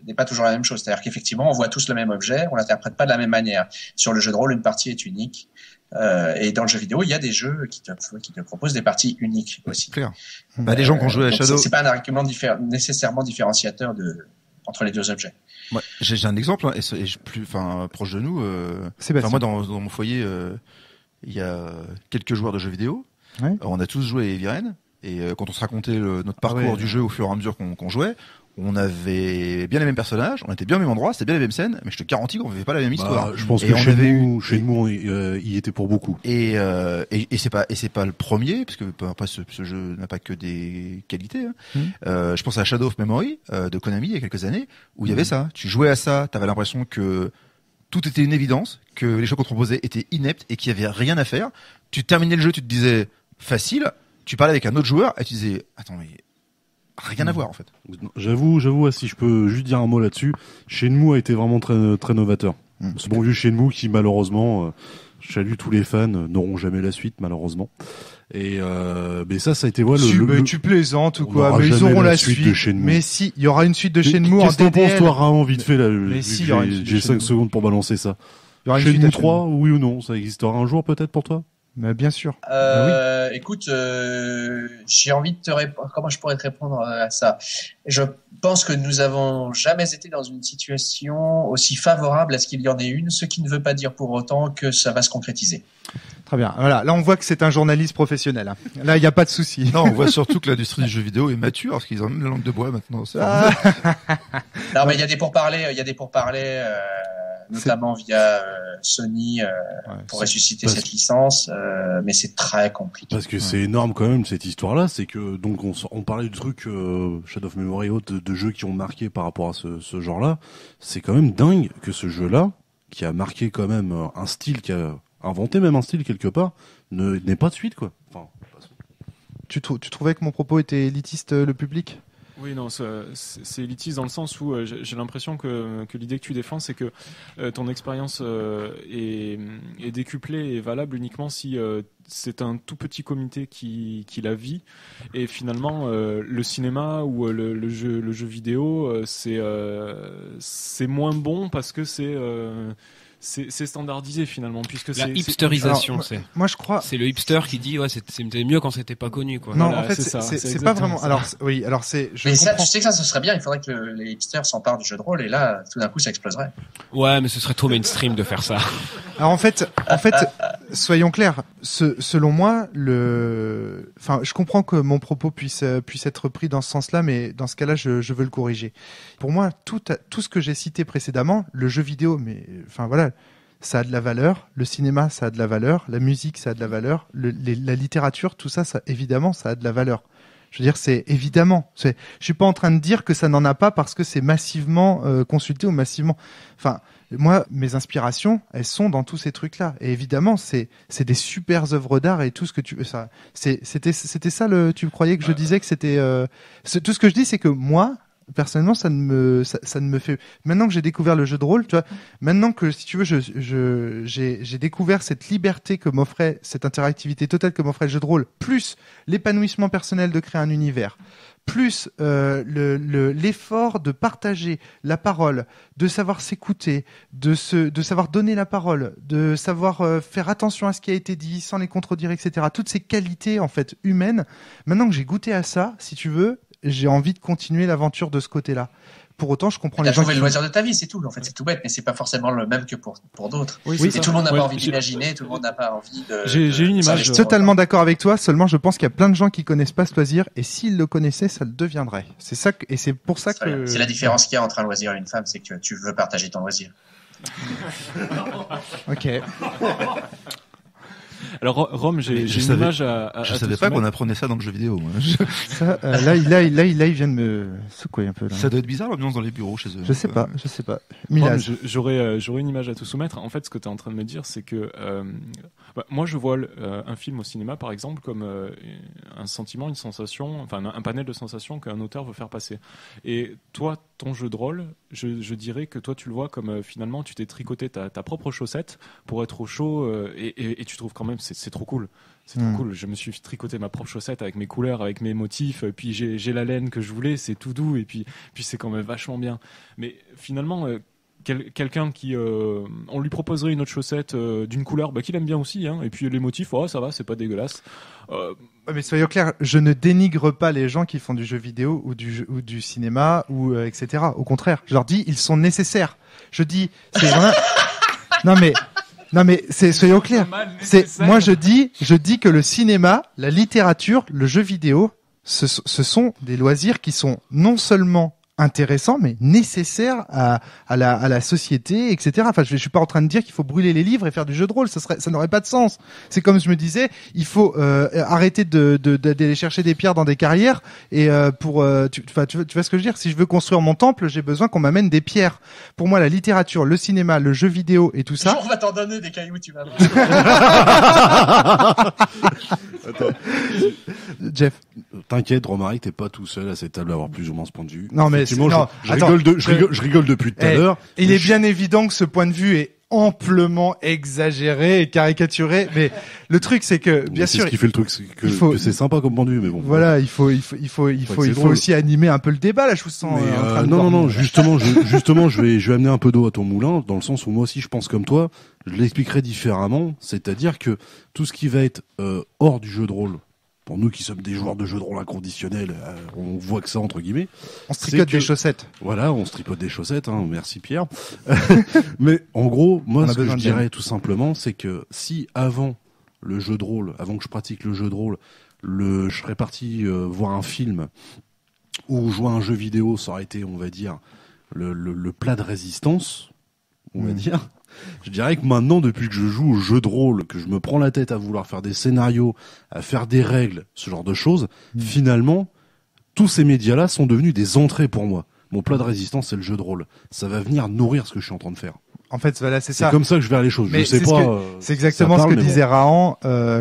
n'est pas toujours la même chose. C'est-à-dire qu'effectivement, on voit tous le même objet, on l'interprète pas de la même manière. Sur le jeu de rôle, une partie est unique. Et dans le jeu vidéo, il y a des jeux qui te proposent des parties uniques aussi. Clair. Des gens qui ont joué à Shadow. C'est pas un argument nécessairement différenciateur entre les deux objets. Ouais, j'ai un exemple, proche de nous. Moi, dans mon foyer, il y a quelques joueurs de jeux vidéo. Ouais. On a tous joué à Heavy Rain. Et quand on se racontait notre parcours du jeu au fur et à mesure qu'on jouait, on avait bien les mêmes personnages, on était bien au même endroit, c'était bien les mêmes scènes, mais je te garantis qu'on vivait pas la même histoire. Je pense que chez nous, il était pour beaucoup. Et c'est pas le premier, parce que après ce jeu n'a pas que des qualités. Je pense à Shadow of Memory de Konami il y a quelques années, où il y avait ça. Tu jouais à ça, t'avais l'impression que tout était une évidence, que les choix qu'on te proposait étaient ineptes et qu'il y avait rien à faire. Tu terminais le jeu, tu te disais facile, tu parlais avec un autre joueur et tu disais attends mais rien à voir en fait. J'avoue, si je peux juste dire un mot là-dessus, Shenmue a été vraiment très très novateur. Ce bon vieux Shenmue qui malheureusement, je salue tous les fans, n'auront jamais la suite malheureusement. Et mais ça a été tu plaisantes ou quoi? Mais ils auront la suite de Shenmue. Mais si, il y aura une suite de Shenmue en DDL. Qu'est-ce que t'en penses toi, Rahan, vite fait là? Mais si, j'ai 5 secondes pour balancer ça. Il y aura une Chez suite nous à 3, oui ou non? Ça existera un jour peut-être pour toi? Mais bien sûr. Écoute, j'ai envie de te répondre. Comment je pourrais te répondre à ça? Je pense que nous avons jamais été dans une situation aussi favorable à ce qu'il y en ait une, ce qui ne veut pas dire pour autant que ça va se concrétiser. Très bien. Voilà. Là, on voit que c'est un journaliste professionnel. Hein. Là, il n'y a pas de souci. Non, on voit surtout que l'industrie du jeu vidéo est mature, parce qu'ils ont même la langue de bois maintenant. Non, mais il y a des pourparlers, notamment via Sony pour ressusciter cette licence, mais c'est très compliqué. Parce que c'est énorme quand même cette histoire-là, c'est que donc on parlait du truc Shadow of Memory et autres de jeux qui ont marqué par rapport à ce genre-là. C'est quand même dingue que ce jeu-là, qui a marqué quand même un style, qui a inventé même un style quelque part, n'ait pas de suite quoi. Enfin, tu trouvais que mon propos était élitiste, le public? Oui, non, c'est élitiste dans le sens où j'ai l'impression que l'idée que tu défends, c'est que ton expérience est décuplée et valable uniquement si c'est un tout petit comité qui la vit. Et finalement, le cinéma ou le jeu vidéo, c'est moins bon parce que c'est standardisé finalement, puisque la hipsterisation, moi je crois c'est le hipster qui dit c'était mieux quand c'était pas connu quoi. Non, voilà, en fait c'est pas vraiment ça. Alors mais ça, tu sais que ça ce serait bien, il faudrait que les hipsters s'emparent du jeu de rôle et là tout d'un coup ça exploserait. Ouais, mais ce serait trop mainstream de faire ça. Alors en fait soyons clairs, selon moi je comprends que mon propos puisse être pris dans ce sens-là, mais dans ce cas-là je veux le corriger. Pour moi tout ce que j'ai cité précédemment, le jeu vidéo, mais enfin voilà, ça a de la valeur, le cinéma ça a de la valeur, la musique ça a de la valeur, la littérature, tout ça évidemment ça a de la valeur. Je veux dire, c'est évidemment. Je suis pas en train de dire que ça n'en a pas parce que c'est massivement consulté ou massivement. Enfin, moi, mes inspirations, elles sont dans tous ces trucs-là. Et évidemment, c'est des super œuvres d'art et tout ce que tu veux. Ça, c'était ça tu croyais que je disais que c'était. Tout ce que je dis, c'est que moi, personnellement, ça ne me fait. Maintenant que j'ai découvert le jeu de rôle, tu vois, maintenant que si tu veux, j'ai découvert cette liberté que m'offrait, cette interactivité totale que m'offrait le jeu de rôle, plus l'épanouissement personnel de créer un univers, plus l'effort de partager la parole, de savoir s'écouter, de savoir donner la parole, de savoir faire attention à ce qui a été dit sans les contredire, etc. Toutes ces qualités en fait humaines. Maintenant que j'ai goûté à ça, si tu veux, j'ai envie de continuer l'aventure de ce côté-là. Pour autant, je comprends les gens. T'as trouvé le loisir de ta vie, c'est tout. En fait, c'est tout bête, mais c'est pas forcément le même que pour d'autres. Oui, et tout le monde n'a pas envie d'imaginer, tout le monde n'a pas envie de. J'ai une image. Je suis totalement d'accord avec toi. Seulement, je pense qu'il y a plein de gens qui connaissent pas ce loisir, et s'ils le connaissaient, ça le deviendrait. C'est ça, et c'est pour ça que. C'est la différence qu'il y a entre un loisir et une femme, c'est que tu veux partager ton loisir. Ok. Alors Rome, j'ai une image à je savais pas qu'on apprenait ça dans le jeu vidéo. Moi. Ça, là, il vient de me secouer un peu. Là. Ça doit être bizarre l'ambiance dans les bureaux chez eux. Je sais pas. Rome, j'aurais une image à te soumettre. En fait, ce que tu es en train de me dire, c'est que moi, je vois un film au cinéma, par exemple, comme un sentiment, une sensation, enfin un panel de sensations qu'un auteur veut faire passer. Et toi, ton jeu de rôle, je dirais que toi, tu le vois comme finalement, tu t'es tricoté ta propre chaussette pour être au chaud et tu trouves quand même c'est trop cool. C'est trop cool. Je me suis tricoté ma propre chaussette avec mes couleurs, avec mes motifs. Puis j'ai la laine que je voulais. C'est tout doux et puis c'est quand même vachement bien. Mais finalement, quelqu'un qui on lui proposerait une autre chaussette d'une couleur qu'il aime bien aussi. Hein, et puis les motifs, ça va, c'est pas dégueulasse. Mais soyons clairs, je ne dénigre pas les gens qui font du jeu vidéo ou du cinéma ou etc. Au contraire, je leur dis ils sont nécessaires. Je dis c'est vraiment. Non mais soyons clairs. Moi je dis que le cinéma, la littérature, le jeu vidéo, ce sont des loisirs qui sont non seulement intéressants mais nécessaires à la société, etc. Enfin, je suis pas en train de dire qu'il faut brûler les livres et faire du jeu de rôle, ça n'aurait pas de sens. C'est comme je me disais, il faut arrêter d'aller chercher des pierres dans des carrières et tu vois ce que je veux dire. Si je veux construire mon temple, j'ai besoin qu'on m'amène des pierres. Pour moi, la littérature, le cinéma, le jeu vidéo et tout ça. On va t'en donner des cailloux, tu vas voir. Jeff, t'inquiète, Romaric, t'es pas tout seul à cette table à avoir plus ou moins ce point de vue. Non mais je rigole depuis tout à l'heure. Il est bien évident que ce point de vue est amplement exagéré et caricaturé, mais le truc c'est que bien sûr c'est ce qui fait le truc, c'est que c'est sympa comme pendu, mais bon. Voilà, il faut aussi animer un peu le débat là. Je vous sens en train de non, justement, je vais amener un peu d'eau à ton moulin, dans le sens où moi aussi je pense comme toi. Je l'expliquerai différemment, c'est-à-dire que tout ce qui va être hors du jeu de rôle. Pour nous qui sommes des joueurs de jeux de rôle inconditionnels, on voit que ça entre guillemets. On se tripote des chaussettes. Voilà, on se tripote des chaussettes, hein, merci Pierre. Mais en gros, moi ce que je dirais tout simplement, c'est que si avant le jeu de rôle, avant que je pratique le jeu de rôle, je serais parti voir un film ou jouer à un jeu vidéo, ça aurait été, on va dire, le plat de résistance, on va dire. Je dirais que maintenant, depuis que je joue au jeu de rôle, que je me prends la tête à vouloir faire des scénarios, à faire des règles, ce genre de choses, finalement, tous ces médias-là sont devenus des entrées pour moi. Mon plat de résistance, c'est le jeu de rôle. Ça va venir nourrir ce que je suis en train de faire. En fait, voilà, c'est ça. C'est comme ça que je verrai les choses. Mais je sais pas. C'est exactement ce que disait Rahan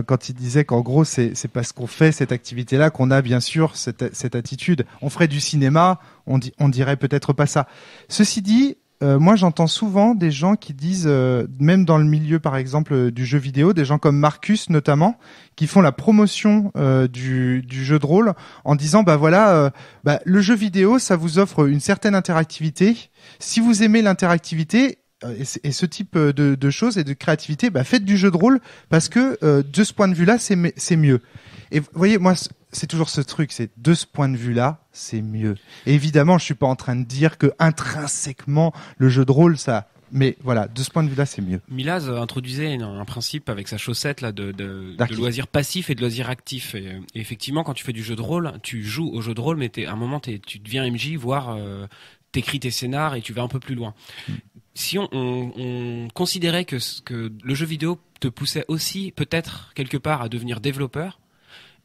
quand il disait qu'en gros, c'est parce qu'on fait cette activité-là qu'on a bien sûr cette attitude. On ferait du cinéma, on dirait peut-être pas ça. Ceci dit. Moi, j'entends souvent des gens qui disent, même dans le milieu, par exemple, du jeu vidéo, des gens comme Marcus notamment, qui font la promotion du jeu de rôle en disant, bah voilà, le jeu vidéo, ça vous offre une certaine interactivité. Si vous aimez l'interactivité et ce type de choses et de créativité, faites du jeu de rôle parce que de ce point de vue-là, c'est mieux. Et vous voyez, moi, c'est toujours ce truc, c'est de ce point de vue-là, c'est mieux. Et évidemment, je suis pas en train de dire que intrinsèquement le jeu de rôle, ça, mais voilà, de ce point de vue-là, c'est mieux. Milaz introduisait un principe avec sa chaussette là de loisir passif et de loisir actif. Et effectivement, quand tu fais du jeu de rôle, tu joues au jeu de rôle, mais à un moment, tu deviens MJ, voire t'écris tes scénars et tu vas un peu plus loin. Si on considérait que le jeu vidéo te poussait aussi peut-être quelque part à devenir développeur.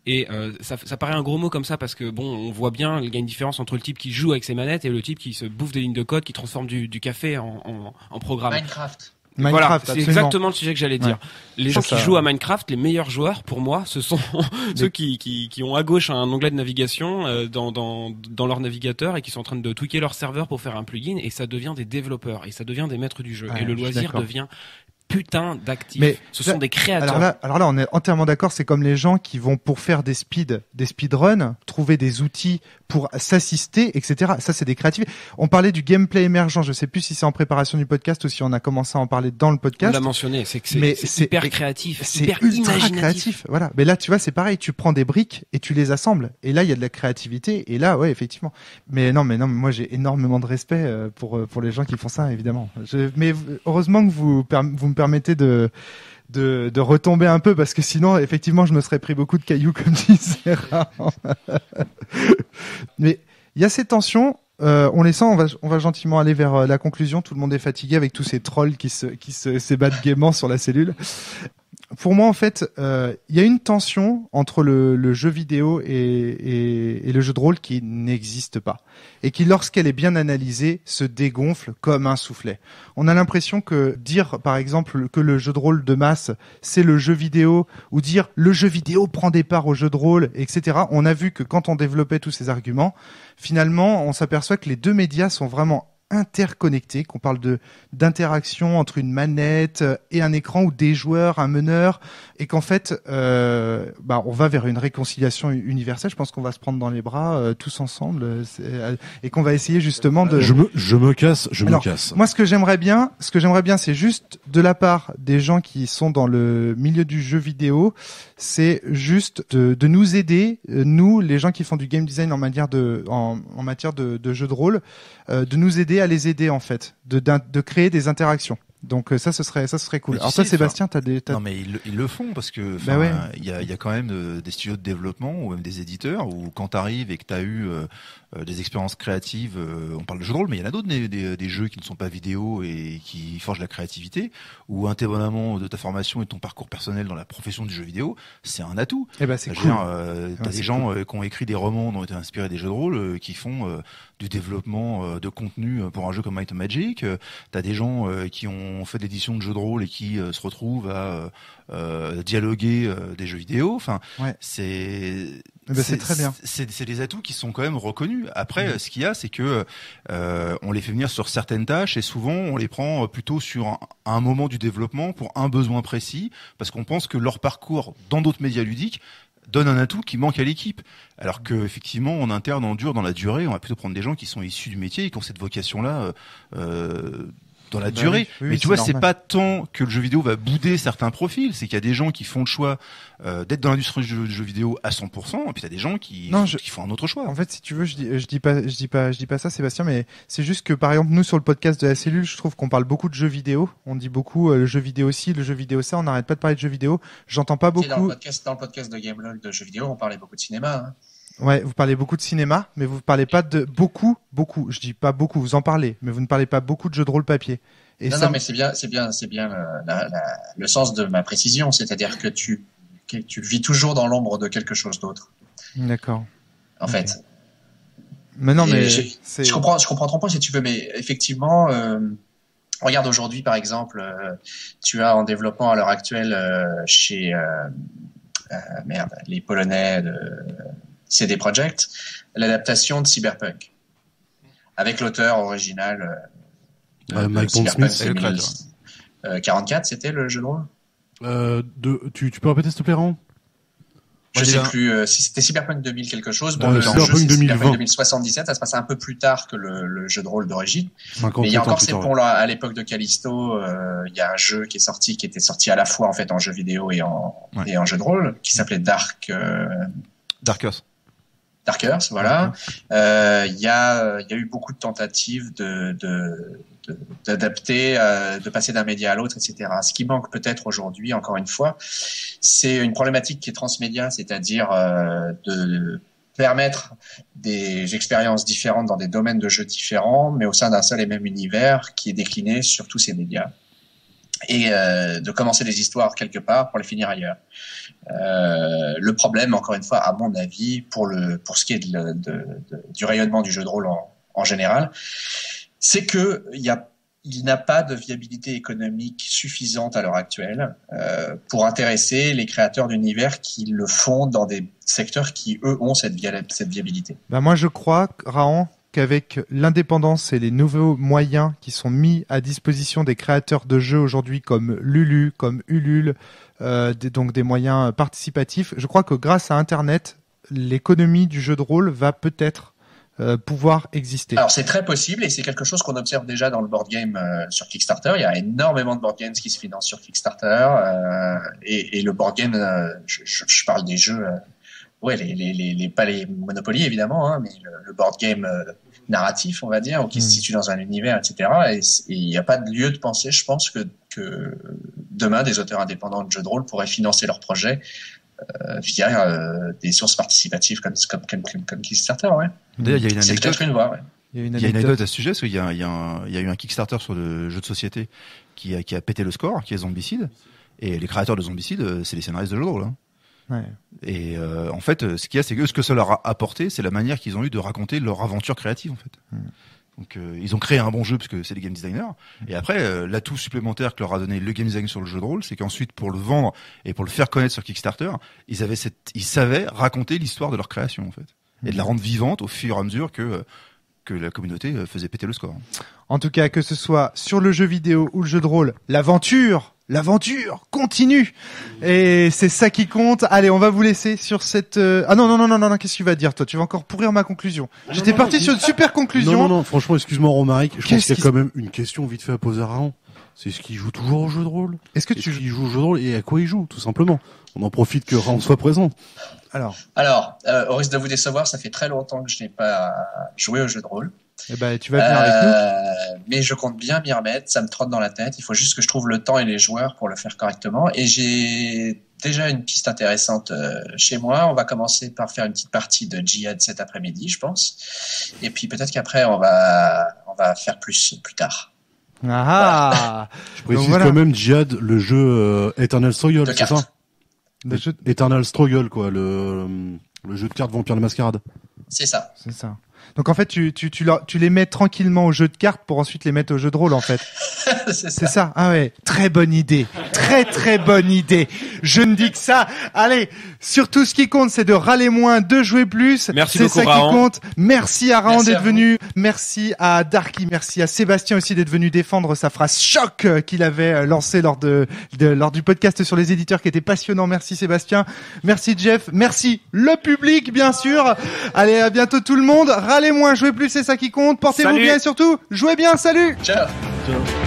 Et ça paraît un gros mot comme ça parce que bon, on voit bien, il y a une différence entre le type qui joue avec ses manettes et le type qui se bouffe des lignes de code, qui transforme du café en programme. Minecraft, voilà, c'est absolument. exactement le sujet que j'allais dire. Ouais. Les gens qui jouent à Minecraft, les meilleurs joueurs pour moi, ce sont ceux qui ont à gauche un onglet de navigation dans leur navigateur et qui sont en train de tweaker leur serveur pour faire un plugin, et ça devient des développeurs et ça devient des maîtres du jeu. Ouais, et le loisir devient putain d'actifs. Mais ce sont des créateurs. Alors là, on est entièrement d'accord. C'est comme les gens qui vont pour faire des speedruns, trouver des outils pour s'assister, etc. Ça, c'est des créatifs. On parlait du gameplay émergent. Je sais plus si c'est en préparation du podcast ou si on a commencé à en parler dans le podcast. On l'a mentionné. C'est hyper créatif, c'est hyper ultra imaginatif. créatif. Voilà. Mais là, tu vois, c'est pareil. Tu prends des briques et tu les assembles. Et là, il y a de la créativité. Et là, ouais, effectivement. Mais non, moi, j'ai énormément de respect pour les gens qui font ça, évidemment. Mais heureusement que vous me permettez de retomber un peu, parce que sinon effectivement je me serais pris beaucoup de cailloux comme disait Rahan. Mais il y a ces tensions, on les sent, on va gentiment aller vers la conclusion. Tout le monde est fatigué avec tous ces trolls qui s'ébattent gaiement sur la cellule. Pour moi, en fait, il y a une tension entre le jeu vidéo et le jeu de rôle qui n'existe pas. Et qui, lorsqu'elle est bien analysée, se dégonfle comme un soufflet. On a l'impression que dire, par exemple, que le jeu de rôle de masse, c'est le jeu vidéo, ou dire le jeu vidéo prend des parts au jeu de rôle, etc. On a vu que quand on développait tous ces arguments, finalement, on s'aperçoit que les deux médias sont vraiment interconnectés, qu'on parle d'interaction entre une manette et un écran, ou des joueurs, un meneur, et qu'en fait on va vers une réconciliation universelle. Je pense qu'on va se prendre dans les bras tous ensemble et qu'on va essayer justement de... Je me casse. Moi, ce que j'aimerais bien, c'est juste de la part des gens qui sont dans le milieu du jeu vidéo, c'est juste de nous aider, nous, les gens qui font du game design en matière de jeu de rôle, de nous aider à les aider, en fait, de créer des interactions. Donc ça ce serait cool. Alors toi, Sébastien, Non, mais ils le font parce que il y a quand même des studios de développement ou même des éditeurs où quand t'arrives et que t'as eu des expériences créatives, on parle de jeux de rôle, mais il y en a d'autres, des jeux qui ne sont pas vidéo et qui forgent la créativité, ou indépendamment de ta formation et de ton parcours personnel dans la profession du jeu vidéo, c'est un atout. Eh ben, c'est cool. T'as des gens qui ont écrit des romans, qui ont été inspirés des jeux de rôle, qui font du développement de contenu pour un jeu comme Might and Magic. T'as des gens qui ont ont fait de l'édition de jeux de rôle et qui se retrouvent à dialoguer des jeux vidéo. Enfin, c'est très bien. C'est des atouts qui sont quand même reconnus. Après, ce qu'il y a, c'est que on les fait venir sur certaines tâches et souvent on les prend plutôt sur un moment du développement pour un besoin précis, parce qu'on pense que leur parcours dans d'autres médias ludiques donne un atout qui manque à l'équipe. Alors que effectivement, en interne, dans la durée, on va plutôt prendre des gens qui sont issus du métier et qui ont cette vocation-là dans la durée. Mais tu vois, c'est pas tant que le jeu vidéo va bouder certains profils, c'est qu'il y a des gens qui font le choix d'être dans l'industrie du jeu vidéo à 100%, et puis t'as des gens qui font un autre choix. En fait, si tu veux, je dis pas ça, Sébastien, mais c'est juste que par exemple, nous sur le podcast de la cellule, je trouve qu'on parle beaucoup de jeux vidéo. On dit beaucoup le jeu vidéo ci, le jeu vidéo ça. On n'arrête pas de parler de jeux vidéo. J'entends pas beaucoup. Dans le podcast de Gamelog de jeux vidéo, on parlait beaucoup de cinéma. Hein. Ouais, vous parlez beaucoup de cinéma, mais vous parlez pas de beaucoup. Je dis pas beaucoup, vous en parlez, mais vous ne parlez pas beaucoup de jeux de rôle papier. Et non, mais c'est bien le sens de ma précision, c'est-à-dire que tu vis toujours dans l'ombre de quelque chose d'autre. D'accord. En fait. Mais non, mais je comprends ton point si tu veux, mais effectivement, regarde aujourd'hui par exemple, tu as en développement à l'heure actuelle chez les Polonais de CD Projekt, l'adaptation de Cyberpunk avec l'auteur original Mike Pondsmith. 44, c'était le jeu de rôle. Tu peux répéter s'il te plaît, Ron? Je sais plus si c'était Cyberpunk 2000 quelque chose. Bon, Cyberpunk 2020. 2077, ça se passait un peu plus tard que le jeu de rôle d'origine. Mais il y a encore ces ponts-là. À l'époque de Callisto, il y a un jeu qui était sorti à la fois en fait en jeu vidéo et en jeu de rôle, qui s'appelait Darkers, voilà. Il y a eu beaucoup de tentatives d'adapter, de passer d'un média à l'autre, etc. Ce qui manque peut-être aujourd'hui, encore une fois, c'est une problématique qui est transmédia, c'est-à-dire de permettre des expériences différentes dans des domaines de jeux différents, mais au sein d'un seul et même univers qui est décliné sur tous ces médias. Et de commencer des histoires quelque part pour les finir ailleurs. Le problème, encore une fois, à mon avis, pour ce qui est du rayonnement du jeu de rôle en général, c'est que il n'a pas de viabilité économique suffisante à l'heure actuelle pour intéresser les créateurs d'univers qui le font dans des secteurs qui, eux, ont cette viabilité. Moi, je crois, Rahan, qu'avec l'indépendance et les nouveaux moyens qui sont mis à disposition des créateurs de jeux aujourd'hui comme Lulu, comme Ulule, donc des moyens participatifs, je crois que grâce à Internet, l'économie du jeu de rôle va peut-être pouvoir exister. Alors c'est très possible et c'est quelque chose qu'on observe déjà dans le board game sur Kickstarter. Il y a énormément de board games qui se financent sur Kickstarter et le board game, je parle des jeux, pas les Monopoly évidemment, hein, mais le board game narratif, on va dire, ou qui se situe dans un univers, etc. Et il n'y a pas de lieu de penser, je pense, que demain des auteurs indépendants de jeux de rôle pourraient financer leurs projets via des sources participatives comme Kickstarter, ouais. D'ailleurs, il y a une anecdote. C'est peut-être une voie, ouais. Il y a une anecdote à ce sujet, parce qu'il y a eu un Kickstarter sur le jeu de société qui a pété le score, qui est Zombicide. Et les créateurs de Zombicide, c'est les scénaristes de jeux de rôle, hein. Ouais. Et en fait, ce qu'il y a, c'est que ce que ça leur a apporté, c'est la manière qu'ils ont eu de raconter leur aventure créative, en fait. Donc, ils ont créé un bon jeu parce que c'est des game designers. Et après, l'atout supplémentaire que leur a donné le game design sur le jeu de rôle, c'est qu'ensuite, pour le vendre et pour le faire connaître sur Kickstarter, ils savaient raconter l'histoire de leur création, en fait, et de la rendre vivante au fur et à mesure que la communauté faisait péter le score. En tout cas, que ce soit sur le jeu vidéo ou le jeu de rôle, l'aventure continue. Et c'est ça qui compte. Allez, on va vous laisser sur cette... Ah non, qu'est-ce que tu vas dire, toi? Tu vas encore pourrir ma conclusion. J'étais parti sur une super conclusion. Non, franchement, excuse-moi, Romaric. Je pense qu'il y a quand même une question vite fait à poser à Raon. C'est ce qu'il joue toujours au jeu de rôle. Est-ce qu'il joue au jeu de rôle et à quoi il joue, tout simplement? On en profite que Raon soit présent. Alors, au risque de vous décevoir, ça fait très longtemps que je n'ai pas joué au jeu de rôle. Eh ben, tu vas venir avec nous. Mais je compte bien m'y remettre, ça me trotte dans la tête. Il faut juste que je trouve le temps et les joueurs pour le faire correctement. Et j'ai déjà une piste intéressante chez moi. On va commencer par faire une petite partie de Jihad cet après-midi, je pense. Et puis peut-être qu'après, on va faire plus tard. Ah, je précise quand même Jihad, le jeu Eternal Struggle, c'est ça? Le jeu Eternal Struggle, quoi, le jeu de cartes Vampire la Mascarade. C'est ça. Donc en fait, tu les mets tranquillement au jeu de cartes pour ensuite les mettre au jeu de rôle en fait. C'est ça. Ah ouais, très bonne idée. Très très bonne idée. Je ne dis que ça. Allez, surtout ce qui compte, c'est de râler moins, de jouer plus. Merci c'est beaucoup, ça qui Rahan. compte. Merci à Rahan Merci d'être à vous. venu. Merci à Darky. Merci à Sébastien aussi d'être venu défendre sa phrase choc qu'il avait lancée lors lors du podcast sur les éditeurs qui était passionnant. Merci Sébastien. Merci Jeff. Merci le public bien sûr. Allez, à bientôt tout le monde. Râlez moins, jouez plus, c'est ça qui compte. Portez-vous Salut. bien et surtout, jouez bien. Salut. Ciao. Ciao.